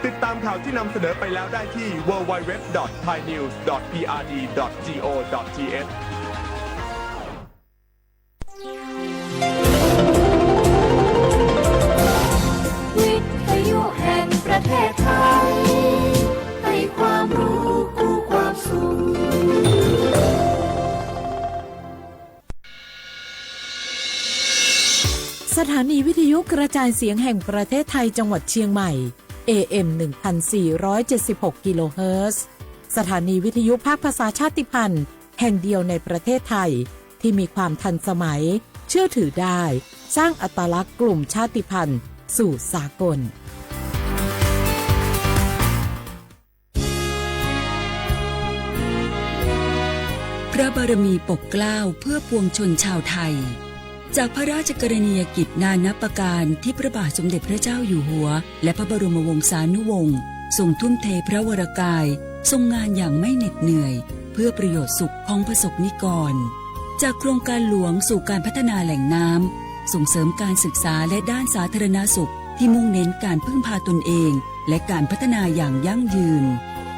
ติดตามข่าวที่นำเสนอไปแล้วได้ที่ www.thainews.prd.go.thวิทยุแห่งประเทศไทยให้ความรู้กู้ความสุขสถานีวิทยุกระจายเสียงแห่งประเทศไทยจังหวัดเชียงใหม่ AM 1476 กิโลเฮิรตซ์สถานีวิทยุภาคภาษาชาติพันธุ์แห่งเดียวในประเทศไทยที่มีความทันสมัยเชื่อถือได้สร้างอัตลักษณ์กลุ่มชาติพันธุ์สู่สากลพระบารมีปกเกล้าเพื่อปวงชนชาวไทยจากพระราชกรณียกิจนานับประการที่พระบาทสมเด็จพระเจ้าอยู่หัวและพระบรมวงศานุวงศ์ทรงทุ่มเทพระวรกายทรงงานอย่างไม่เหน็ดเหนื่อยเพื่อประโยชน์สุขของประสบนิกรจากโครงการหลวงสู่การพัฒนาแหล่งน้ำส่งเสริมการศึกษาและด้านสาธารณสุขที่มุ่งเน้นการพึ่งพาตนเองและการพัฒนาอย่างยั่งยืน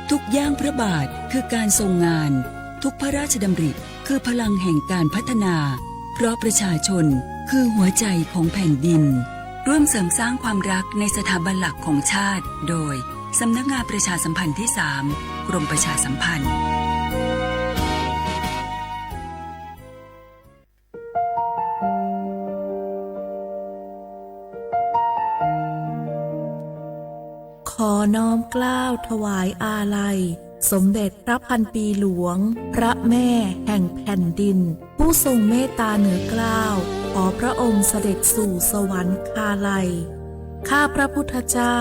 ทุกย่างพระบาทคือการทรงงานทุกพระราชดำริคือพลังแห่งการพัฒนาเพราะประชาชนคือหัวใจของแผ่นดินร่วมเสริมสร้างความรักในสถาบันหลักของชาติโดยสำนักงานประชาสัมพันธ์ที่ 3 กรมประชาสัมพันธ์ขอน้อมเกล้าถวายอาลัยสมเด็จพระพันปีหลวงพระแม่แห่งแผ่นดินผู้ทรงเมตตาเหนือเกล้าขอพระองค์เสด็จสู่สวรรคาลัยข้าพระพุทธเจ้า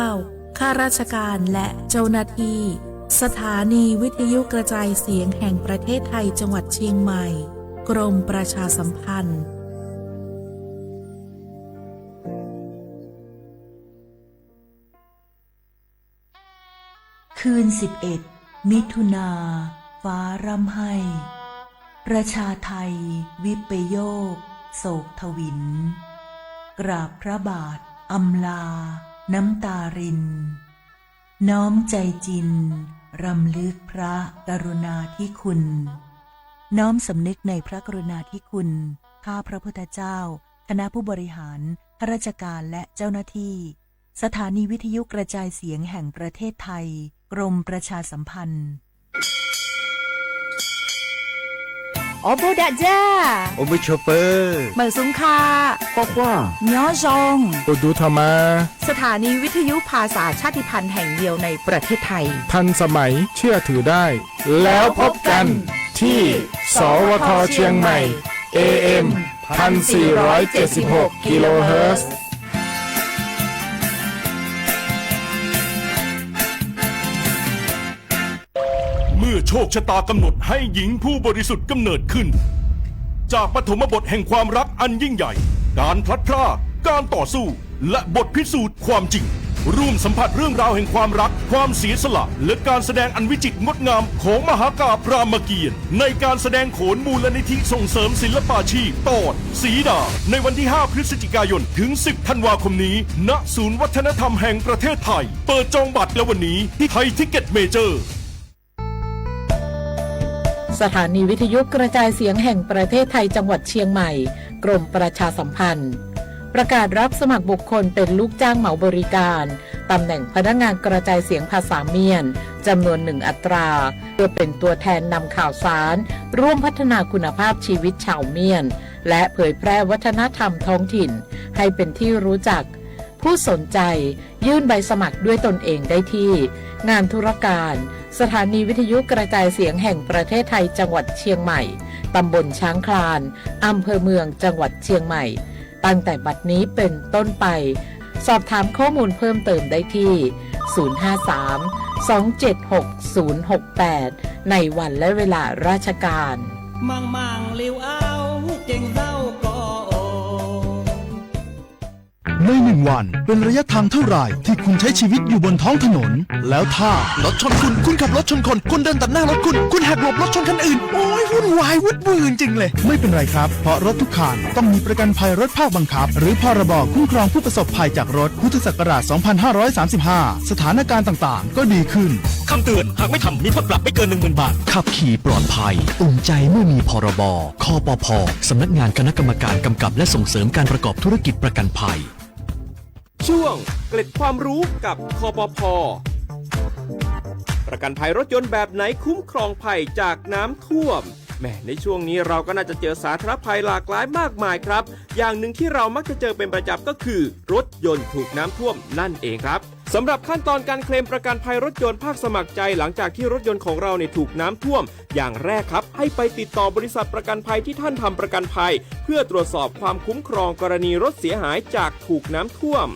ข้าราชการและเจ้าหน้าที่สถานีวิทยุกระจายเสียงแห่งประเทศไทยจังหวัดเชียงใหม่กรมประชาสัมพันธ์คืน11 มิถุนาฟ้าร่ำไห้ ประชาไทยวิปโยคโศกทวิน กราบพระบาทอำลาน้ำตาริน น้อมใจจินรำลึกพระกรุณาธิคุณ น้อมสำนึกในพระกรุณาธิคุณข้าพระพุทธเจ้าคณะผู้บริหารข้าราชการและเจ้าหน้าที่สถานีวิทยุกระจายเสียงแห่งประเทศไทยกรมประชาสัมพันธ์ Ô bố đã ra Ô bố chopper Mở súng kha Khoa khoa Nhó rong โอดูธรรมา สถานีวิทยุภาษาชาติพันธุ์แห่งเดียวในประเทศไทย ทันสมัยเชื่อถือได้ แล้วพบกันที่สวทเชียงใหม่ AM 1476 กิโลเฮิรตซ์เมื่อโชคชะตากำหนดให้หญิงผู้บริสุทธิ์กำเนิดขึ้นจากปฐมบทแห่งความรักอันยิ่งใหญ่การพลัดพรากการต่อสู้และบทพิสูจน์ความจริงร่วมสัมผัสเรื่องราวแห่งความรักความเสียสละและการแสดงอันวิจิตรงดงามของมหากาพย์รามเกียรติ์ในการแสดงโขนมูลนิธิส่งเสริมศิลปาชีพตอนสีดาในวันที่ 5 พฤศจิกายนถึง 10 ธันวาคมนี้ณศูนย์วัฒนธรรมแห่งประเทศไทยเปิดจองบัตรแล้ววันนี้ที่ไทยทิกเก็ตเมเจอร์สถานีวิทยุกระจายเสียงแห่งประเทศไทยจังหวัดเชียงใหม่กรมประชาสัมพันธ์ประกาศรับสมัครบุคคลเป็นลูกจ้างเหมาบริการตำแหน่งพนักงานกระจายเสียงภาษาเมียนจำนวน1 อัตราเพื่อเป็นตัวแทนนำข่าวสารร่วมพัฒนาคุณภาพชีวิตชาวเมียนและเผยแพร่วัฒนธรรมท้องถิ่นให้เป็นที่รู้จักผู้สนใจยื่นใบสมัครด้วยตนเองได้ที่งานธุรการสถานีวิทยุกระจายเสียงแห่งประเทศไทยจังหวัดเชียงใหม่ตำบลช้างคลานอำเภอเมืองจังหวัดเชียงใหม่ตั้งแต่บัดนี้เป็นต้นไปสอบถามข้อมูลเพิ่มเติมได้ที่ 053-276-068 ในวันและเวลาราชการมังมังลิวเอาเก่งเศร้าก็ใน1 วันเป็นระยะทางเท่าไหร่ที่คุณใช้ชีวิตอยู่บนท้องถนนแล้วถ้ารถชนคุณขับรถชนคนเดินตัดหน้ารถคุณหักหลบรถชนคันอื่นโอ้ยวุ่นวายวุ่นวายจริงเลยไม่เป็นไรครับเพราะรถทุกคันต้องมีประกันภัยรถภาคบังคับหรือพรบคุ้มครองผู้ประสบภัยจากรถพุทธศักราช 2535 สถานการณ์ต่างๆก็ดีขึ้นคำเตือนหากไม่ทำมีโทษปรับไม่เกิน 10,000 บาทขับขี่ปลอดภัยอุ่นใจเมื่อมีพรบคปภ.สำนักงานคณะกรรมการกำกับและส่งเสริมการประกอบธุรกิจประกันภัยช่วงเกล็ดความรู้กับคปภ.ประกันภัยรถยนต์แบบไหนคุ้มครองภัยจากน้ำท่วมแม่ในช่วงนี้เราก็น่าจะเจอสาธารณภัยหลากหลายมากมายครับอย่างหนึ่งที่เรามักจะเจอเป็นประจำก็คือรถยนต์ถูกน้ำท่วมนั่นเองครับสำหรับขั้นตอนการเคลมประกันภัยรถยนต์ภาคสมัครใจหลังจากที่รถยนต์ของเราเนี่ยถูกน้ำท่วมอย่างแรกครับให้ไปติดต่อบริษัทประกันภัยที่ท่านทำประกันภัยเพื่อตรวจสอบความคุ้มครองกรณีรถเสียหายจากถูกน้ำท่วม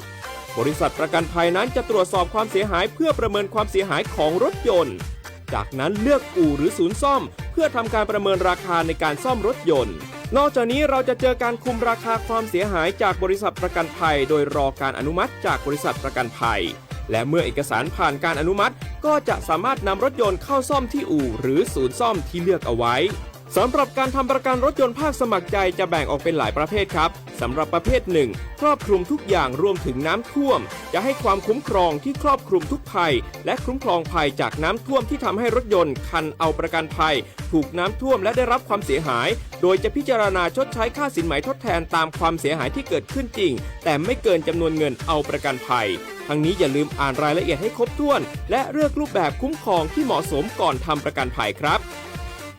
บริษัทประกันภัยนั้นจะตรวจสอบความเสียหายเพื่อประเมินความเสียหายของรถยนต์จากนั้นเลือกอู่หรือศูนย์ซ่อมเพื่อทำการประเมินราคาในการซ่อมรถยนต์นอกจากนี้เราจะเจอการคุมราคาความเสียหายจากบริษัทประกันภัยโดยรอการอนุมัติจากบริษัทประกันภัยและเมื่อเอกสารผ่านการอนุมัติก็จะสามารถนำรถยนต์เข้าซ่อมที่อู่หรือศูนย์ซ่อมที่เลือกเอาไว้สำหรับการทำประกันรถยนต์ภาคสมัครใจจะแบ่งออกเป็นหลายประเภทครับสำหรับประเภท1ครอบคลุมทุกอย่างรวมถึงน้ำท่วมจะให้ความคุ้มครองที่ครอบคลุมทุกภัยและคุ้มครองภัยจากน้ำท่วมที่ทำให้รถยนต์คันเอาประกันภัยถูกน้ำท่วมและได้รับความเสียหายโดยจะพิจารณาชดใช้ค่าสินไหมทดแทนตามความเสียหายที่เกิดขึ้นจริงแต่ไม่เกินจำนวนเงินเอาประกันภัยทั้งนี้อย่าลืมอ่านรายละเอียดให้ครบถ้วนและเลือกรูปแบบคุ้มครองที่เหมาะสมก่อนทำประกันภัยครับ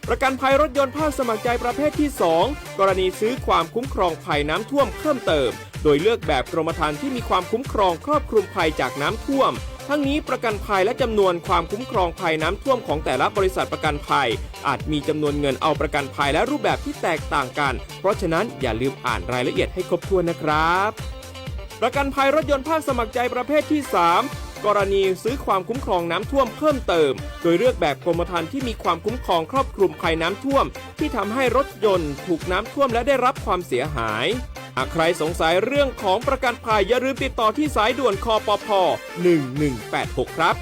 ประกันภัยรถยนต์ภาคสมัครใจประเภทที่2กรณีซื้อความคุ้มครองภัยน้ำท่วมเพิ่มเติมโดยเลือกแบบกรมธรรม์ที่มีความคุ้มครองครอบคลุมภัยจากน้ำท่วมทั้งนี้ประกันภัยและจำนวนความคุ้มครองภัยน้ำท่วมของแต่ละบริษัทประกันภัยอาจมีจำนวนเงินเอาประกันภัยและรูปแบบที่แตกต่างกันเพราะฉะนั้นอย่าลืมอ่านรายละเอียดให้ครบถ้วนนะครับประกันภัยรถยนต์ภาคสมัครใจประเภทที่3กรณีซื้อความคุ้มครองน้ำท่วมเพิ่มเติมโดยเลือกแบบกรมธรรม์ที่มีความคุ้มครองครอบคลุมภัยน้ำท่วมที่ทำให้รถยนต์ถูกน้ำท่วมและได้รับความเสียหายหากใครสงสัยเรื่องของประกันภัยอย่าลืมติดต่อที่สายด่วนคปภ. 1186ครับ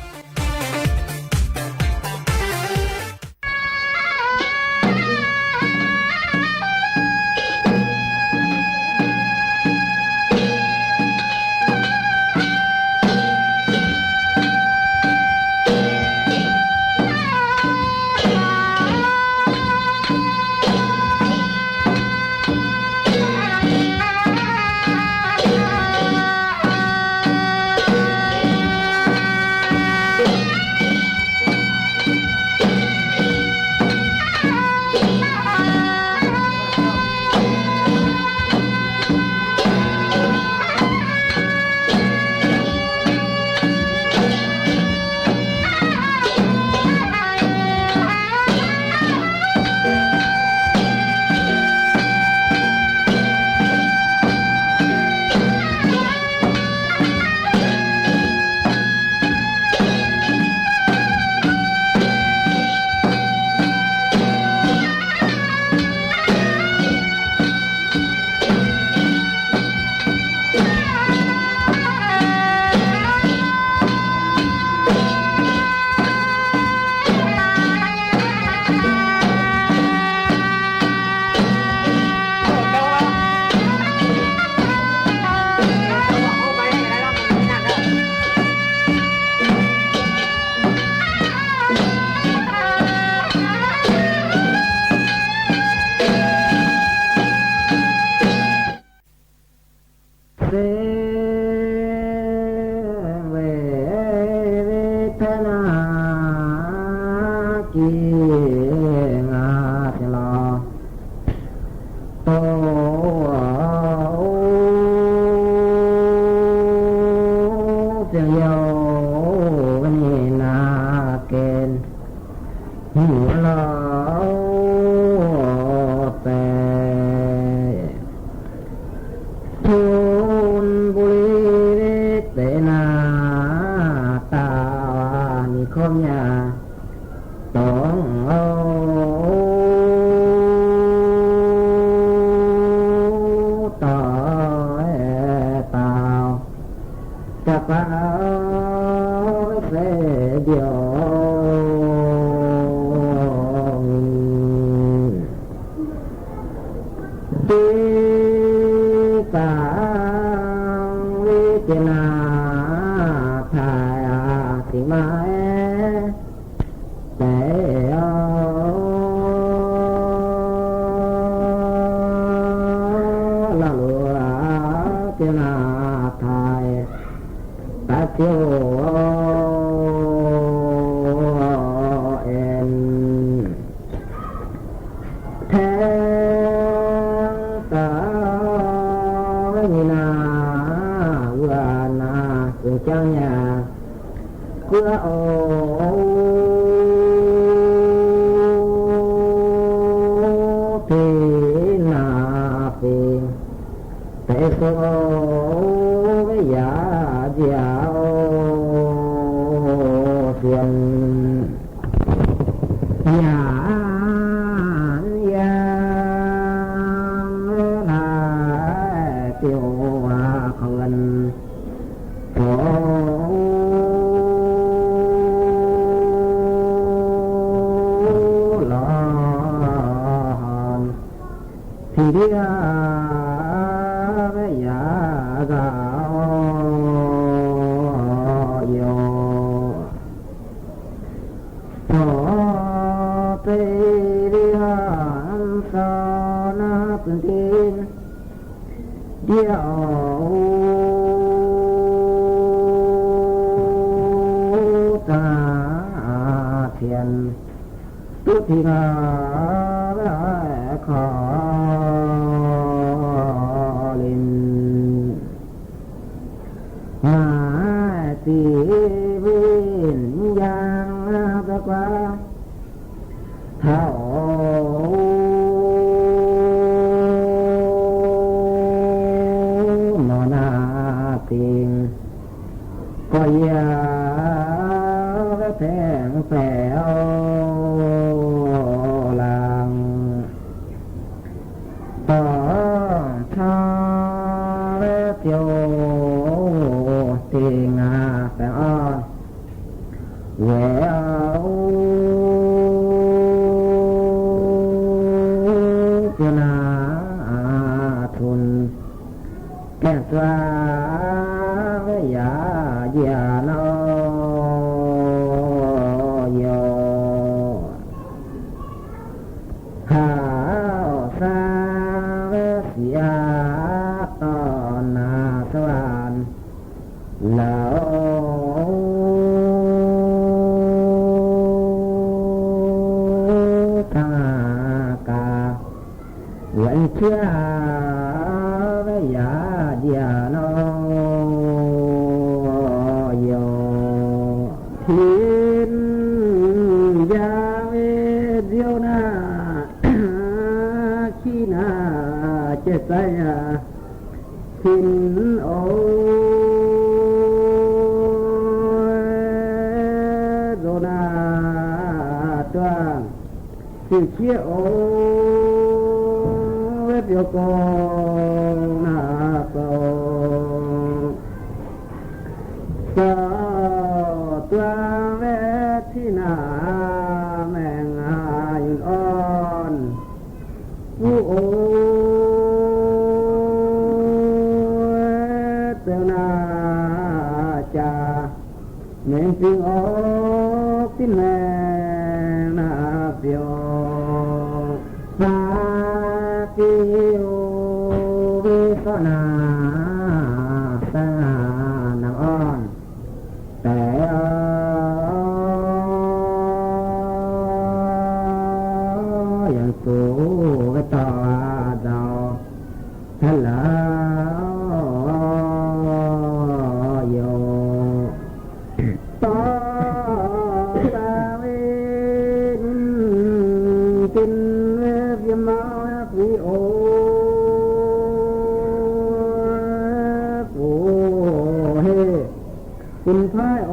ทนากีงาเจลาโตเสียงโยวันนี้นาเกณฑ์หิวลาแต่ทุนบุรีเตนาตานิคมยาต้องเอาต่อเปล่าจะเปล่าเสียเดียวดีกาวิจนาทายสิมาแต่ละลัวเจนาทายตาเที่ยวเอ็นแทงตาวินาเวนาสุจังยาเพื่อโอทีนาปีแต่โซวิยาเดียวเสียนยางลาเปียวเขาเงินโถหลอนที่เดียวยาดาวโยโถเตริหันสานาปุถินเดียวตาเทียนตุทิกาขอลินมาตีวิญญาณตะกวาเท่าหมอนาติงก็ยาแทงแฝวลังต่อทาเวทโยติงาแฝวแหววเจนาทุนแก่ตราวยาเยียนโยหาสาเวสยาตอนนาสวรรค์แล้วทากาวันเชื่อวยาเดียนโยทินยาเวเดียวนาขีนาเจตยาทินโอโดนาตัวที่เชี่ยวเวทโยโกนาโกสาตัวเวทินาแมงอายุอ่อนผู้โอเตนาจาแมงปิงออกที่แมงนาเปียวปาปิโอวิสนาสานางอ่อนแต่ กูก็ต่อดาวฮัลโหลโยต่อตาวินกินเว็บยมาปีโอโอ้เฮคุณพายโอ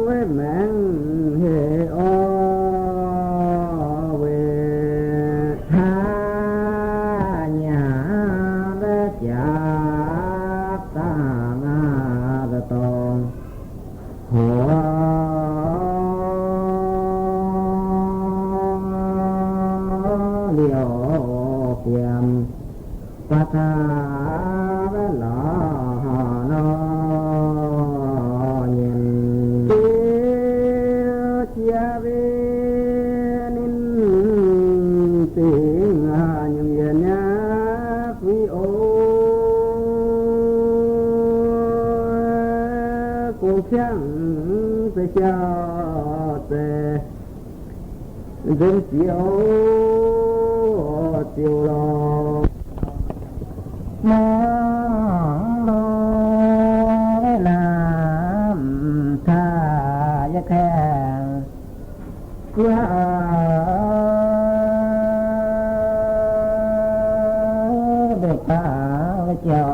เวแมงเฮโอเวทาญาเวจากตางาตะตองหัวเลี้ยวเพียมปะทาเวลาหานอเย็นเดียวเชียเวนินสิงหาญมเย็นยาฟิโอกูเพียงไปเจ้าแต่เดินเสียวเสียวรอมองลอยน้ำท่ายะแข็งเพื่อเด็กตาไว้เจ้า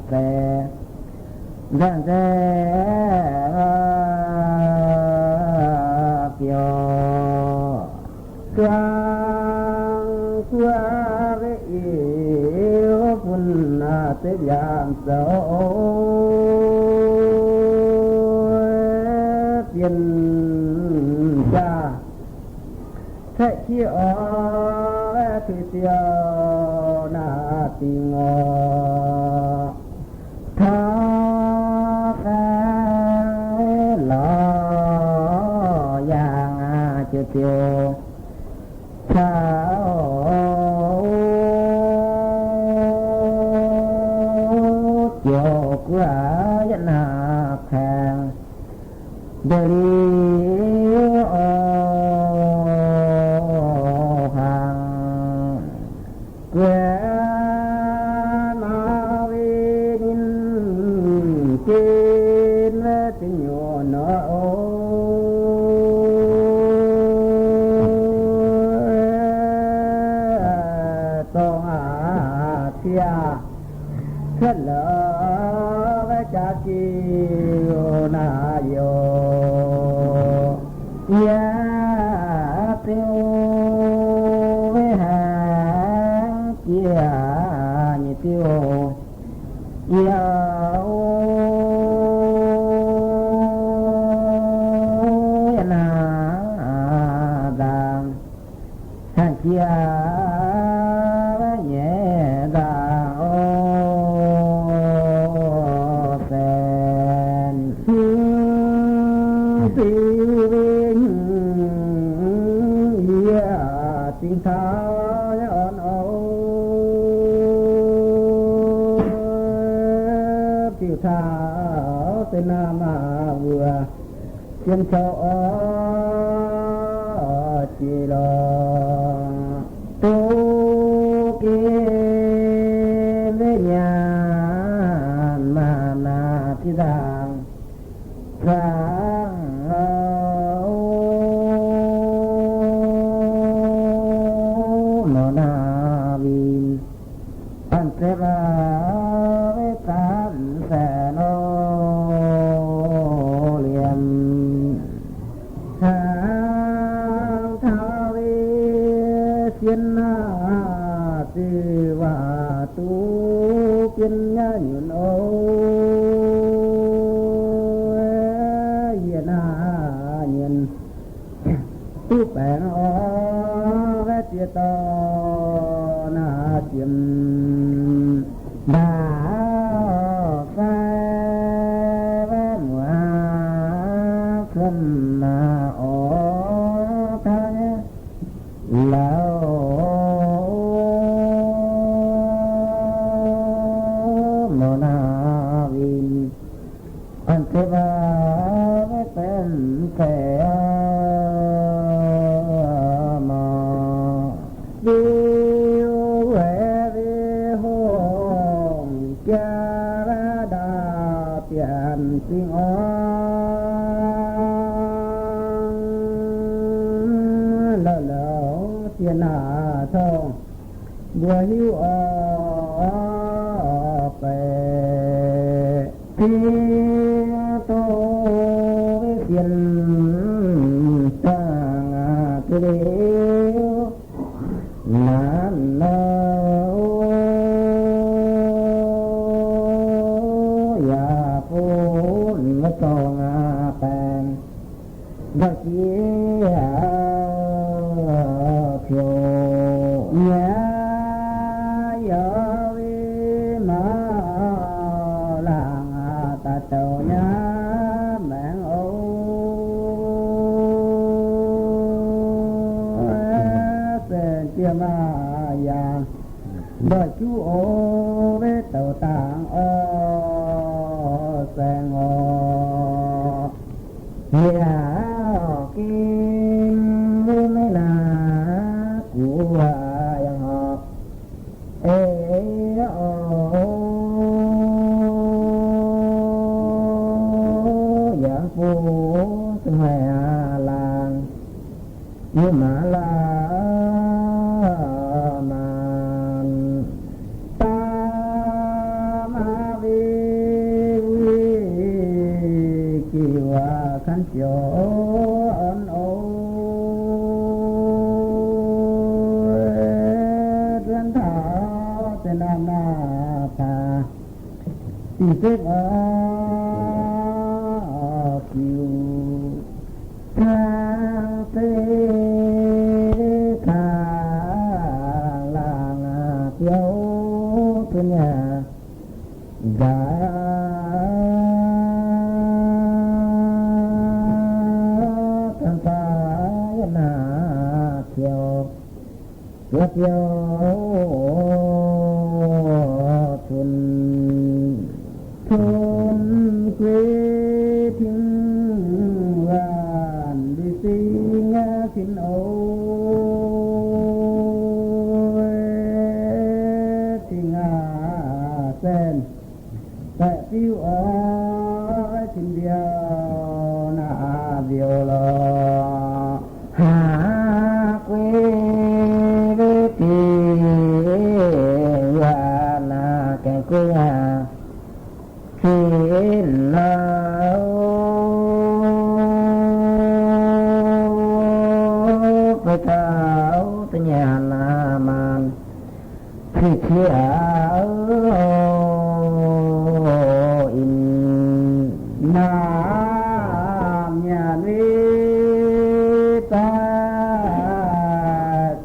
แต่ดันแต่เปียวกลางเพื่อเรียวพุ่นนาเตียมเสาเปลี่ยนจ้าแค่ขี้อ้อที่เสียวนาติงอท้าแก่หล่อย่างเจียวเจียวเช้าเจียวกว่ายันหาแข่งเดลีโอหังเกวนาวินินกินเวติโยโนโอขึ้นเลยจากกิโยนาโยยาเตียวเวหังเกียนิเตียวยาวนาดังท่านเกียสิวิงเยียติงทายอ่อนเอาผิวเท้าเป็นนามาวัวเชียงเช้าจีรอตุกีเวียนมานาทิดังรังโนนาวินอันเทวาเวกันแสโนเลียมทางทาวิเสียนนาติวาตุเปียนญาญุนโอตุแปงอเวทยตนาเทียมดาไฟเวมัวขึ้นมาอทางแล้วโมนาวินอันเทวาเวเป็นแก่ ทียนหน้าทองบัวหิวออกไปที่โตเทียนสร้างเกลียวน้ำนาอย่าพูดว่าต้องแปลงบักเยี่ยเที่ยวเนี่ยยาวิมาลางตาเต่าเนี่ยแมงโอเส้นเจียมายาบ่จูโอเวเต่าต่างอแสงอเฮียกินไม่นากูว่ายังหอบโอย่างฟูสมัยลางยืมมาลามันตามาวิกิว่าขันเจียวอันโอเรือนเท้าเส้นหน้าผาตีเสกคิวทางเตขาลางเที่ยวทุนยากาทันตายนาเที่ยวเที่ยวทุนกรีทิ้งวันดิสิงสินโอทิ้งเส้นแต่ผิวอ๋อทิ้งเดียวหน้าเดียวลอหากเวทีว่านาแกกุยาที่เราไปเท้าตัญญานามันที่เที่ยวอินน้ำยานวิตา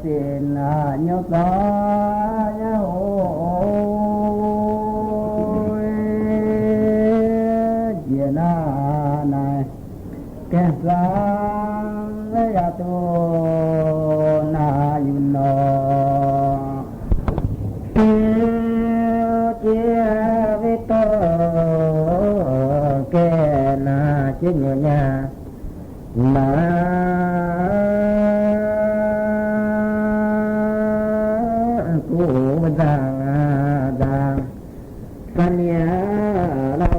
เจนาโยกายโอนายแก่สางและยาตัวนายุนอเทียวเจียวิโตแก่นาจิญญานากูดังดังปัญญาเรา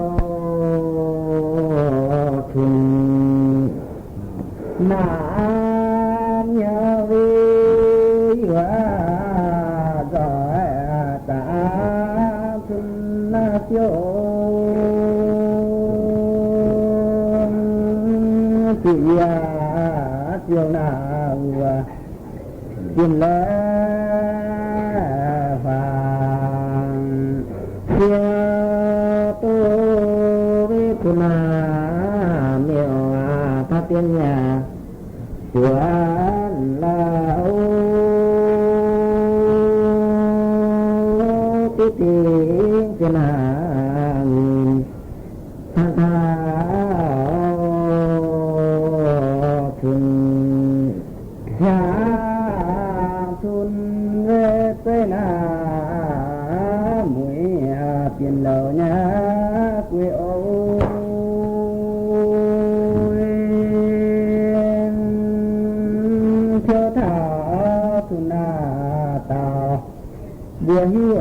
คุณนาญาวิวาจอยตาคุณนาโยสิยาเจียวนาวัวกินแล้วฟังเสียตัววิคุณาเมียวพัดเตียนยาชวนเราติติเจนางินทางท้าทุนยาทุนเวทนามุยเปลี่ยนเหล่านี้กุยโอเที่ยวท้าทุนาตาบัวหิว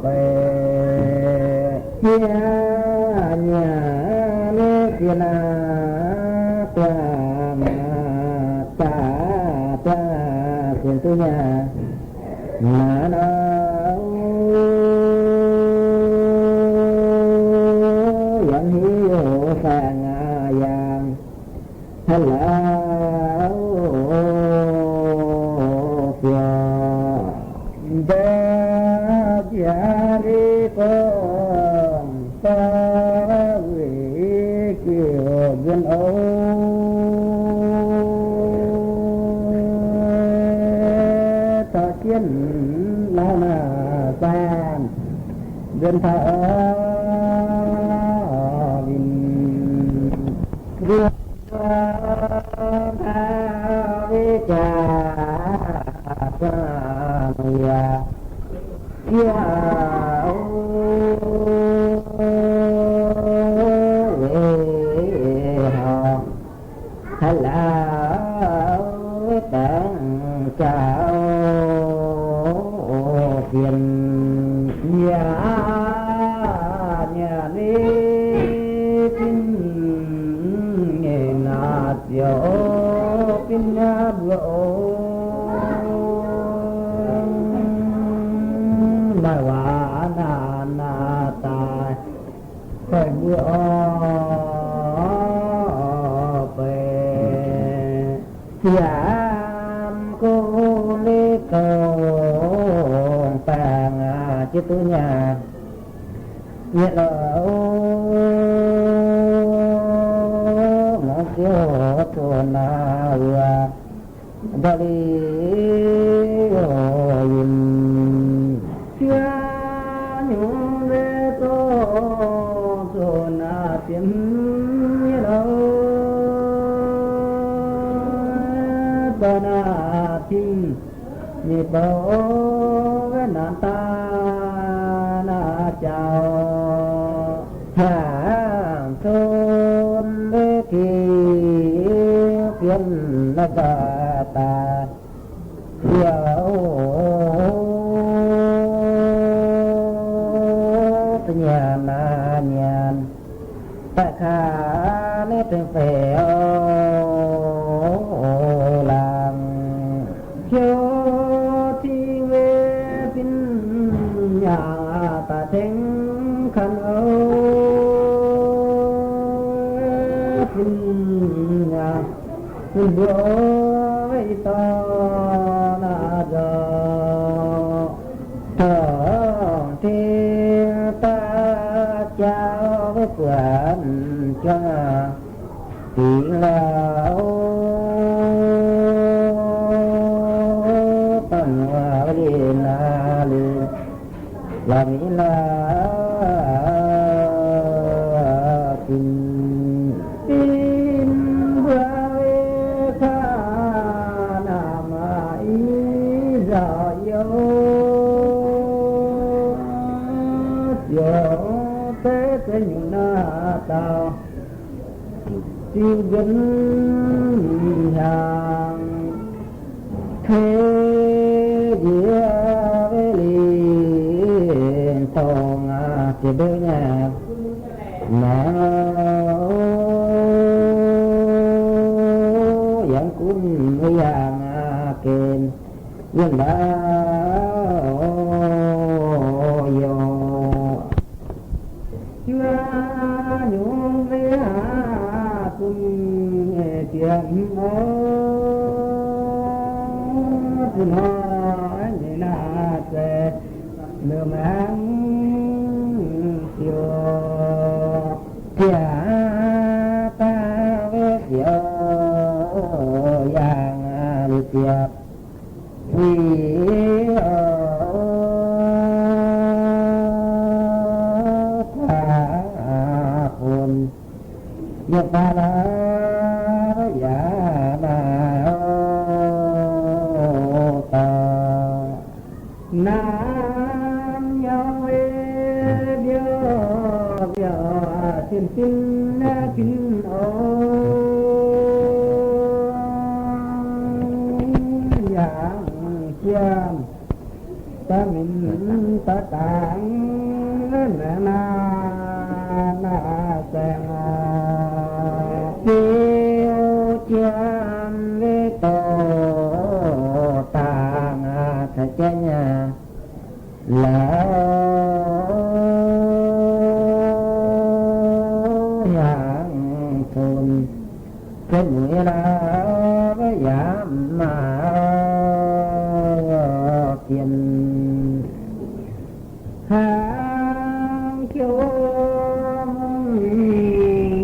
ไปเฮียเนี่ยเล็กนาตามาตาตา tu nhà mà đâu vẫn hiu sang vàng hay là phiền để gia đi con ta vì kiều dân âu ta chiến là san dân thở bình rùa tha vi trà sa mùa kia họ hay là tặng chào tiền nhà đi tin nghề nạt dỗ tin nhà bữa bài hóa na tài phải bữa về giảm cô lê cầu tàng chứ tôi nhà nhiệt ở một chỗ tuần nào đã đi rồi chưa nhung lê tô tuần tiếng nhiệt ở bana tim ni bao cái nạn ta na chào hàng thôn lê kỳ phiền na ta yêu nhà na nhàn ta khá lê trên phèo ta thính khăn âu xin nhà xin bữa với ta na giờ thở thì ta trao với quyền cho tỷ lão tận hòa đi là là mỹ là tin với kha nam ý giờ yêu thế thế những na tao tiêu dân hàng thế địa với liền thong chỉ đôi nhà mà vẫn cũng với hàng kền nhưng đã vô chưa nhung với cùng tiền tình hỏi như là sẽ nửa mang chiều kia ta với chiều vàng đi tiệp vì ta hồn nhập ta là giả mà ta nam nhau điều xin xin kính ô dạng chiang ta mình ta tạng na sen tiêu chiang với tổ ta thật cha nhà là hàng thôn cái mũi là cái giảm mà tiền hàng kiều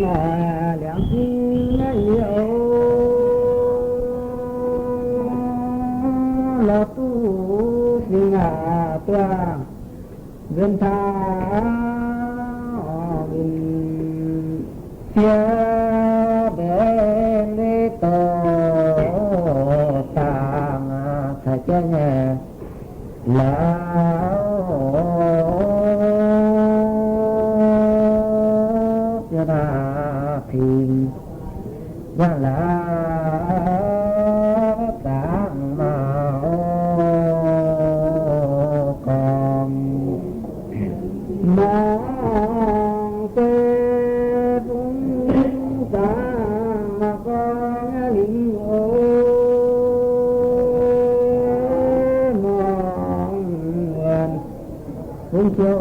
mà两心有老杜心啊多人他phía bên đi tổ tàng thật cho nhà lão cho ta tìm và là tàng màu còn mong quê vũng ta mà con lính ôi mong nguyện cũng chỗ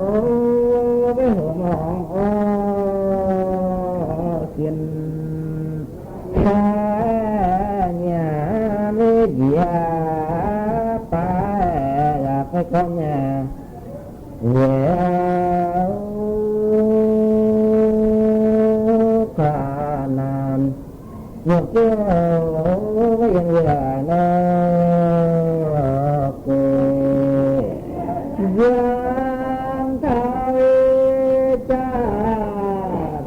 với hồ mong tiền xa nhà với dìa ta là cái con nhà về cả nam một cái dân là nó quê dân thao cha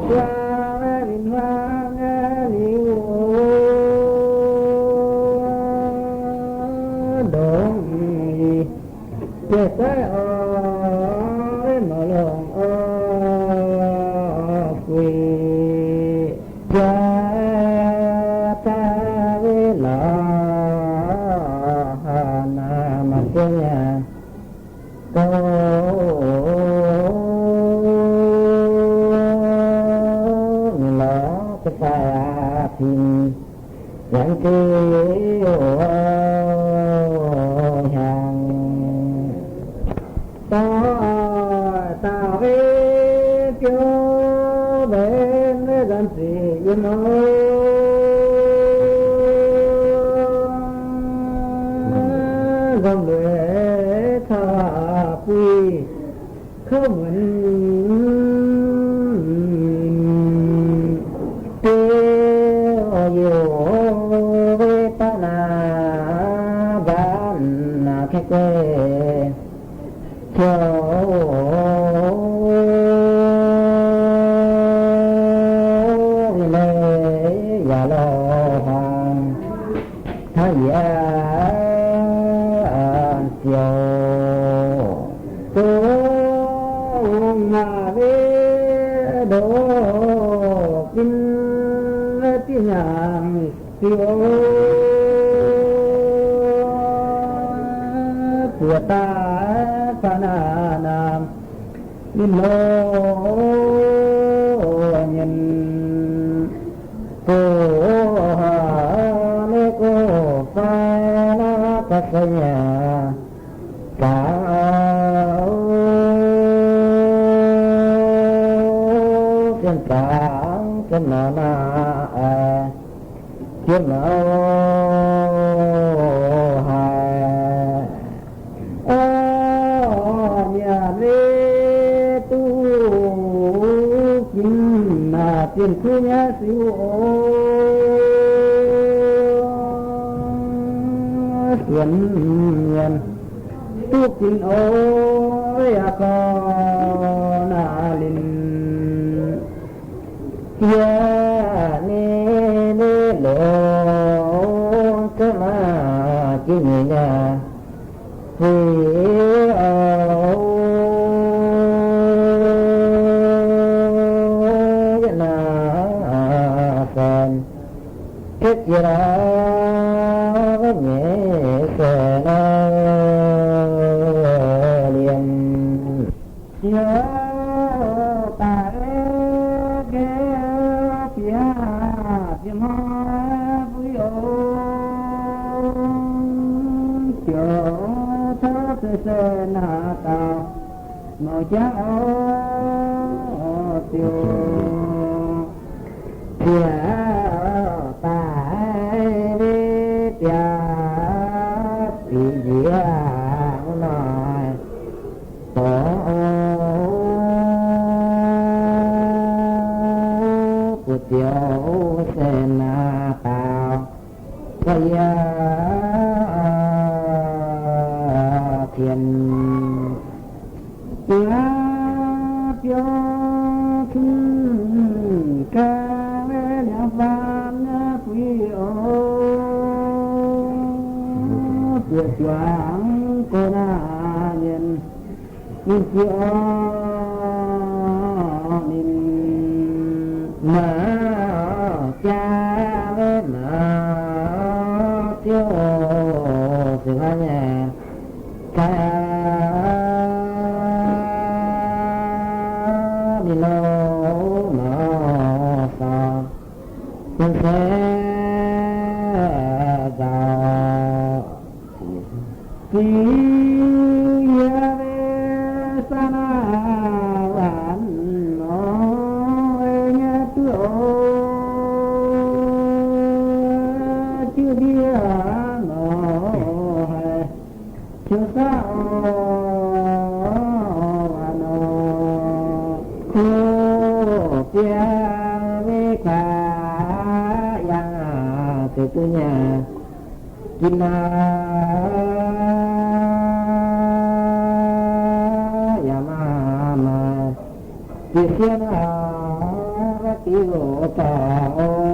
cha linh hoang liu đồn chết tới ơi mà lòng quê cha ta với lọ hà mà cái nhà cô lọ cái xa phim những cái hàng ta với kiều bên với dân sĩ yên ơi gom lệ thả quy không tiêu yêu với ta là bán là cái quê và lo hoàng thái chiều tôi mà về đồ kinh tiếng hàng chiều của ta pha na nam in lô nhìn cô hà lê cô pha na các nhà cả trên cảng trên nà na trên nà nhà lê tu kim mà tiền khu nhà siêu xuân nhân tu kim ôi con linh ya nê nê lộ cơ mà chỉ nhà vì kết ra với nhẹ kề nó liền nhớ ta ghé phía phim hoa vui ôm chiều se se na tao màu cha ô tiêu tia tai đi tia pi dia nói tổ của tiêu se na tao bây thiền tiếng phiêu khinh ca nhà văn quý ô tuyệt vọng cô na nhìn nhìn chiều nhìn mở cha với mở tiêu sự hai nhà ca đi lâu mở sò nhân thế giàu khi về xa na vẫn nói nhớ tôi chưa biết nói chưa sao từ tôi nhà kim na mà từ xưa nó tiêu tao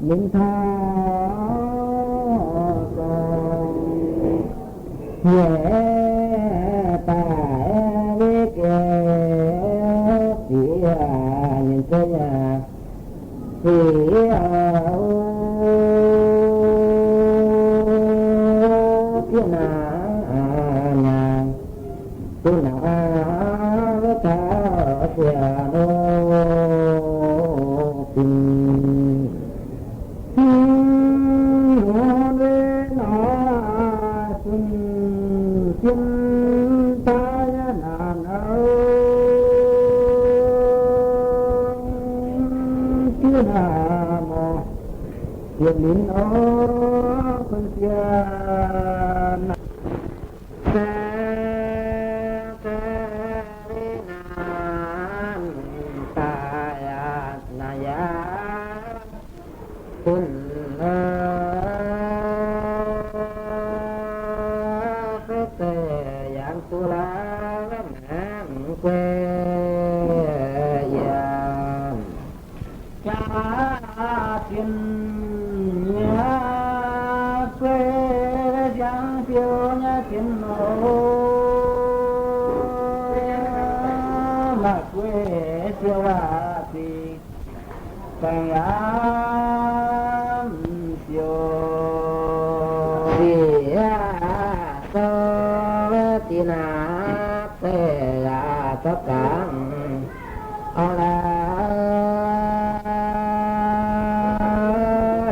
những tha nhẹ tại biết chỉ nhìn tôi nhà thì kia nhà tôi nào với ta xìa đô tình chúng ta làm ơn chưa làm chuyện lính ở con thiên tất cả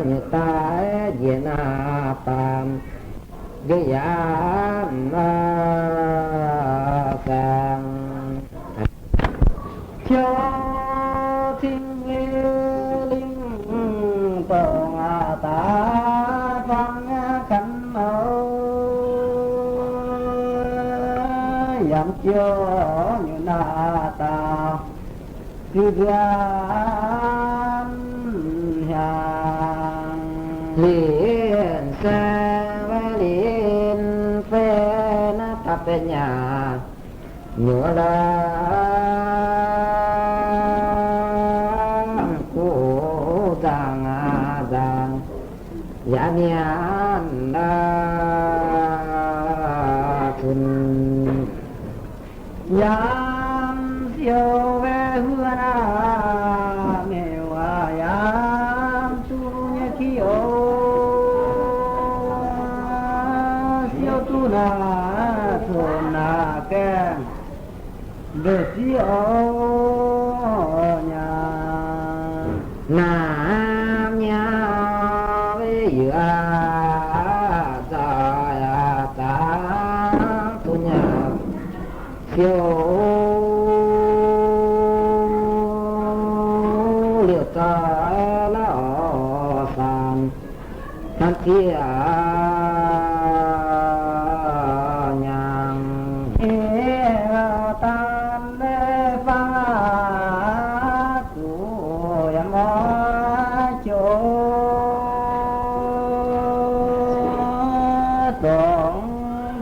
như ta diện phàm với giá càng cho thiên linh tồn ta văn cánh mẫu giảm cho như na ta cứ gian hàng liền xe liền phê na tập về nhà nhựa la cô giang giang giá nhàn yam siêu về hương mèo yam tu nhé khi ô เหลือตาละสานทันทียังเอตานเลฟ้าตัวยมอโจสอง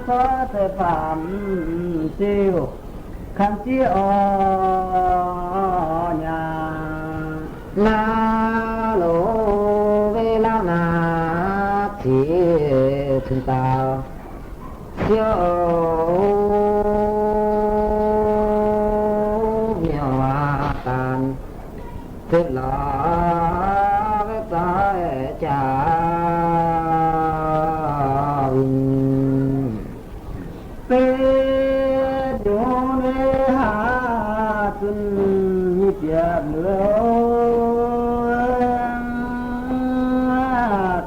พระเทพามซิวคันที่อญาลาโลเวลานาที่ถึงตาเสียวเมียวตานเสร็จลาเวตาจาวินเป็นโยเนหาตุนยิบยาเลือ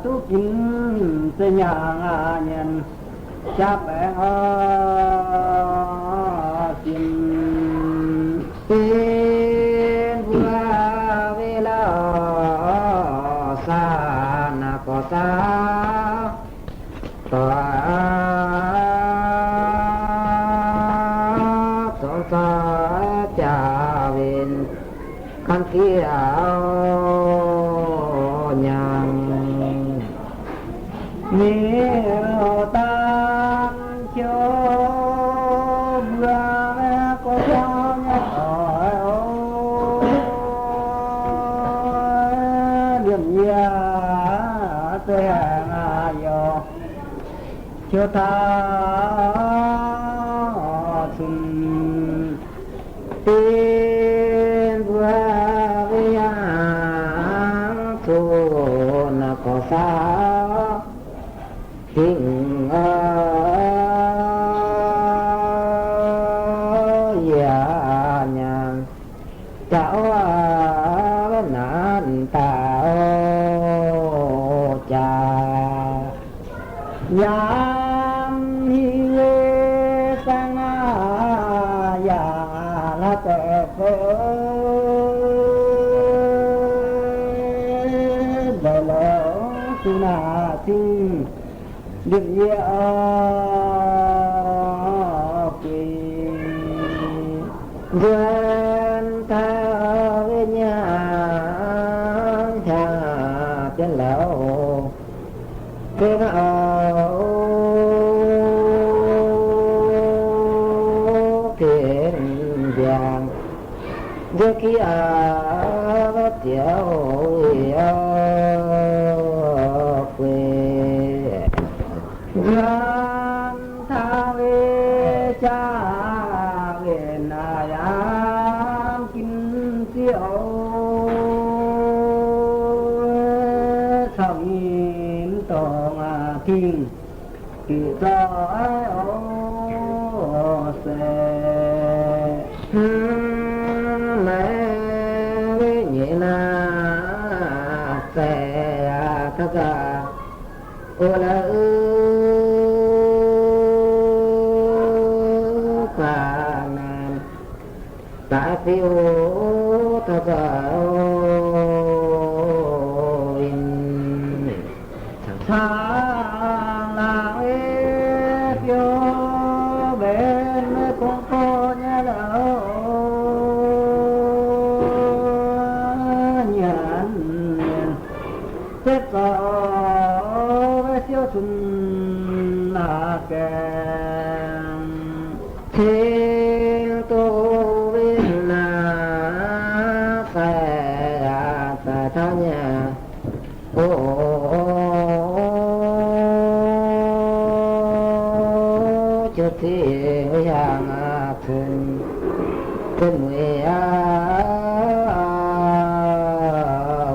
ตุกินเสียงเงินจับแองสินเป็นเพื่อเวลาสานาก็สาต่อสงสารจาเวนคันที่เอายังมีตามโจเบื่อแม่ก็ยังเรื่องยาเสียงายโชตาสุนเป็นบัววิญญาณทุนก็สาทิ้งอย่ายังเจ้านั้นตาจายามฮิเลสังยาละแต่เพิ่เดลสุนาทิดึกเยอะปีเดือนทาเวียนชาเป็นแล้วเป็นเอาเทียนอย่างเด็กขี้อาเที่ยวเพื่อยังทาเวชาเวนายามกินเสียวสามีตองทิ้งที่ซอยโอเสแม่เวญนาเสทกาโอละปานามตาฟิโอทกาวินทางลาเอฟโยเบนเมคงโคเนลายันเสกอเวสโยสุนนาแกเทโตวินาแสตาทายาโอจุดที่ยังถึงเป็นเวีย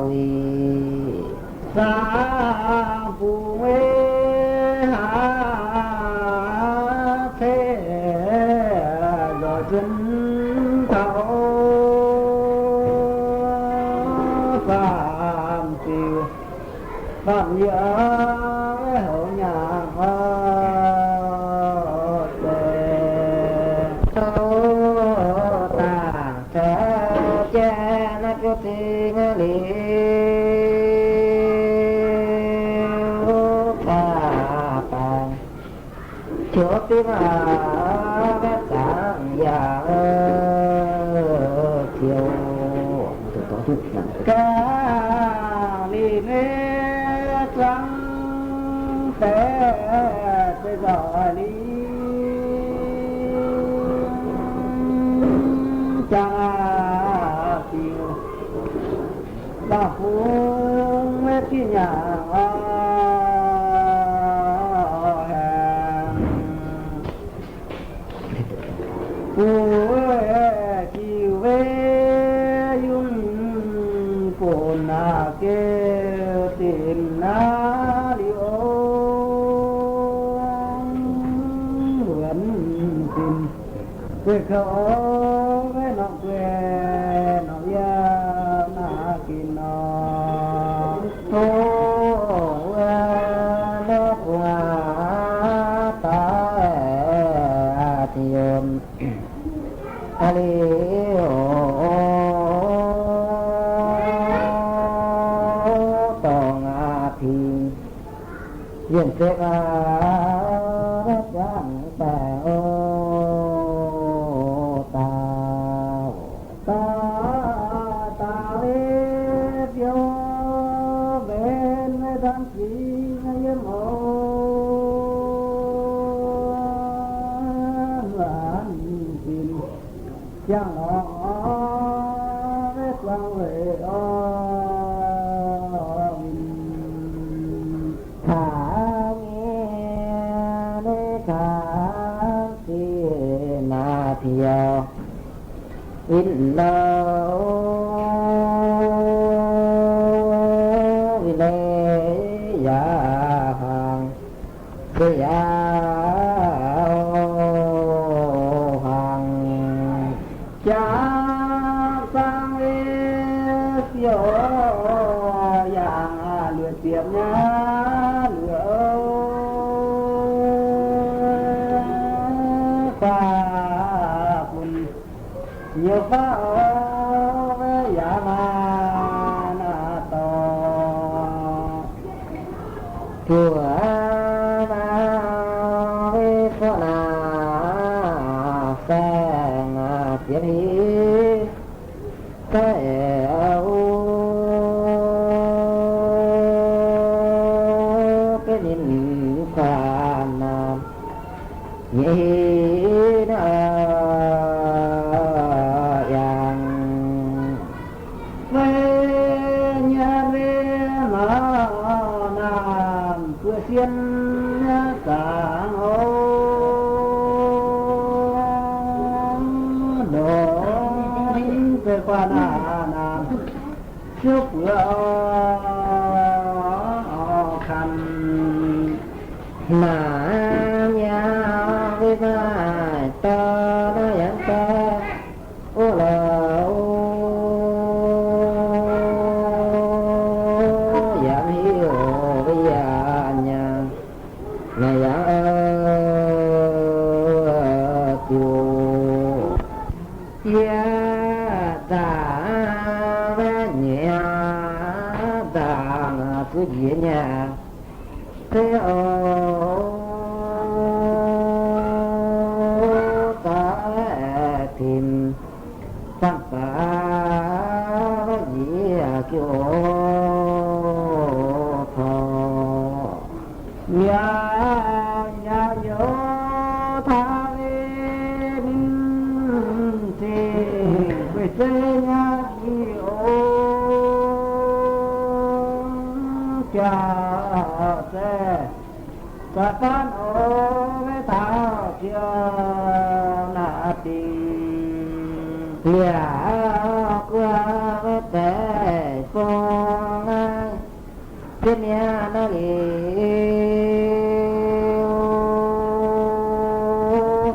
วีสาภูเวหาเทโดยจนเท่าความจิวความเยอะหัวยางเตเท่าตาเธอเจน จุติงลีกาปังจุติมาเวสังยาเที่ยวกาลีเนสังแต่เจาลีจังติวลาหูเมติญาปูจิเวยุนปุนาเกตินาลิโอเหมือนสินเพื่อเขาไม่นอกเวนอกยานากินนอโตเวนกวาตาทิยมอลิโอตองอาทิเย็นเสกาจังแต่โอตาเวเดียวเบนไม่ทันสีเยี่ยมโอหวานกินยังหอเวสวังเวอวินขาเงี้ยเนขาสีนาเทียววินโลวิเลยยาหังเสียหังจาสังเวสโยอย่างเลือดเสียบน้าเหลือฟ้าคุณเยอะฟ้าเวยามานาโตทั่วนาเวสนาแสงเสียพีแสงเป็นอินความนามยีนาอย่างเวียนเวมานามเพื่อเสียนสางโอโดนเป็นความนามชุบเล่าคันหนาญาวิมาตาได้ยังตาโอ้เราอย่ามีโอวิญญาณในอย่างกูยาตาเวญญาตาสุญญาเทโอตาทิมสัมปาวิโยทอยาโยทาเวนิสิวิเศษกิโอจาเสสะปานโอเวทาเทียนาติเลียกว่าเวแต่ฟองเป็นยานาลี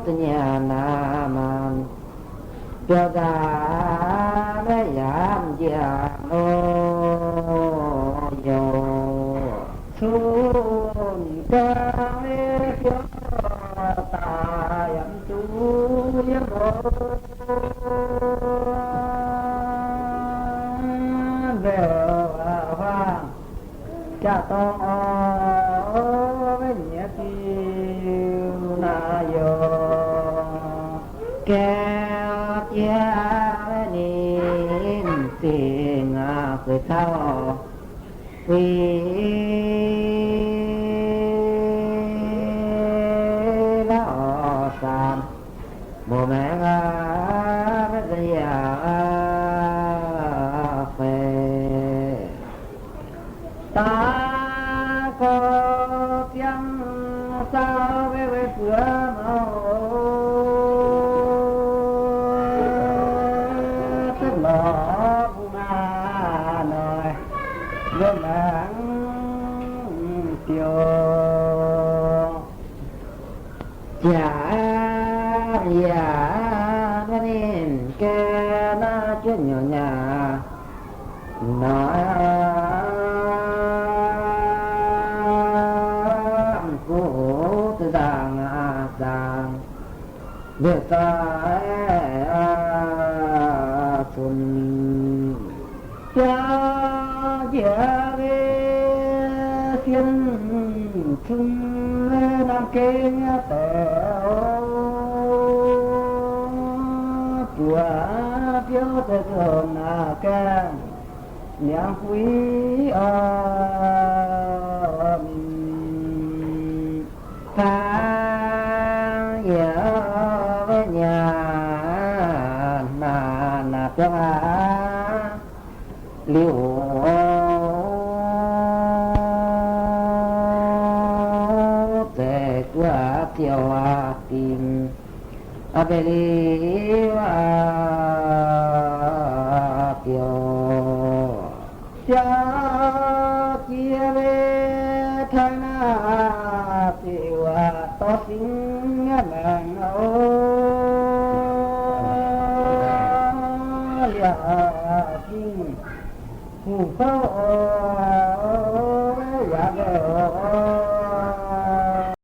ตัญญานามันเจ้าดาได้ยามเจียโอโยสุนทรเวชตายันตุยโร เร็วฟ้าจะต้องเป็นยาติวนายแก้วเจ้านินสิงาคือเท่าวีละสามโมแมงาไม่ได้ยาเฟตาก็ยังสาวไปเพื่อเมาตึกหลอกมาหน่อยเรื่องหลังเตียวอย่าไม่เห็นแกน่าเชื่อหน่อยน้อยกูจะดังเลือดตายชุนจะเยาเวเสียนชุนน้ำเกงแต่ตัวเพียวจะโดนหน้าแก้มยังคุยทางเยาเวญานาเจ้าลิวแต่กว่าเที่ยวติมอาเบลีว่าเที่ยวจะเกี่ยวเวทนาที่ว่าต่อสิ่งนั้นเอาอย่าทิ้งผู้เขาอยาก